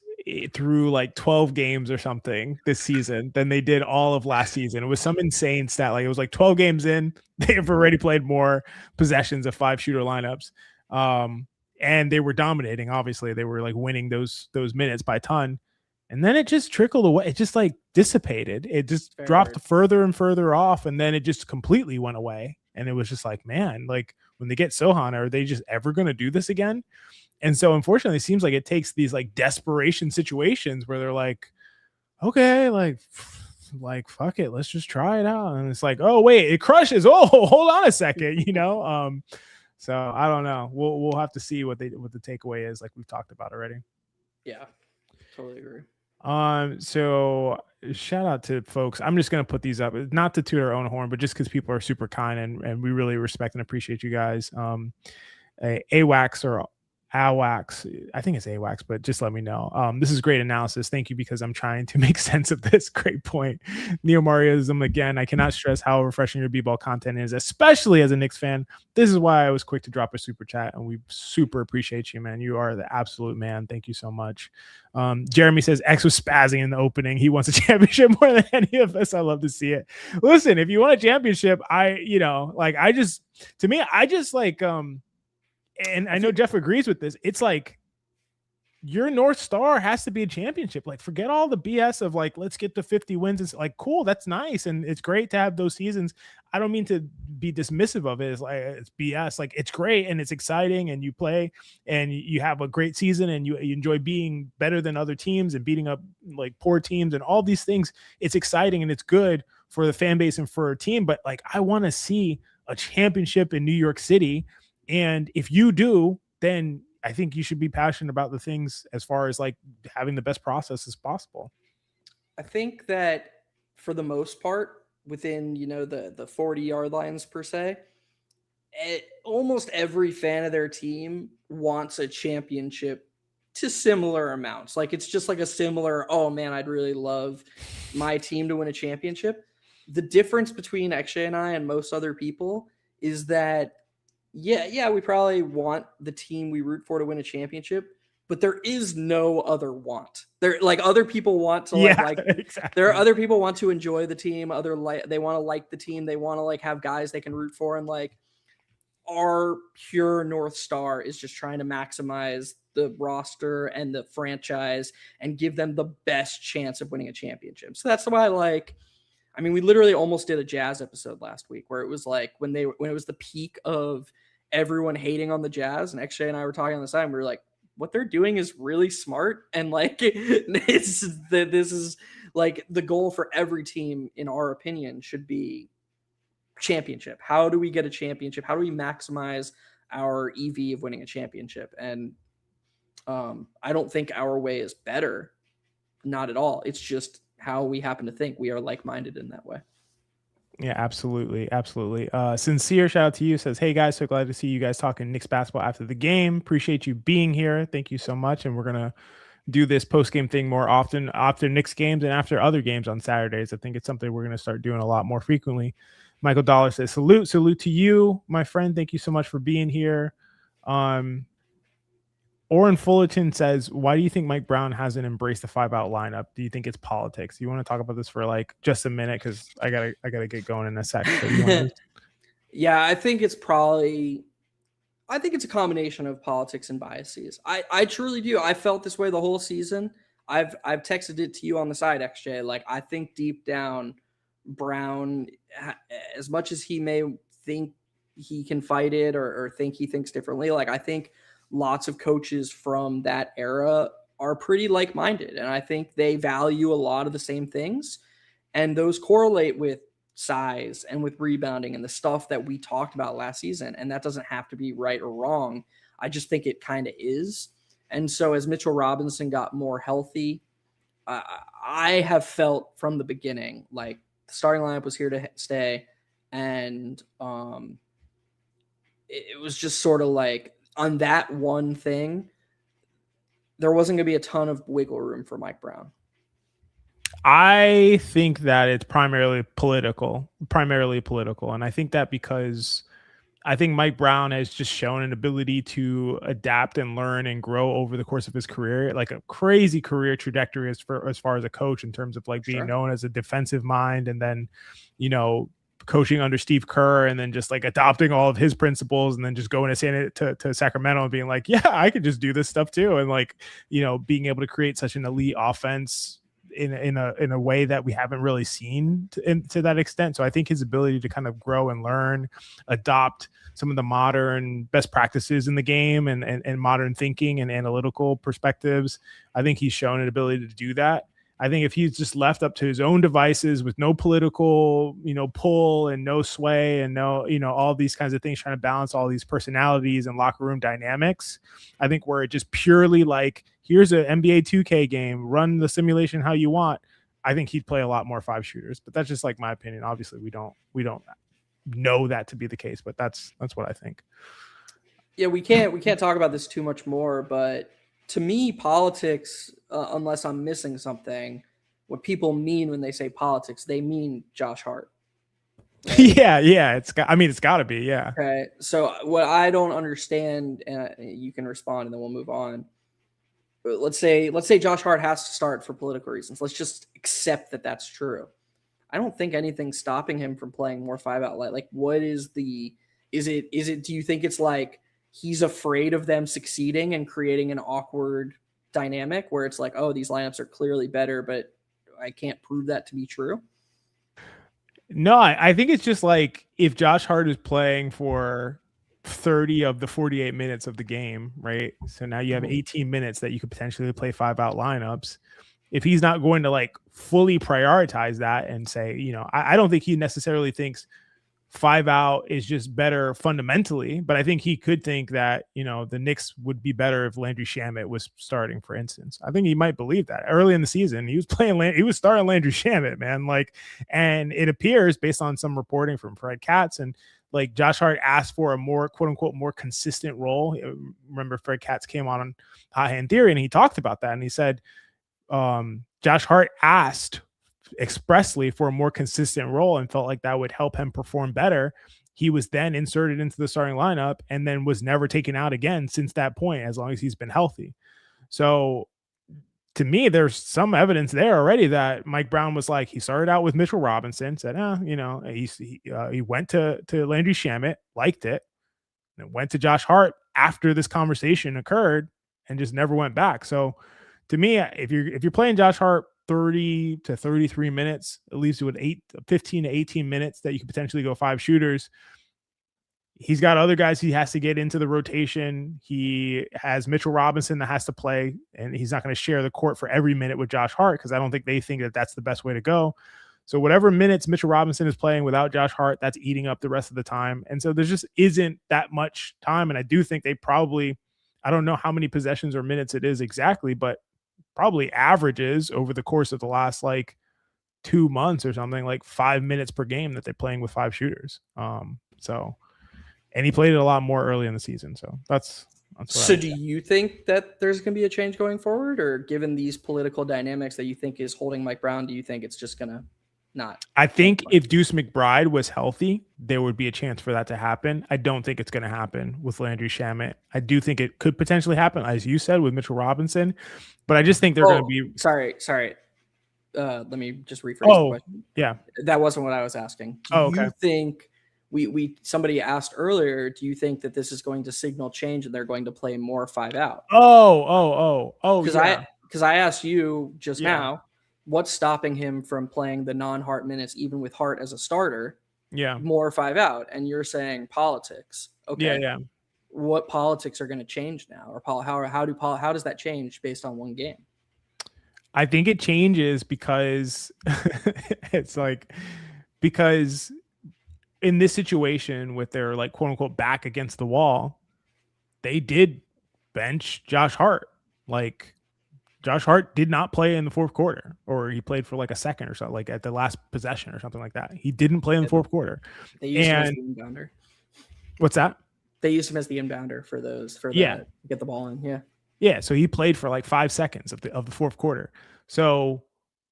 through like 12 games or something this season than they did all of last season. It was some insane stat. Like it was like 12 games in, they have already played more possessions of 5-shooter lineups. And they were dominating. Obviously they were like winning those minutes by a ton. And then it just trickled away. It just like dissipated. It just dropped further and further off. And then it just completely went away. And it was just like, man, like when they get Sohan, are they just ever going to do this again? And so unfortunately, it seems like it takes these like desperation situations where they're like, okay, like fuck it, let's just try it out. And it's like, oh wait, it crushes. Oh, hold on a second, you know. So I don't know. We'll have to see what the takeaway is, like we've talked about already. Yeah, totally agree. So shout out to folks. I'm just gonna put these up, not to toot our own horn, but just because people are super kind and we really respect and appreciate you guys. AWAX or AWAX, I think it's AWAX, but just let me know. This is great analysis. Thank you, because I'm trying to make sense of this. Great point. Neo Mariaism again. I cannot stress how refreshing your b-ball content is, especially as a Knicks fan. This is why I was quick to drop a super chat, and we super appreciate you, man. You are the absolute man. Thank you so much. Jeremy says X was spazzing in the opening. He wants a championship more than any of us. I love to see it. Listen, if you want a championship, and I know Jeff agrees with this. It's like your North Star has to be a championship. Like, forget all the BS of like, let's get to 50 wins. It's like, cool, that's nice. And it's great to have those seasons. I don't mean to be dismissive of it. It's like, it's BS. Like, it's great and it's exciting, and you play and you have a great season, and you enjoy being better than other teams and beating up like poor teams and all these things. It's exciting and it's good for the fan base and for a team. But like, I want to see a championship in New York City. And if you do, then I think you should be passionate about the things as far as like having the best process as possible. I think that for the most part, within, the 40-yard lines per se, almost every fan of their team wants a championship to similar amounts. Like, it's just like a similar, oh man, I'd really love my team to win a championship. The difference between XJ and I and most other people is that yeah, we probably want the team we root for to win a championship, but there is no other want. There, like, other people want to exactly. There are other people want to enjoy the team. They want to like the team. They want to like have guys they can root for, and like our pure North Star is just trying to maximize the roster and the franchise and give them the best chance of winning a championship. So that's why, we literally almost did a Jazz episode last week where it was like when it was the peak of everyone hating on the Jazz, and XJ and I were talking on the side, and we were like, what they're doing is really smart, and like this is like the goal for every team, in our opinion, should be championship. How do we get a championship? How do we maximize our EV of winning a championship? And I don't think our way is better, not at all. It's just how we happen to think. We are like-minded in that way. Yeah, absolutely. Absolutely. Sincere shout out to you. Says, hey guys, so glad to see you guys talking Knicks basketball after the game. Appreciate you being here. Thank you so much. And we're going to do this post-game thing more often after Knicks games and after other games on Saturdays. I think it's something we're going to start doing a lot more frequently. Michael Dollar says, salute to you, my friend. Thank you so much for being here. Oren Fullerton says, why do you think Mike Brown hasn't embraced the 5-out lineup? Do you think it's politics? You want to talk about this for like just a minute? Because I gotta get going in a sec. Yeah, I think it's a combination of politics and biases. I truly do. I felt this way the whole season. I've texted it to you on the side, XJ. Like, I think deep down, Brown, as much as he may think he can fight it or think he thinks differently, like, I think lots of coaches from that era are pretty like-minded, and I think they value a lot of the same things, and those correlate with size and with rebounding and the stuff that we talked about last season. And that doesn't have to be right or wrong. I just think it kind of is. And so as Mitchell Robinson got more healthy, I have felt from the beginning like the starting lineup was here to stay, and it was just sort of like, on that one thing, there wasn't going to be a ton of wiggle room for Mike Brown. I think that it's primarily political. And I think that because I think Mike Brown has just shown an ability to adapt and learn and grow over the course of his career, like a crazy career trajectory as far as a coach, in terms of like being known as a defensive mind, and then, coaching under Steve Kerr and then just like adopting all of his principles and then just going to Sacramento and being like, yeah, I could just do this stuff too. And like, being able to create such an elite offense in a way that we haven't really seen to that extent. So I think his ability to kind of grow and learn, adopt some of the modern best practices in the game and modern thinking and analytical perspectives, I think he's shown an ability to do that. I think if he's just left up to his own devices with no political, pull and no sway and no, all these kinds of things, trying to balance all these personalities and locker room dynamics, I think where it just purely like, here's an NBA 2K game, run the simulation how you want, I think he'd play a lot more 5 shooters. But that's just like my opinion. Obviously, we don't know that to be the case, but that's what I think. Yeah, we can't talk about this too much more, but to me, politics, unless I'm missing something, what people mean when they say politics, they mean Josh Hart. Right? yeah, it's got to be, yeah. Okay, so what I don't understand, you can respond and then we'll move on. Let's say Josh Hart has to start for political reasons. Let's just accept that that's true. I don't think anything's stopping him from playing more 5-out. Like, what is do you think it's like he's afraid of them succeeding and creating an awkward dynamic where it's like, oh, these lineups are clearly better, but I can't prove that to be true? No, I think it's just like if Josh Hart is playing for 30 of the 48 minutes of the game, right? So now you have 18 minutes that you could potentially play 5-out lineups. If he's not going to like fully prioritize that and say, I don't think he necessarily thinks 5-out is just better fundamentally, but I think he could think that, the Knicks would be better if Landry Shamet was starting, for instance. I think he might believe that early in the season. He was starting Landry Shamet, man. Like, and it appears based on some reporting from Fred Katz and like Josh Hart asked for a more quote unquote more consistent role. Remember Fred Katz came on Hot Hand Theory and he talked about that. And he said, Josh Hart asked expressly for a more consistent role and felt like that would help him perform better. He was then inserted into the starting lineup and then was never taken out again since that point, as long as he's been healthy. So to me, there's some evidence there already that Mike Brown was like, he started out with Mitchell Robinson, said, he went to Landry Shamet, liked it, and went to Josh Hart after this conversation occurred and just never went back. So to me, if you're playing Josh Hart 30 to 33 minutes, it leaves you with 15 to 18 minutes that you could potentially go 5 shooters. He's got other guys he has to get into the rotation. He has Mitchell Robinson that has to play, and he's not going to share the court for every minute with Josh Hart because I don't think they think that that's the best way to go. So whatever minutes Mitchell Robinson is playing without Josh Hart, that's eating up the rest of the time. And so there just isn't that much time. And I do think they probably, I don't know how many possessions or minutes it is exactly, but probably averages over the course of the last like 2 months or something, like 5 minutes per game that they're playing with 5 shooters. And he played it a lot more early in the season. So that's so do you think that there's going to be a change going forward, or given these political dynamics that you think is holding Mike Brown, do you think it's just going to not? I think if Deuce McBride was healthy, there would be a chance for that to happen. I don't think it's going to happen with Landry Shamet. I do think it could potentially happen, as you said, with Mitchell Robinson, but I just think they're going to be. Sorry. Let me just rephrase the question. Yeah. That wasn't what I was asking. Do you think somebody asked earlier, do you think that this is going to signal change and they're going to play more 5-out? Because I asked you just now, what's stopping him from playing the non-Hart minutes, even with Hart as a starter? Yeah. More 5-out. And you're saying politics. Okay. Yeah. What politics are going to change now? Or how does that change based on one game? I think it changes because because in this situation with their like quote unquote back against the wall, they did bench Josh Hart. Like Josh Hart did not play in the fourth quarter, or he played for like a second or so, like at the last possession or something like that. He didn't play in the fourth quarter. They used him as the inbounder. What's that? They used him as the inbounder to get the ball in. Yeah. Yeah. So he played for like 5 seconds of the fourth quarter. So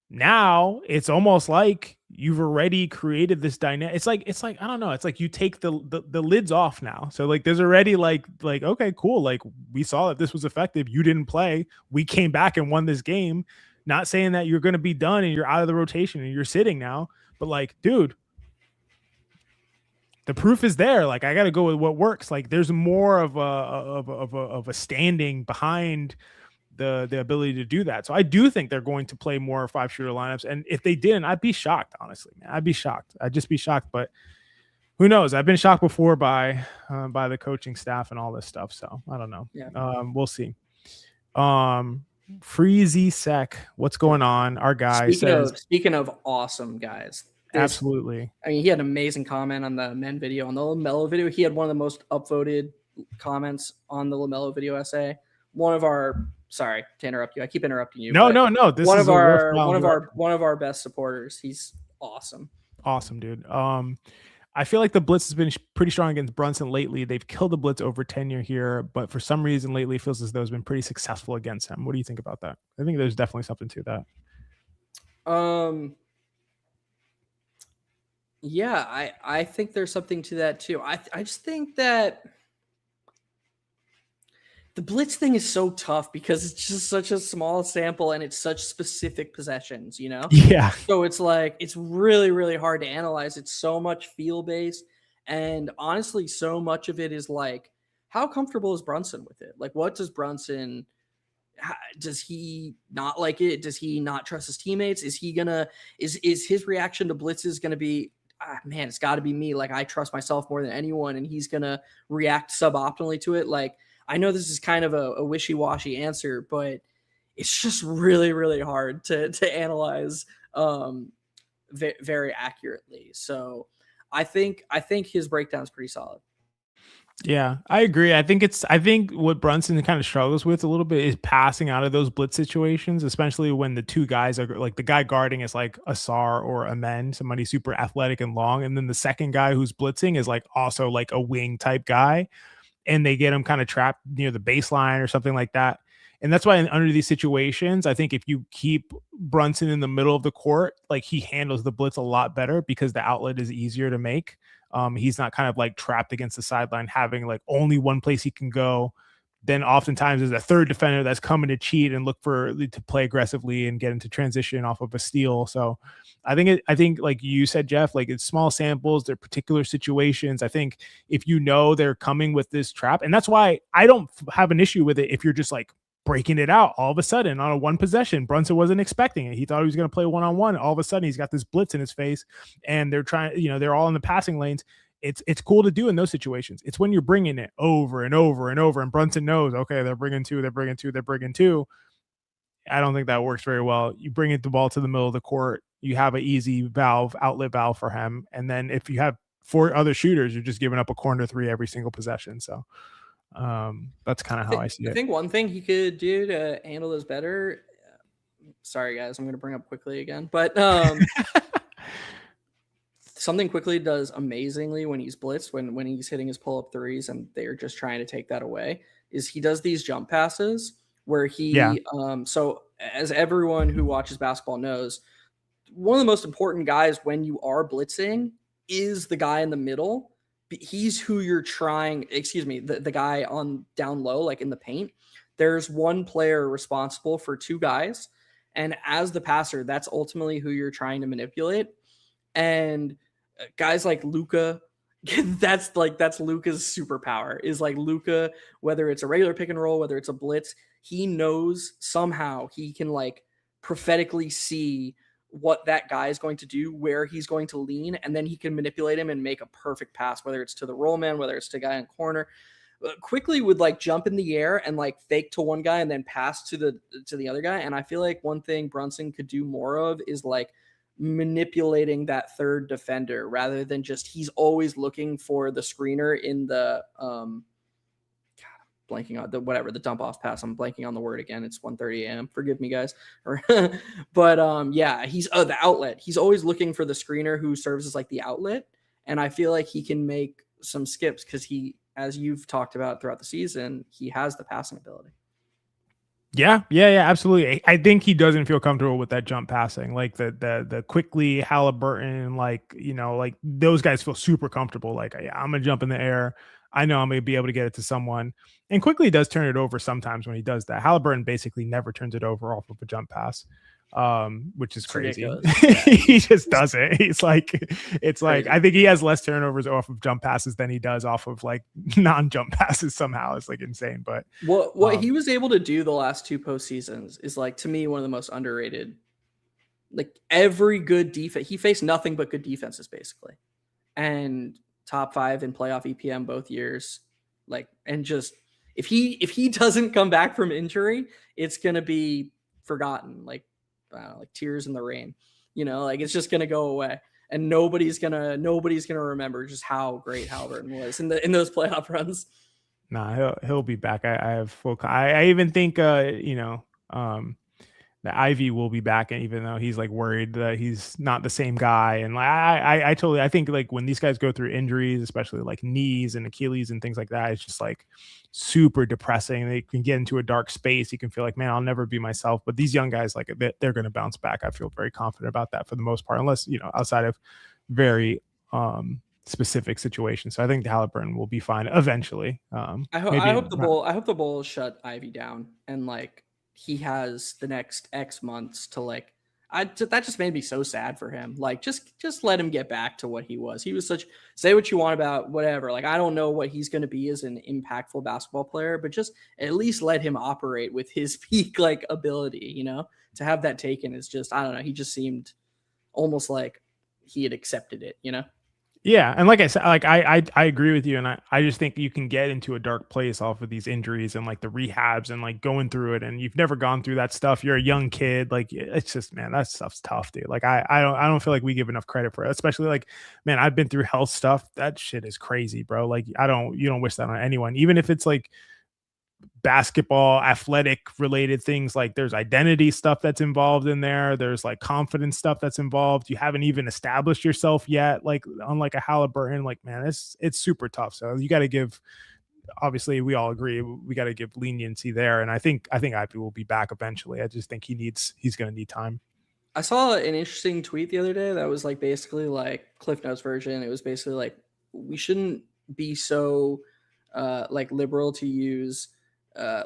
now it's almost like you've already created this dynamic. It's like I don't know. It's like you take the lids off now. So like there's already like okay, cool. Like we saw that this was effective. You didn't play. We came back and won this game. Not saying that you're going to be done and you're out of the rotation and you're sitting now, but like, dude, the proof is there. Like I got to go with what works. Like there's more of a standing behind the ability to do that. So I do think they're going to play more 5 shooter lineups. And if they didn't, I'd be shocked. Honestly, man, I'd be shocked. I'd just be shocked. But who knows? I've been shocked before by the coaching staff and all this stuff. So I don't know. Yeah. We'll see. Freezy Sec, what's going on? Our guy Speaking of awesome guys, absolutely. I mean, he had an amazing comment on the men video. On the LaMelo video, he had one of the most upvoted comments on the LaMelo video essay. One of our, sorry to interrupt you. I keep interrupting you. No. This one is one of our best supporters. He's awesome. Awesome, dude. I feel like the blitz has been pretty strong against Brunson lately. They've killed the blitz over tenure here, but for some reason lately it feels as though it's been pretty successful against him. What do you think about that? I think there's definitely something to that. Yeah, I think there's something to that too. I just think that the blitz thing is so tough because it's just such a small sample and it's such specific possessions, you know? Yeah. So it's like, it's really, really hard to analyze. It's so much feel based. And honestly, so much of it is like, how comfortable is Brunson with it? Like, what does Brunson, does he not like it? Does he not trust his teammates? Is he gonna, is his reaction to blitzes gonna be, man, it's got to be me. Like, I trust myself more than anyone. And he's gonna react suboptimally to it. Like, I know this is kind of a wishy-washy answer, but it's just really, really hard to analyze very accurately. So I think his breakdown is pretty solid. Yeah, I agree. I think what Brunson kind of struggles with a little bit is passing out of those blitz situations, especially when the two guys are like the guy guarding is like a Sar or a Men, somebody super athletic and long, and then the second guy who's blitzing is like also like a wing type guy. And they get him kind of trapped near the baseline or something like that. And that's why under these situations, I think if you keep Brunson in the middle of the court, like he handles the blitz a lot better because the outlet is easier to make. He's not kind of like trapped against the sideline, having like only one place he can go. Then oftentimes there's a third defender that's coming to cheat and look to play aggressively and get into transition off of a steal. So I think like you said, Jeff, like it's small samples, they're particular situations. I think if you know they're coming with this trap, and that's why I don't have an issue with it if you're just like breaking it out all of a sudden on a one possession. Brunson wasn't expecting it. He thought he was going to play one-on-one. All of a sudden he's got this blitz in his face and they're trying, they're all in the passing lanes. It's cool to do in those situations. It's when you're bringing it over and over and over, and Brunson knows, okay, they're bringing two. I don't think that works very well. You bring the ball to the middle of the court, you have an easy outlet valve for him, and then if you have four other shooters, you're just giving up a corner three every single possession. So that's kind of how I see it. I think one thing he could do to handle this better. Sorry, guys, I'm going to bring up Quickly again, but something Quickly does amazingly when he's blitzed, when he's hitting his pull-up threes and they're just trying to take that away, is he does these jump passes where he so as everyone who watches basketball knows, one of the most important guys when you are blitzing is the guy in the middle. He's who you're trying, the guy on down low, like in the paint. There's one player responsible for two guys, and as the passer, that's ultimately who you're trying to manipulate. And guys like Luka, that's Luka's superpower, is like Luka, whether it's a regular pick and roll, whether it's a blitz, he knows somehow he can like prophetically see what that guy is going to do, where he's going to lean, and then he can manipulate him and make a perfect pass, whether it's to the roll man, whether it's to guy in corner. Quickly would like jump in the air and like fake to one guy and then pass to the other guy. And I feel like one thing Brunson could do more of is like manipulating that third defender rather than just, he's always looking for the screener in the blanking on the dump off pass. I'm blanking on the word again. It's 1:30 a.m. Forgive me, guys. But yeah, he's the outlet. He's always looking for the screener who serves as like the outlet. And I feel like he can make some skips because he, as you've talked about throughout the season, he has the passing ability. Yeah, absolutely. I think he doesn't feel comfortable with that jump passing, like the Quickly, Halliburton, like those guys feel super comfortable. Like, yeah, I'm gonna jump in the air. I know I'm gonna be able to get it to someone. And Quickly does turn it over sometimes when he does that. Halliburton basically never turns it over off of a jump pass. which is It's crazy. ridiculous. Yeah, He just does it. It's like crazy. I think he has less turnovers off of jump passes than he does off of like non-jump passes somehow. It's like insane. But What he was able to do the last two postseasons is like to me one of the most underrated. Like every good defense, he faced nothing but good defenses basically, and top five in playoff EPM both years. Like and just if he doesn't come back from injury, it's gonna be forgotten. Like like tears in the rain. Like it's just gonna go away. And nobody's gonna remember just how great Halliburton was in those playoff runs. nah, he'll be back. I have full. I even think that Ivy will be back, and even though he's like worried that he's not the same guy, and like I totally I think like when these guys go through injuries, especially like knees and Achilles and things like that, it's just like super depressing. They can get into a dark space. You can feel like, man, I'll never be myself. But these young guys, like they're going to bounce back. I feel very confident about that for the most part, unless outside of very specific situations. So I think Halliburton will be fine eventually. I Maybe hope the not. Bulls shut Ivy down and like he has the next X months to like. That just made me so sad for him. Like just let him get back to what he was. He was such say what you want about whatever. Like I don't know what he's going to be as an impactful basketball player, but just at least let him operate with his peak like ability. To have that taken is just I don't know. He just seemed almost like he had accepted it. Yeah, and like I said, like I agree with you, and I just think you can get into a dark place off of these injuries and like the rehabs and like going through it, and you've never gone through that stuff. You're a young kid, like it's just man, that stuff's tough, dude. Like I don't feel like we give enough credit for it, especially like man, I've been through health stuff. That shit is crazy, bro. Like you don't wish that on anyone, even if it's like basketball athletic related things. Like there's identity stuff that's involved in there, there's like confidence stuff that's involved. You haven't even established yourself yet, like unlike a Halliburton. Like man, it's super tough. So you got to give, obviously we all agree we got to give leniency there, and I think IP will be back eventually. I just think he's going to need time. I saw an interesting tweet the other day that was like basically like Cliff Notes version. It was basically like we shouldn't be so like liberal to use uh,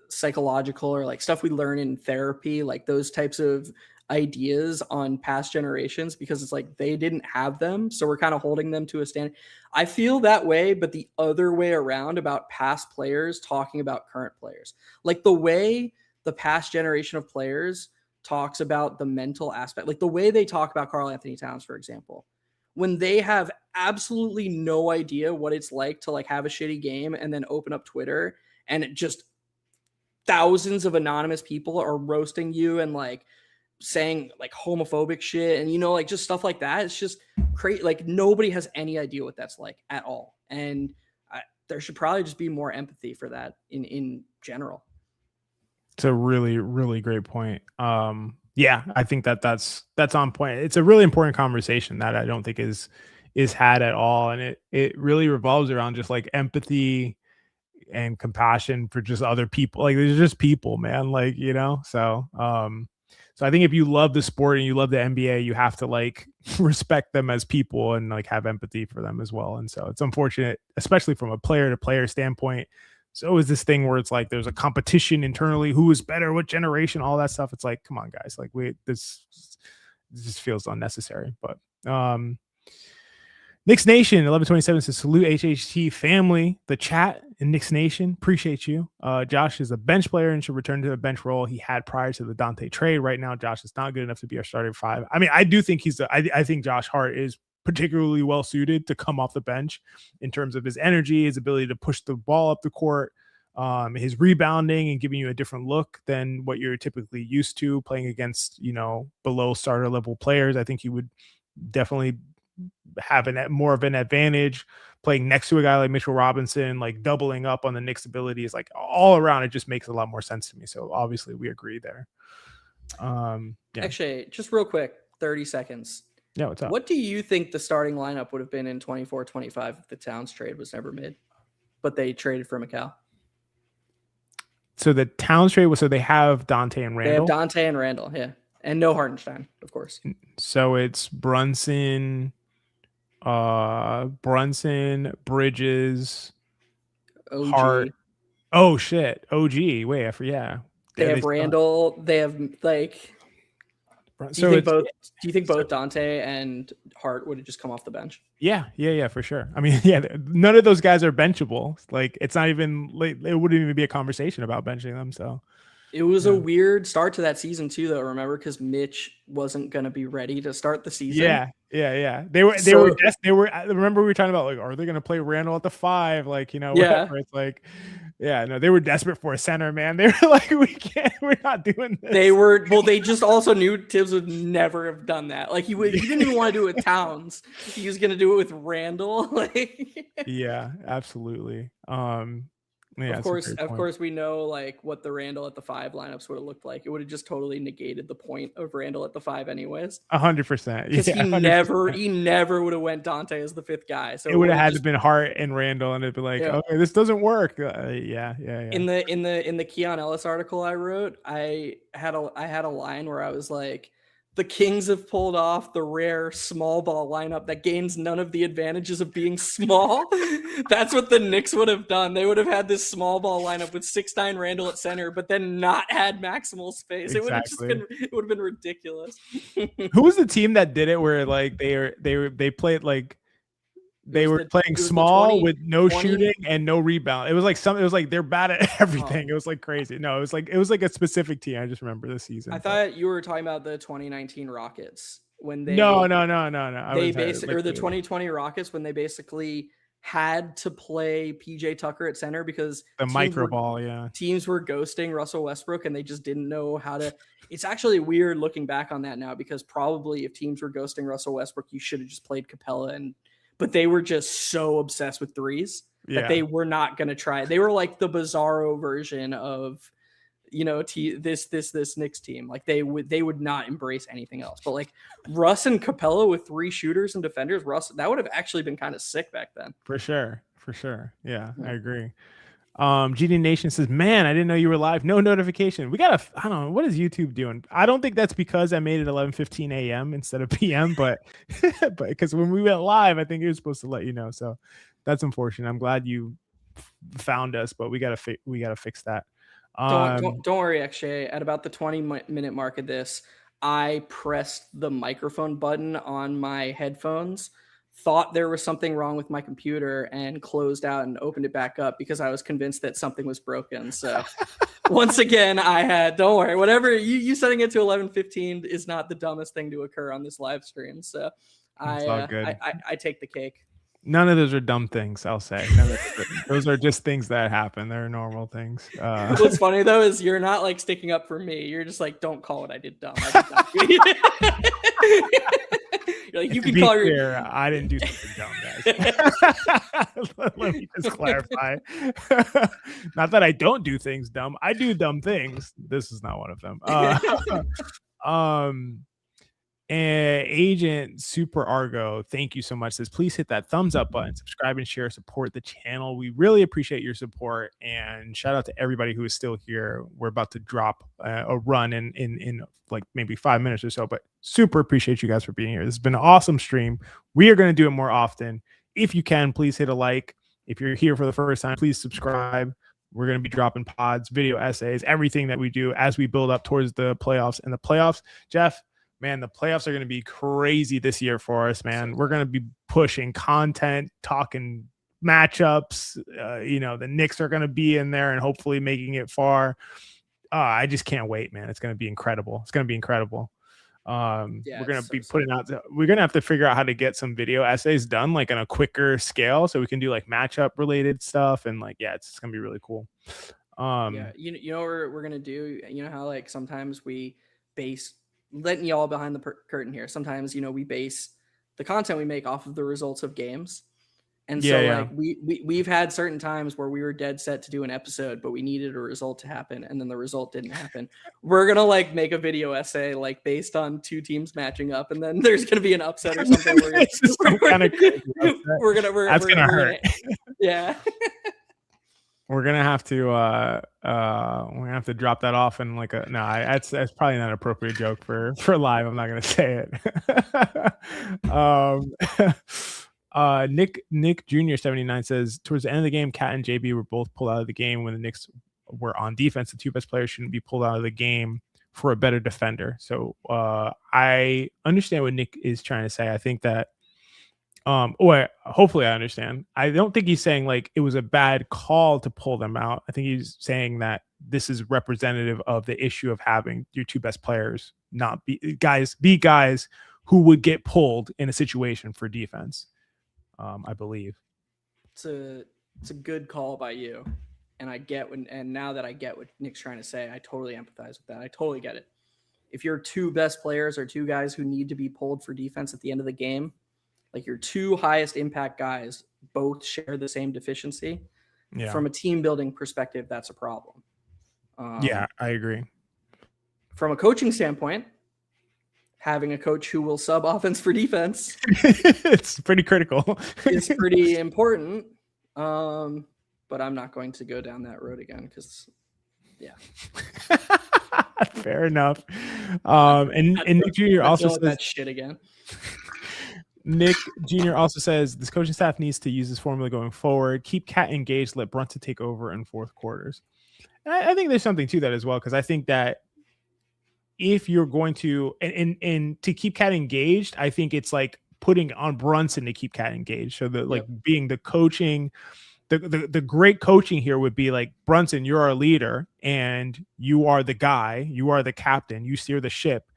psychological or like stuff we learn in therapy, like those types of ideas on past generations because it's like they didn't have them, so we're kind of holding them to a standard. I feel that way, but the other way around about past players talking about current players, like the way the past generation of players talks about the mental aspect, like the way they talk about Karl Anthony Towns, for example, when they have absolutely no idea what it's like to like have a shitty game and then open up Twitter and it just thousands of anonymous people are roasting you and like saying like homophobic shit and like just stuff like that. It's just crazy. Like nobody has any idea what that's like at all. And there should probably just be more empathy for that in general. It's a really, really great point. Yeah, I think that's on point. It's a really important conversation that I don't think is had at all, and it really revolves around just like empathy and compassion for just other people. Like there's just people, man. Like so I think if you love the sport and you love the NBA, you have to like respect them as people and like have empathy for them as well. And so it's unfortunate, especially from a player to player standpoint. So is this thing where it's like there's a competition internally, who is better, what generation, all that stuff. It's like, come on, guys, like this just feels unnecessary. But Knicks Nation 1127 says salute HHT family, the chat and Knicks Nation. Appreciate you. Josh is a bench player and should return to the bench role he had prior to the Dante trade. Right now, Josh is not good enough to be our starting five. I mean, I do think I think Josh Hart is particularly well suited to come off the bench in terms of his energy, his ability to push the ball up the court, his rebounding and giving you a different look than what you're typically used to playing against, below starter level players. I think he would definitely have more of an advantage playing next to a guy like Mitchell Robinson, like doubling up on the Knicks' abilities, like all around. It just makes a lot more sense to me. So obviously we agree there. Yeah. Actually, just real quick, 30 seconds. Yeah, what's up? What do you think the starting lineup would have been in 24-25 if the Towns trade was never made, but they traded for Mikal? So the Towns trade was, so they have Dante and Randall. They have Dante and Randall, yeah. And no Hartenstein, of course. So it's Brunson, Bridges, OG. Hart. Oh shit, OG. Wait, yeah. They have Randall. They have like. Do you think both Dante and Hart would have just come off the bench? Yeah, for sure. I mean, yeah, none of those guys are benchable. Like, it's not even like it wouldn't even be a conversation about benching them. So it was a weird start to that season too, though. Remember, because Mitch wasn't going to be ready to start the season. Yeah. They were. I remember we were talking about like, are they going to play Randall at the 5? Like, whatever. It's like, yeah, no, they were desperate for a center, man. They were like, we're not doing this. They just also knew Tibbs would never have done that. Like he didn't even want to do it with Towns. He was going to do it with Randall. Like, yeah, absolutely. Yeah, of course, we know like what the Randall at the 5 lineups would have looked like. It would have just totally negated the point of Randall at the 5, anyways. 100%. Because he never would have went Dante as the 5th guy. So it would have had to been Hart and Randall, and it'd be like, okay, this doesn't work. Yeah. In the Keon Ellis article I wrote, I had a line where I was like, the Kings have pulled off the rare small ball lineup that gains none of the advantages of being small. That's what the Knicks would have done. They would have had this small ball lineup with 6'9" Randall at center, but then not had maximal space. Exactly. It would have been ridiculous. Who was the team that did it where like they played like they were playing small with no shooting and no rebound? It was like they're bad at everything. It was like crazy. No, it was like a specific team. I just remember this season. I thought you were talking about the 2019 Rockets when they No. They basically, or the 2020 Rockets when they basically had to play PJ Tucker at center because the micro ball, teams were ghosting Russell Westbrook and they just didn't know how to. It's actually weird looking back on that now because probably if teams were ghosting Russell Westbrook, you should have just played Capella but they were just so obsessed with threes that they were not going to try. They were like the bizarro version of, this Knicks team. Like they would not embrace anything else. But like Russ and Capella with 3 shooters and defenders, that would have actually been kind of sick back then. For sure. Yeah, I agree. GD Nation says, man, I didn't know you were live. No notification. I don't know. What is YouTube doing? I don't think that's because I made it 11:15 a.m. instead of p.m. But because when we went live, I think it was supposed to let you know. So that's unfortunate. I'm glad you found us, but we gotta fix that. Don't worry, XJ. At about the 20-minute mark of this, I pressed the microphone button on my headphones, thought there was something wrong with my computer, and closed out and opened it back up because I was convinced that something was broken. So once again, don't worry, whatever you setting it to 11:15 is not the dumbest thing to occur on this live stream. So I take the cake. None of those are dumb things, I'll say. Those are just things that happen. They're normal things. What's funny though is you're not like sticking up for me. You're just like, don't call what I did dumb. I did You're like, you can call your. I didn't do something dumb, guys. Let me just clarify. Not that I don't do things dumb. I do dumb things. This is not one of them. And Agent Super Argo, thank you so much. Says, please hit that thumbs up button, subscribe and share, support the channel. We really appreciate your support. And shout out to everybody who is still here. We're about to drop a run in like maybe 5 minutes or so, but super appreciate you guys for being here. This has been an awesome stream. We are going to do it more often. If you can, please hit a like. If you're here for the first time, please subscribe. We're going to be dropping pods, video essays, everything that we do as we build up towards the playoffs. And the playoffs, Jeff, man, the playoffs are going to be crazy this year for us, man. We're going to be pushing content, talking matchups. The Knicks are going to be in there and hopefully making it far. I just can't wait, man. It's going to be incredible. We're going to be putting out, we're going to have to figure out how to get some video essays done like on a quicker scale so we can do like matchup related stuff. And like, it's going to be really cool. You know what we're going to do? You know how like sometimes we base letting y'all behind the curtain here. Sometimes, we base the content we make off of the results of games. And like we've had certain times where we were dead set to do an episode, but we needed a result to happen. And then the result didn't happen. We're going to like make a video essay, like based on 2 teams matching up. And then there's going to be an upset or something. That's going to hurt. Yeah. We're gonna have to drop that off and like that's probably not an appropriate joke for live. I'm not gonna say it. Nick Jr. 79 says towards the end of the game, Cat and JB were both pulled out of the game when the Knicks where on defense, the two best players shouldn't be pulled out of the game for a better defender. So I understand what Nick is trying to say. I think that or hopefully I understand. I don't think he's saying like it was a bad call to pull them out. I think he's saying that this is representative of the issue of having your two best players not be guys who would get pulled in a situation for defense. I believe it's a good call by you, and now that I get what Nick's trying to say, I totally empathize with that. I totally get it. If your two best players are two guys who need to be pulled for defense at the end of the game, like your two highest impact guys both share the same deficiency, from a team building perspective, that's a problem. Yeah, I agree. From a coaching standpoint, having a coach who will sub offense for defense it's pretty critical. is pretty important. But I'm not going to go down that road again because, yeah. Fair enough. And Nick Jr. also says that shit again. Nick Jr. also says this coaching staff needs to use this formula going forward. Keep Cat engaged. Let Brunson take over in fourth quarters. And I think there's something to that as well, because I think that if you're going to and to keep Cat engaged, I think it's like putting on Brunson to keep Cat engaged. So like being the coaching, the great coaching here would be like, Brunson, you're our leader and you are the guy, you are the captain, you steer the ship.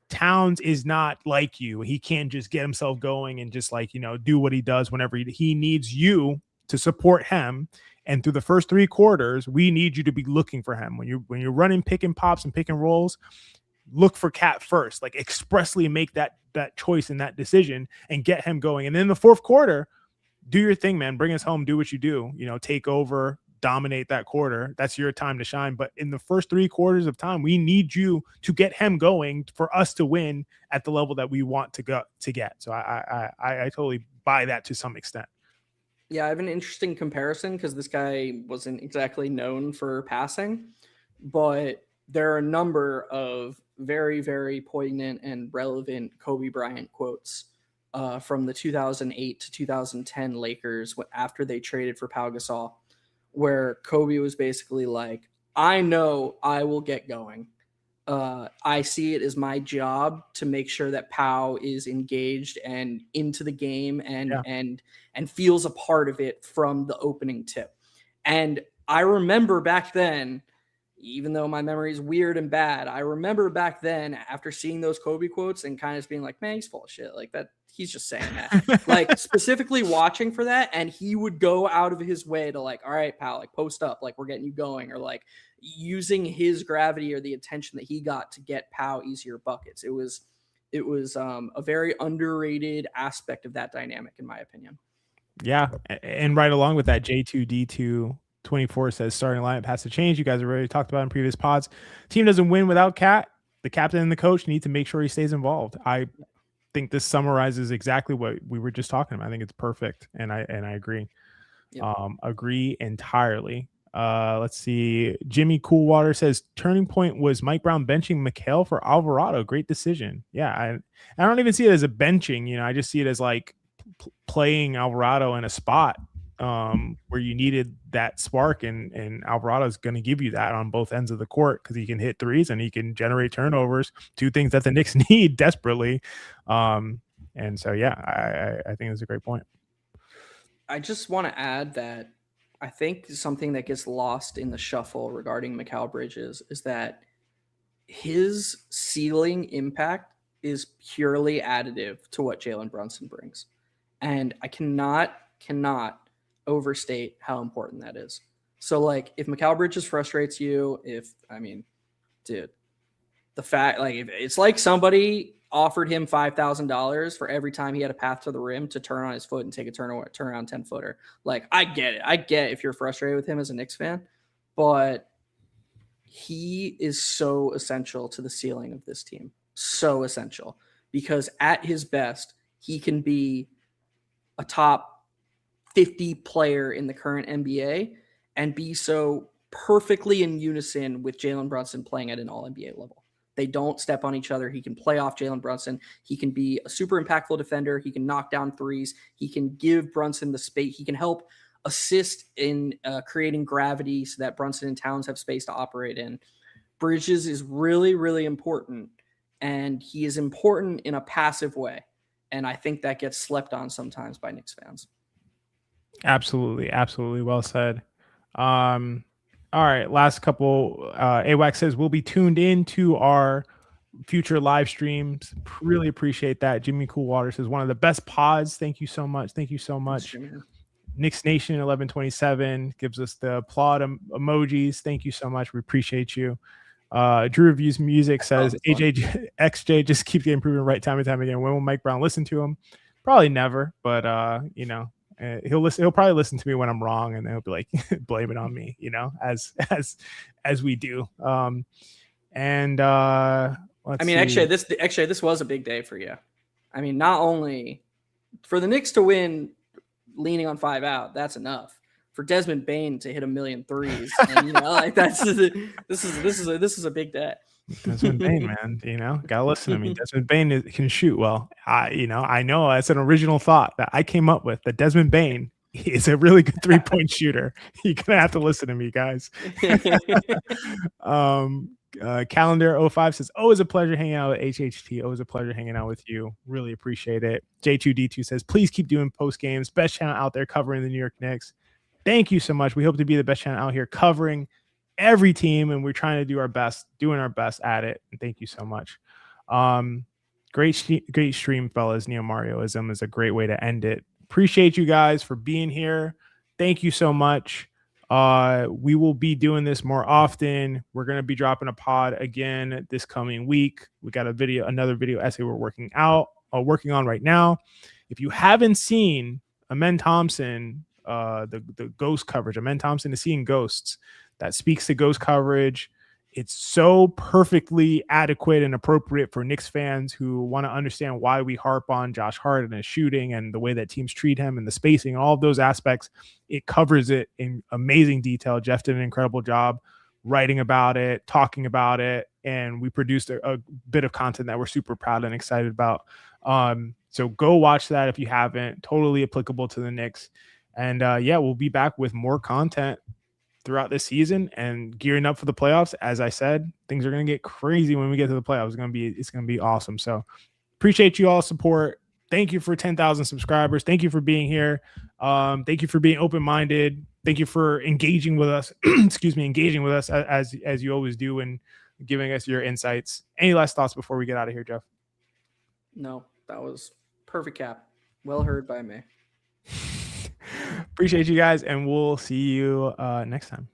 Towns is not like you. He can't just get himself going and just like, do what he does whenever he needs you to support him. And through the first 3 quarters, we need you to be looking for him. When you're running pick and pops and pick and rolls, look for Cat first, like expressly make that choice and that decision and get him going. And then in the fourth quarter, do your thing, man. Bring us home. Do what you do. Take over, dominate that quarter. That's your time to shine. But in the first 3 quarters of time, we need you to get him going for us to win at the level that we want to get. So I totally buy that to some extent. Yeah, I have an interesting comparison because this guy wasn't exactly known for passing, but there are a number of very, very poignant and relevant Kobe Bryant quotes from the 2008 to 2010 Lakers after they traded for Pau Gasol, where Kobe was basically like, I know I will get going. I see it as my job to make sure that Pau is engaged and into the game and feels a part of it from the opening tip. And I remember back then, even though my memory is weird and bad, I remember back then after seeing those Kobe quotes and kind of just being like, man, he's full of shit. Like that. He's just saying that, like specifically watching for that. And he would go out of his way to like, all right, pal, like post up, like we're getting you going, or like using his gravity or the attention that he got to get Pau easier buckets. It was a very underrated aspect of that dynamic, in my opinion. Yeah. And right along with that, J2D224 says starting lineup has to change. You guys have already talked about in previous pods. Team doesn't win without Cat. The captain and the coach need to make sure he stays involved. I think this summarizes exactly what we were just talking about. I think it's perfect, and I agree. Yep. Agree entirely. Let's see. Jimmy Coolwater says turning point was Mike Brown benching McHale for Alvarado. Great decision. Yeah, I don't even see it as a benching. I just see it as like playing Alvarado in a spot where you needed that spark, and Alvarado's going to give you that on both ends of the court because he can hit threes and he can generate turnovers, 2 things that the Knicks need desperately. And so, yeah, I think that's a great point. I just want to add that I think something that gets lost in the shuffle regarding Mikal Bridges is that his ceiling impact is purely additive to what Jalen Brunson brings. And I cannot overstate how important that is. So like if Mikal Bridges frustrates you, dude, the fact like if it's like somebody offered him $5,000 for every time he had a path to the rim to turn on his foot and take a turnaround 10-footer. Like I get it. I get if you're frustrated with him as a Knicks fan, but he is so essential to the ceiling of this team. So essential because at his best, he can be a top 50 player in the current NBA and be so perfectly in unison with Jalen Brunson playing at an all-NBA level. They don't step on each other. He can play off Jalen Brunson. He can be a super impactful defender. He can knock down threes. He can give Brunson the space. He can help assist in creating gravity so that Brunson and Towns have space to operate in. Bridges is really, really important, and he is important in a passive way. And I think that gets slept on sometimes by Knicks fans. Absolutely. Absolutely. Well said. All right. Last couple. AWAC says we'll be tuned into our future live streams. Really appreciate that. Jimmy Coolwater says one of the best pods. Thank you so much. Thank you so much. Knicks Nation 1127 gives us the applaud emojis. Thank you so much. We appreciate you. Drew Reviews Music says AJ XJ just keeps getting proven right time and time again. When will Mike Brown listen to him? Probably never, but he'll listen. He'll probably listen to me when I'm wrong, and then he'll be like, blame it on me, as we do. This was a big day for you. I mean, not only for the Knicks to win, leaning on 5 out, that's enough. For Desmond Bane to hit 1 million threes, and, this is a big day. Desmond Bane, man, gotta listen to me. Desmond Bane can shoot well. I know that's an original thought that I came up with. That Desmond Bane is a really good 3-point shooter. You're gonna have to listen to me, guys. Calendar 05 says, always a pleasure hanging out with HHT. Always a pleasure hanging out with you. Really appreciate it. J2D2 says, please keep doing post games. Best channel out there covering the New York Knicks. Thank you so much. We hope to be the best channel out here covering every team, and we're trying to do our best, doing our best at it. And thank you so much. Great stream, fellas. Neo Marioism is a great way to end it. Appreciate you guys for being here. Thank you so much. We will be doing this more often. We're going to be dropping a pod again this coming week. We got another video essay we're working on right now. If you haven't seen Amen Thompson, the ghost coverage, Amen Thompson is seeing ghosts, that speaks to ghost coverage. It's so perfectly adequate and appropriate for Knicks fans who want to understand why we harp on Josh Hart and his shooting and the way that teams treat him and the spacing, all of those aspects. It covers it in amazing detail. Jeff did an incredible job writing about it, talking about it, and we produced a bit of content that we're super proud and excited about. So go watch that if you haven't. Totally applicable to the Knicks. And we'll be back with more content throughout this season and gearing up for the playoffs. As I said, things are going to get crazy when we get to the playoffs. It's going to be awesome. So appreciate you all support. Thank you for 10,000 subscribers. Thank you for being here. Thank you for being open-minded. Thank you for engaging with us. Engaging with us as you always do and giving us your insights. Any last thoughts before we get out of here, Jeff? No, that was perfect cap. Well heard by me. Appreciate you guys, and we'll see you next time.